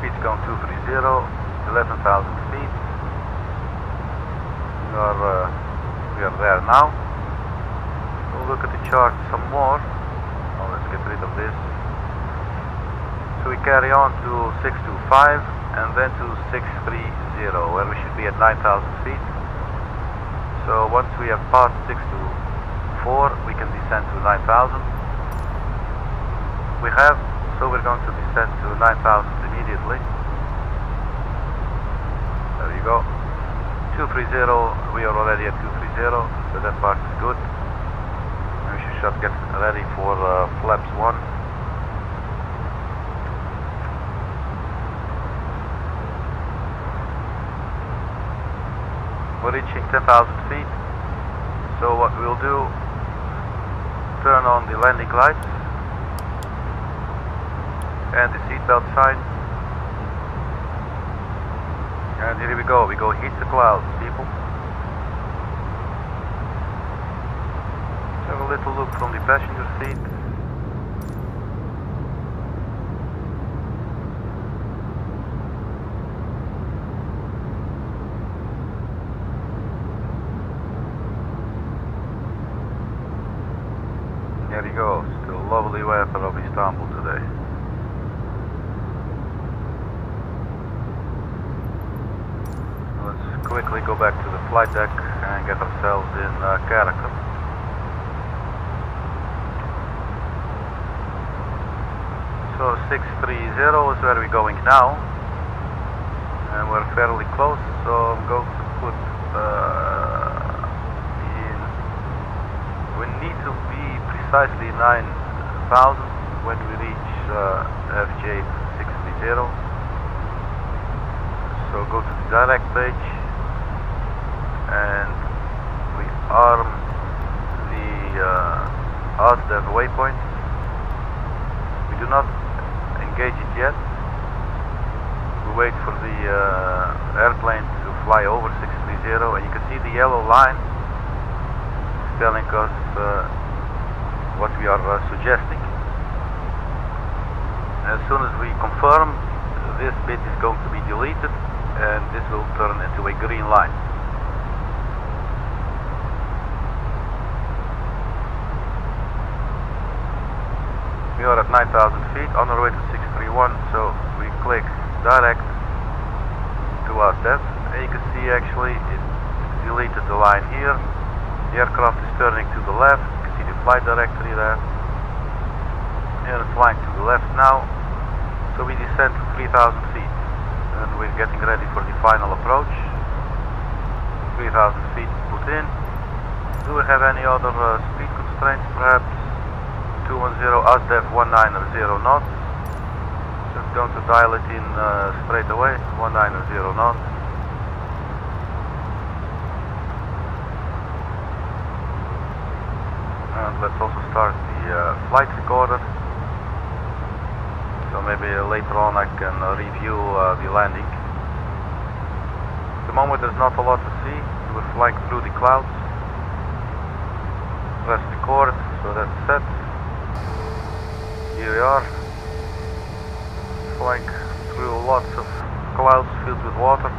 [SPEAKER 1] Speed's going 230, 11,000 feet. We are there now. We'll look at the chart some more. Oh, let's get rid of this. So we carry on to 625 and then to 630, where we should be at 9,000 feet. So once we have passed 624, we can descend to 9,000. We have, so we're going to descend to 9,000 immediately. There you go. 230, we are already at 230, so that part is good. We should get ready for flaps 1. We're reaching 10,000 feet, so what we'll do, turn on the landing lights and the seatbelt sign, and here we go hit the clouds, people. Let's have a little look from the passenger seat. There you go, still lovely weather of Istanbul today. Let's quickly go back to the flight deck and get ourselves in character. So 630 is where we're going now, and we're fairly close, so I'm going to put in, we need to be precisely 9,000 when we reach FJ 630. So go to the direct page and we arm the ASDEV waypoint. We do not engage it yet. We wait for the airplane to fly over 630, and you can see the yellow line telling us what we are suggesting. As soon as we confirm, this bit is going to be deleted and this will turn into a green line. We are at 9,000 feet on our way to 631, so we click direct to ASDEV, and you can see actually it deleted the line here. The aircraft is turning to the left. You can see the flight directory there. And it's flying to the left now. So we descend to 3,000 feet. And we're getting ready for the final approach. 3,000 feet put in. Do we have any other speed constraints perhaps? 210 ASDEV 190 knots. Just going to dial it in straight away. 190 knots. And let's also start the flight recorder. So maybe later on I can review the landing. At the moment there's not a lot to see. We're flying through the clouds. Press record, so that's set. Here we are. Flying through lots of clouds filled with water.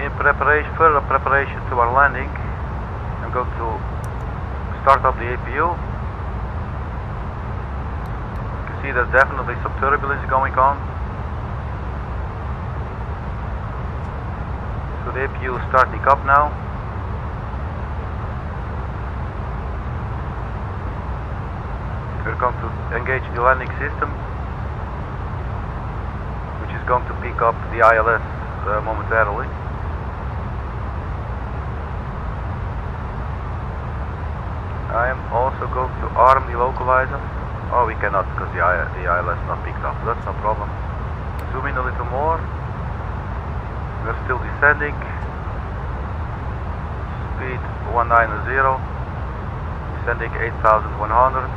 [SPEAKER 1] In preparation, further preparation to our landing, I'm going to start up the APU. You can see there's definitely some turbulence going on. So the APU is starting up now. We're going to engage the landing system, which is going to pick up the ILS momentarily. I am also going to arm the localizer. Oh, we cannot because the ILS is not picked up. That's no problem. Zoom in a little more. We're still descending. Speed 190. Descending 8,100.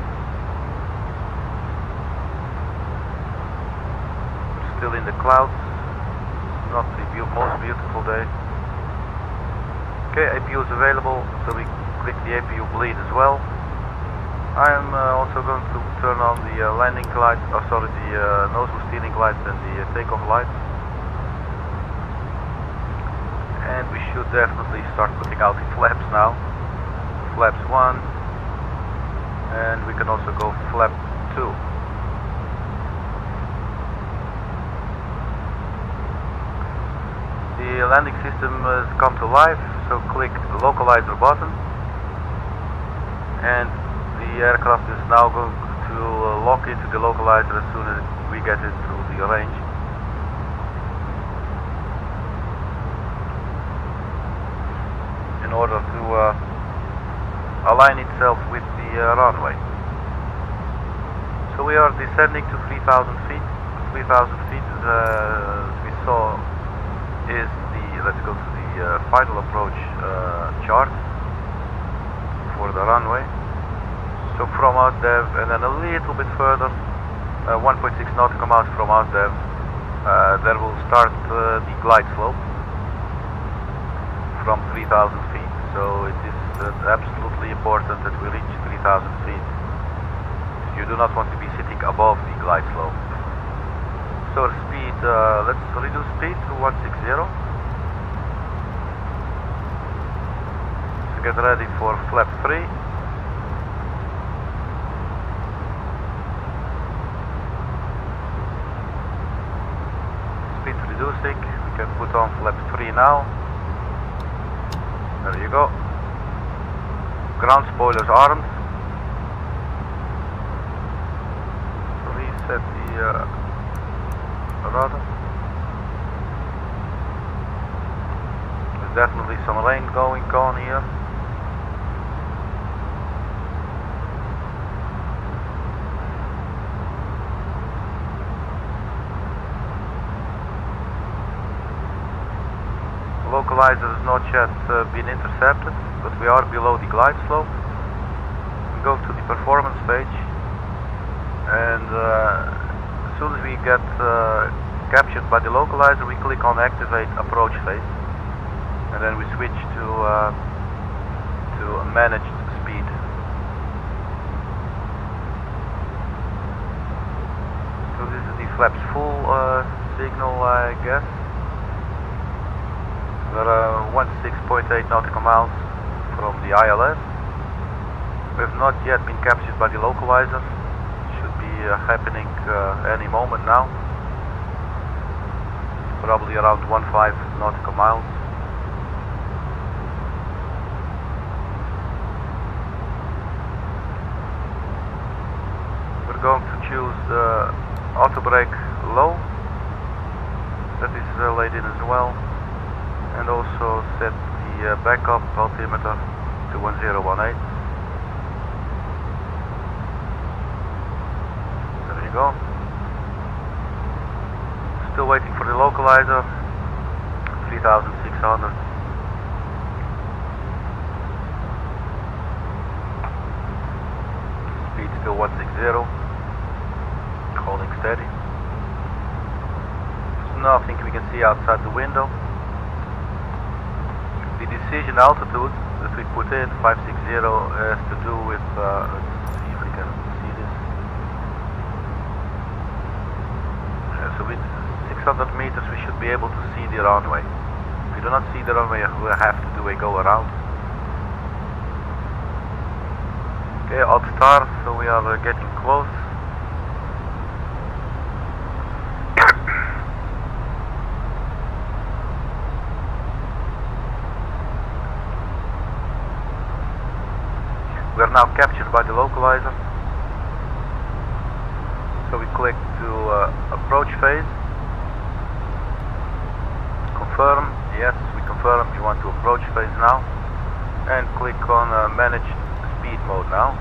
[SPEAKER 1] We're still in the clouds. Not the most beautiful day. Okay, APU is available, so we click the APU bleed as well. I'm also going to turn on the landing lights, the nose wheel steering lights and the takeoff lights. And we should definitely start putting out the flaps now. Flaps 1, and we can also go flap 2. The landing system has come to life, so click the localizer button. And the aircraft is now going to lock into the localizer as soon as we get into the range. In order to align itself with the runway. So we are descending to 3,000 feet. 3,000 feet, as we saw, is the, let's go to the final approach chart for the runway. So from ASDEV and then a little bit further, 1.6 nautical miles from ASDEV, there will start the glide slope from 3,000 feet. So it is absolutely important that we reach 3,000 feet. You do not want to be sitting above the glide slope. So speed, let's reduce speed to 160. So get ready for flap 3. Speed reducing, we can put on flap 3 now. There you go. Ground spoilers armed. Reset the rudder. There's definitely some rain going on here. Localizer has not yet been intercepted, but we are below the glide slope. We go to the performance page, and as soon as we get captured by the localizer, we click on activate approach phase, and then we switch to managed speed. So this is the flaps full signal, I guess. We're 16.8 nautical miles from the ILS. We have not yet been captured by the localizer. Should be happening any moment now. Probably around 15 nautical miles. We're going to choose the auto brake low. That is laid in as well. And also set the backup altimeter to 1018. There you go. Still waiting for the localizer. 3,600. still 160, holding steady. There's nothing we can see outside the window. The decision altitude that we put in, 560, has to do with, let's see if we can see this. So with 600 meters we should be able to see the runway. If we do not see the runway, we have to do a go around. Okay, odd star, so we are getting close. We are now captured by the localizer. So we click to approach phase. Confirm, yes, we confirm we want to approach phase now. And click on manage speed mode now.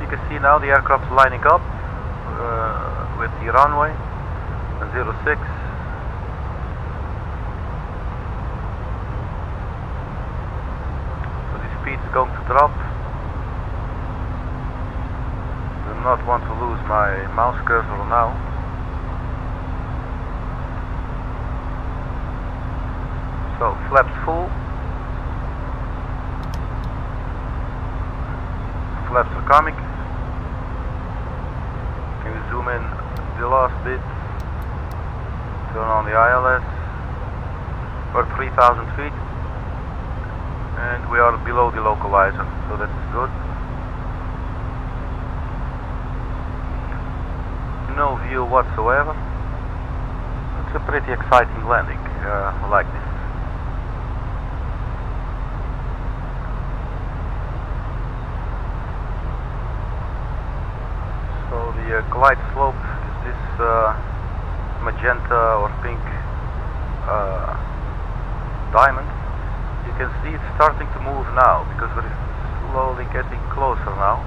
[SPEAKER 1] You can see now the aircraft lining up with the runway 06. Speed is going to drop. Do not want to lose my mouse cursor now. So flaps full. Flaps are coming. Can you zoom in the last bit? Turn on the ILS. We're 3,000 feet. And we are below the localizer, so that's good. No view whatsoever. It's a pretty exciting landing, like this. So the glide slope is this magenta or pink diamond. You can see it's starting to move now because we're slowly getting closer now.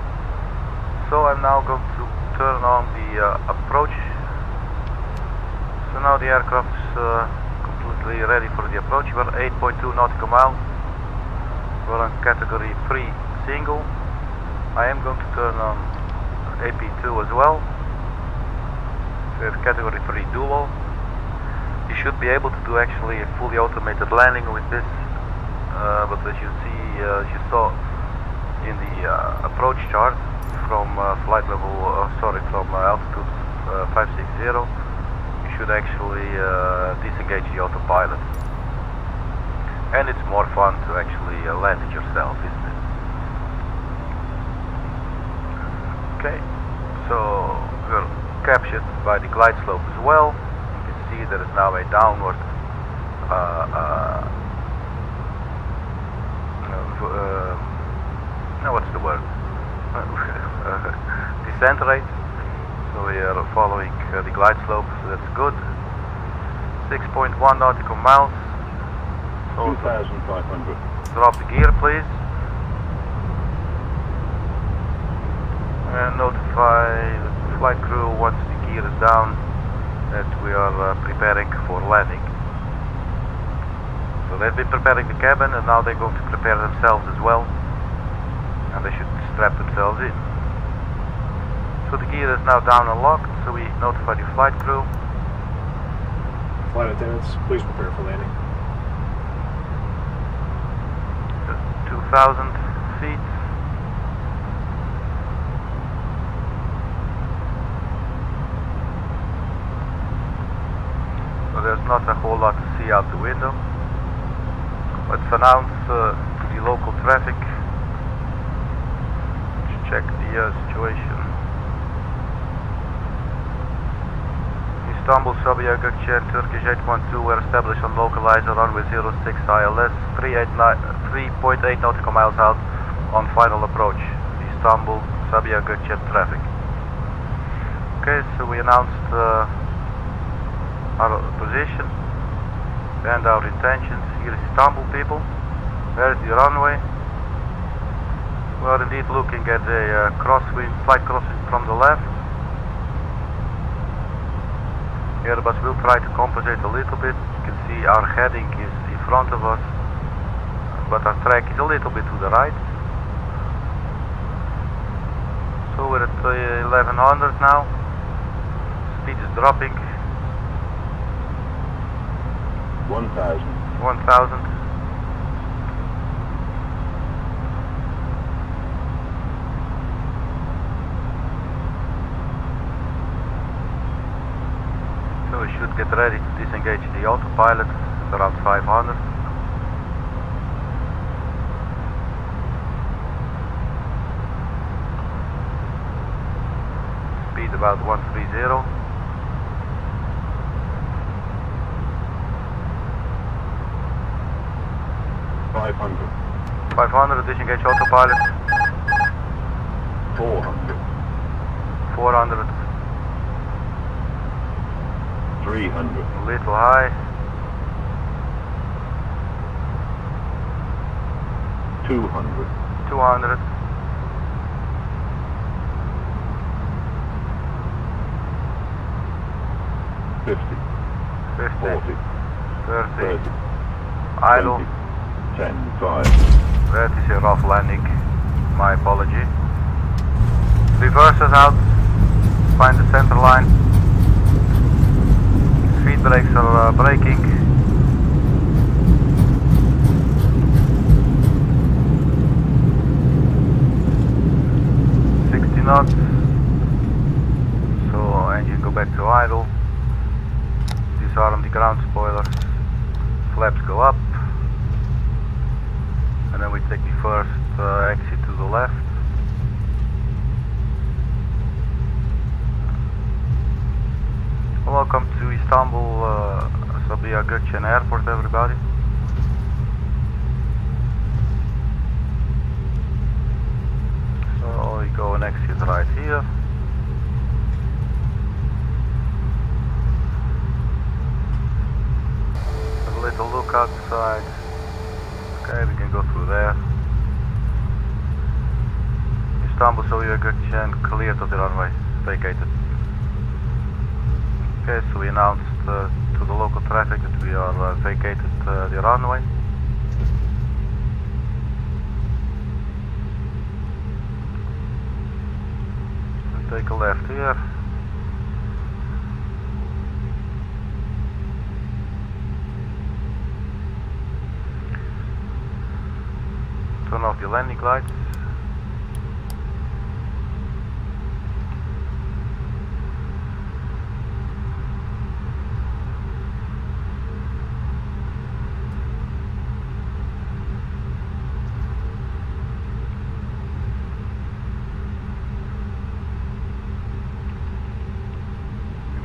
[SPEAKER 1] So I'm now going to turn on the approach. So now the aircraft is completely ready for the approach. We're 8.2 nautical miles. We're on category 3 single. I am going to turn on AP2 as well. We have category 3 dual. You should be able to do actually a fully automated landing with this. But as you see, as you saw in the approach chart from flight level, from altitude 560, you should actually disengage the autopilot. And it's more fun to actually land it yourself, isn't it? Okay, so we're captured by the glide slope as well. You can see there is now a downward what's the word? Descent rate. So we are following the glide slope, so that's good. 6.1 nautical miles.
[SPEAKER 5] 2,500.
[SPEAKER 1] Drop the gear, please. And notify the flight crew once the gear is down that we are preparing for landing. So they've been preparing the cabin and now they're going to prepare themselves as well. And they should strap themselves in. So the gear is now down and locked, so we notify the flight crew.
[SPEAKER 5] Flight attendants, please prepare for landing.
[SPEAKER 1] 2,000 feet. So there's not a whole lot to see out the window. Let's announce to the local traffic. Let's check the situation. Istanbul, Sabiha, Gökçen, Turkish 812 were established on localizer runway 06 ILS, 3.8 nautical miles out on final approach. Istanbul, Sabiha, Gökçen traffic. Okay, so we announced our position and our intentions. Here is Istanbul, people. There's the runway. We are indeed looking at a slight crosswind from the left. Airbus will try to compensate a little bit. You can see our heading is in front of us, but our track is a little bit to the right. 1100 now. Speed is dropping.
[SPEAKER 6] 1000.
[SPEAKER 1] 1000. So we should get ready to disengage the autopilot at around 500. Speed about 130.
[SPEAKER 6] 500.
[SPEAKER 1] 500, disengage autopilot.
[SPEAKER 6] 400.
[SPEAKER 1] 400.
[SPEAKER 6] 300.
[SPEAKER 1] A little high.
[SPEAKER 6] 200.
[SPEAKER 1] 200.
[SPEAKER 6] 50.
[SPEAKER 1] 50.
[SPEAKER 6] 40.
[SPEAKER 1] 30.
[SPEAKER 6] 30.
[SPEAKER 1] Idle.
[SPEAKER 6] 10. 5.
[SPEAKER 1] That is a rough landing. My apology. Reverses out. Find the center line. Speed brakes are braking. Knots. So engine go back to idle. Disarm the ground spoilers. Flaps go up. And then we take the first exit to the left. Welcome to Istanbul, Sabiha Gökçen Airport, everybody. So we go and exit right here. A little look outside. Okay, we can go through there. Istanbul, Sabiha Gökçen, cleared of the runway, vacated. Okay, so we announced to the local traffic that we are vacated the runway. Take a left here. Turn off the landing lights.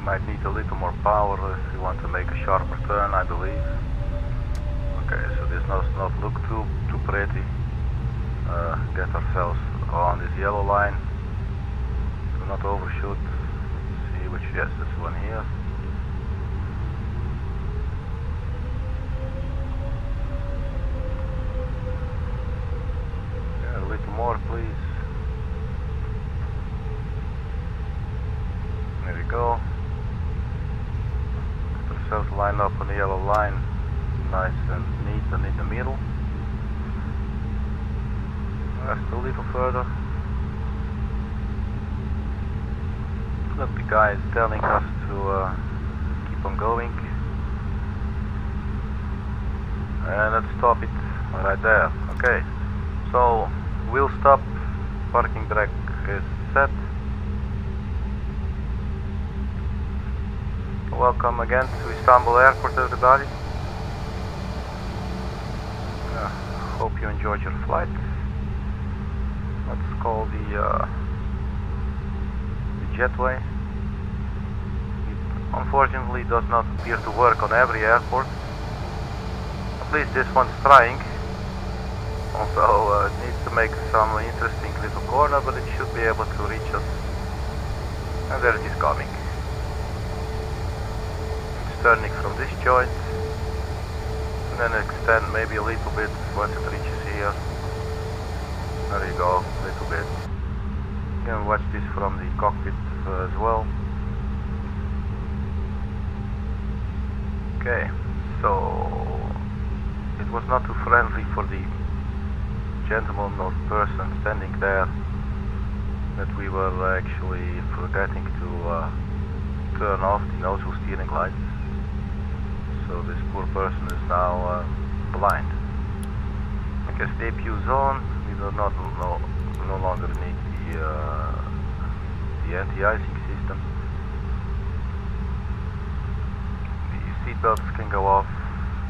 [SPEAKER 1] Might need a little more power if you want to make a sharper turn, I believe. Okay, so this does not look too pretty. Get ourselves on this yellow line. Do not overshoot. See which, yes, this one here. Yeah, a little more, please. There we go. Line up on the yellow line, nice and neat and in the middle. Just a little further. Look, the guy is telling us to keep on going. And let's stop it right there. Okay, so we'll stop. Parking brake is set. Welcome again to Istanbul Airport, everybody. Hope you enjoyed your flight. Let's call the jetway. It unfortunately does not appear to work on every airport. At least this one's trying. Also, it needs to make some interesting little corner, but it should be able to reach us. And there it is coming. Turning from this joint and then extend maybe a little bit once it reaches here. There you go, a little bit. You can watch this from the cockpit as well. Okay, so it was not too friendly for the gentleman or person standing there that we were actually forgetting to turn off the nozzle steering lights. So this poor person is now blind. Okay, stay fuse on. We do not no longer need the anti-icing system. The seatbelts can go off.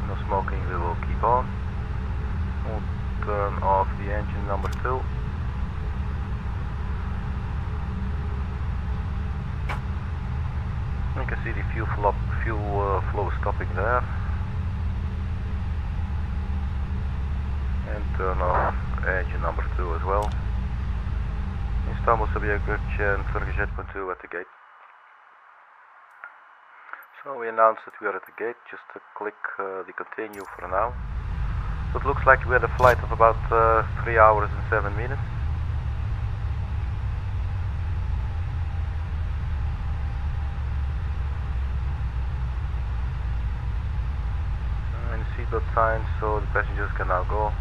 [SPEAKER 1] No smoking. We will keep on. We'll turn off the engine number 2. You can see the fuel flow stopping there. And turn off engine number 2 as well. Istanbul, Sabiha, Gökçen, Turkish 8.2 at the gate. So we announced that we are at the gate. Just click the continue for now. So it looks like we had a flight of about 3 hours and 7 minutes. Seatbelt signs, so the passengers can now go.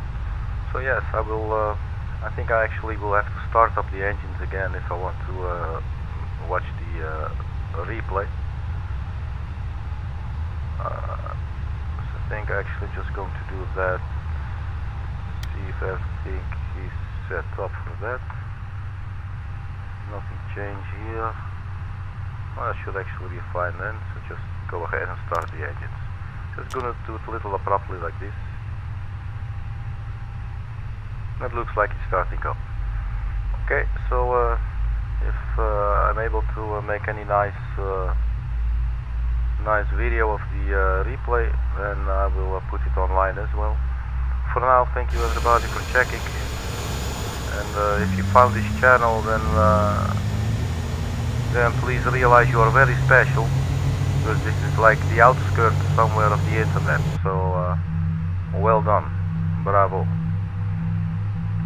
[SPEAKER 1] So yes, I will. I think I actually will have to start up the engines again if I want to watch the replay. So I think I'm actually just going to do that. See if everything is set up for that. Nothing changed here. Well, that should actually be fine then. So just go ahead and start the engines. Just gonna do it a little abruptly like this. That looks like it's starting up. Okay, so if I'm able to make any nice video of the replay, then I will put it online as well. For now, thank you everybody for checking. And if you found this channel, then please realize you are very special. Because this is like the outskirts somewhere of the internet, so well done, bravo.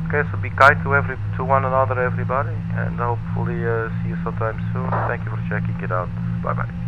[SPEAKER 1] Okay, so be kind to one another, everybody, and hopefully see you sometime soon. Thank you for checking it out. Bye bye.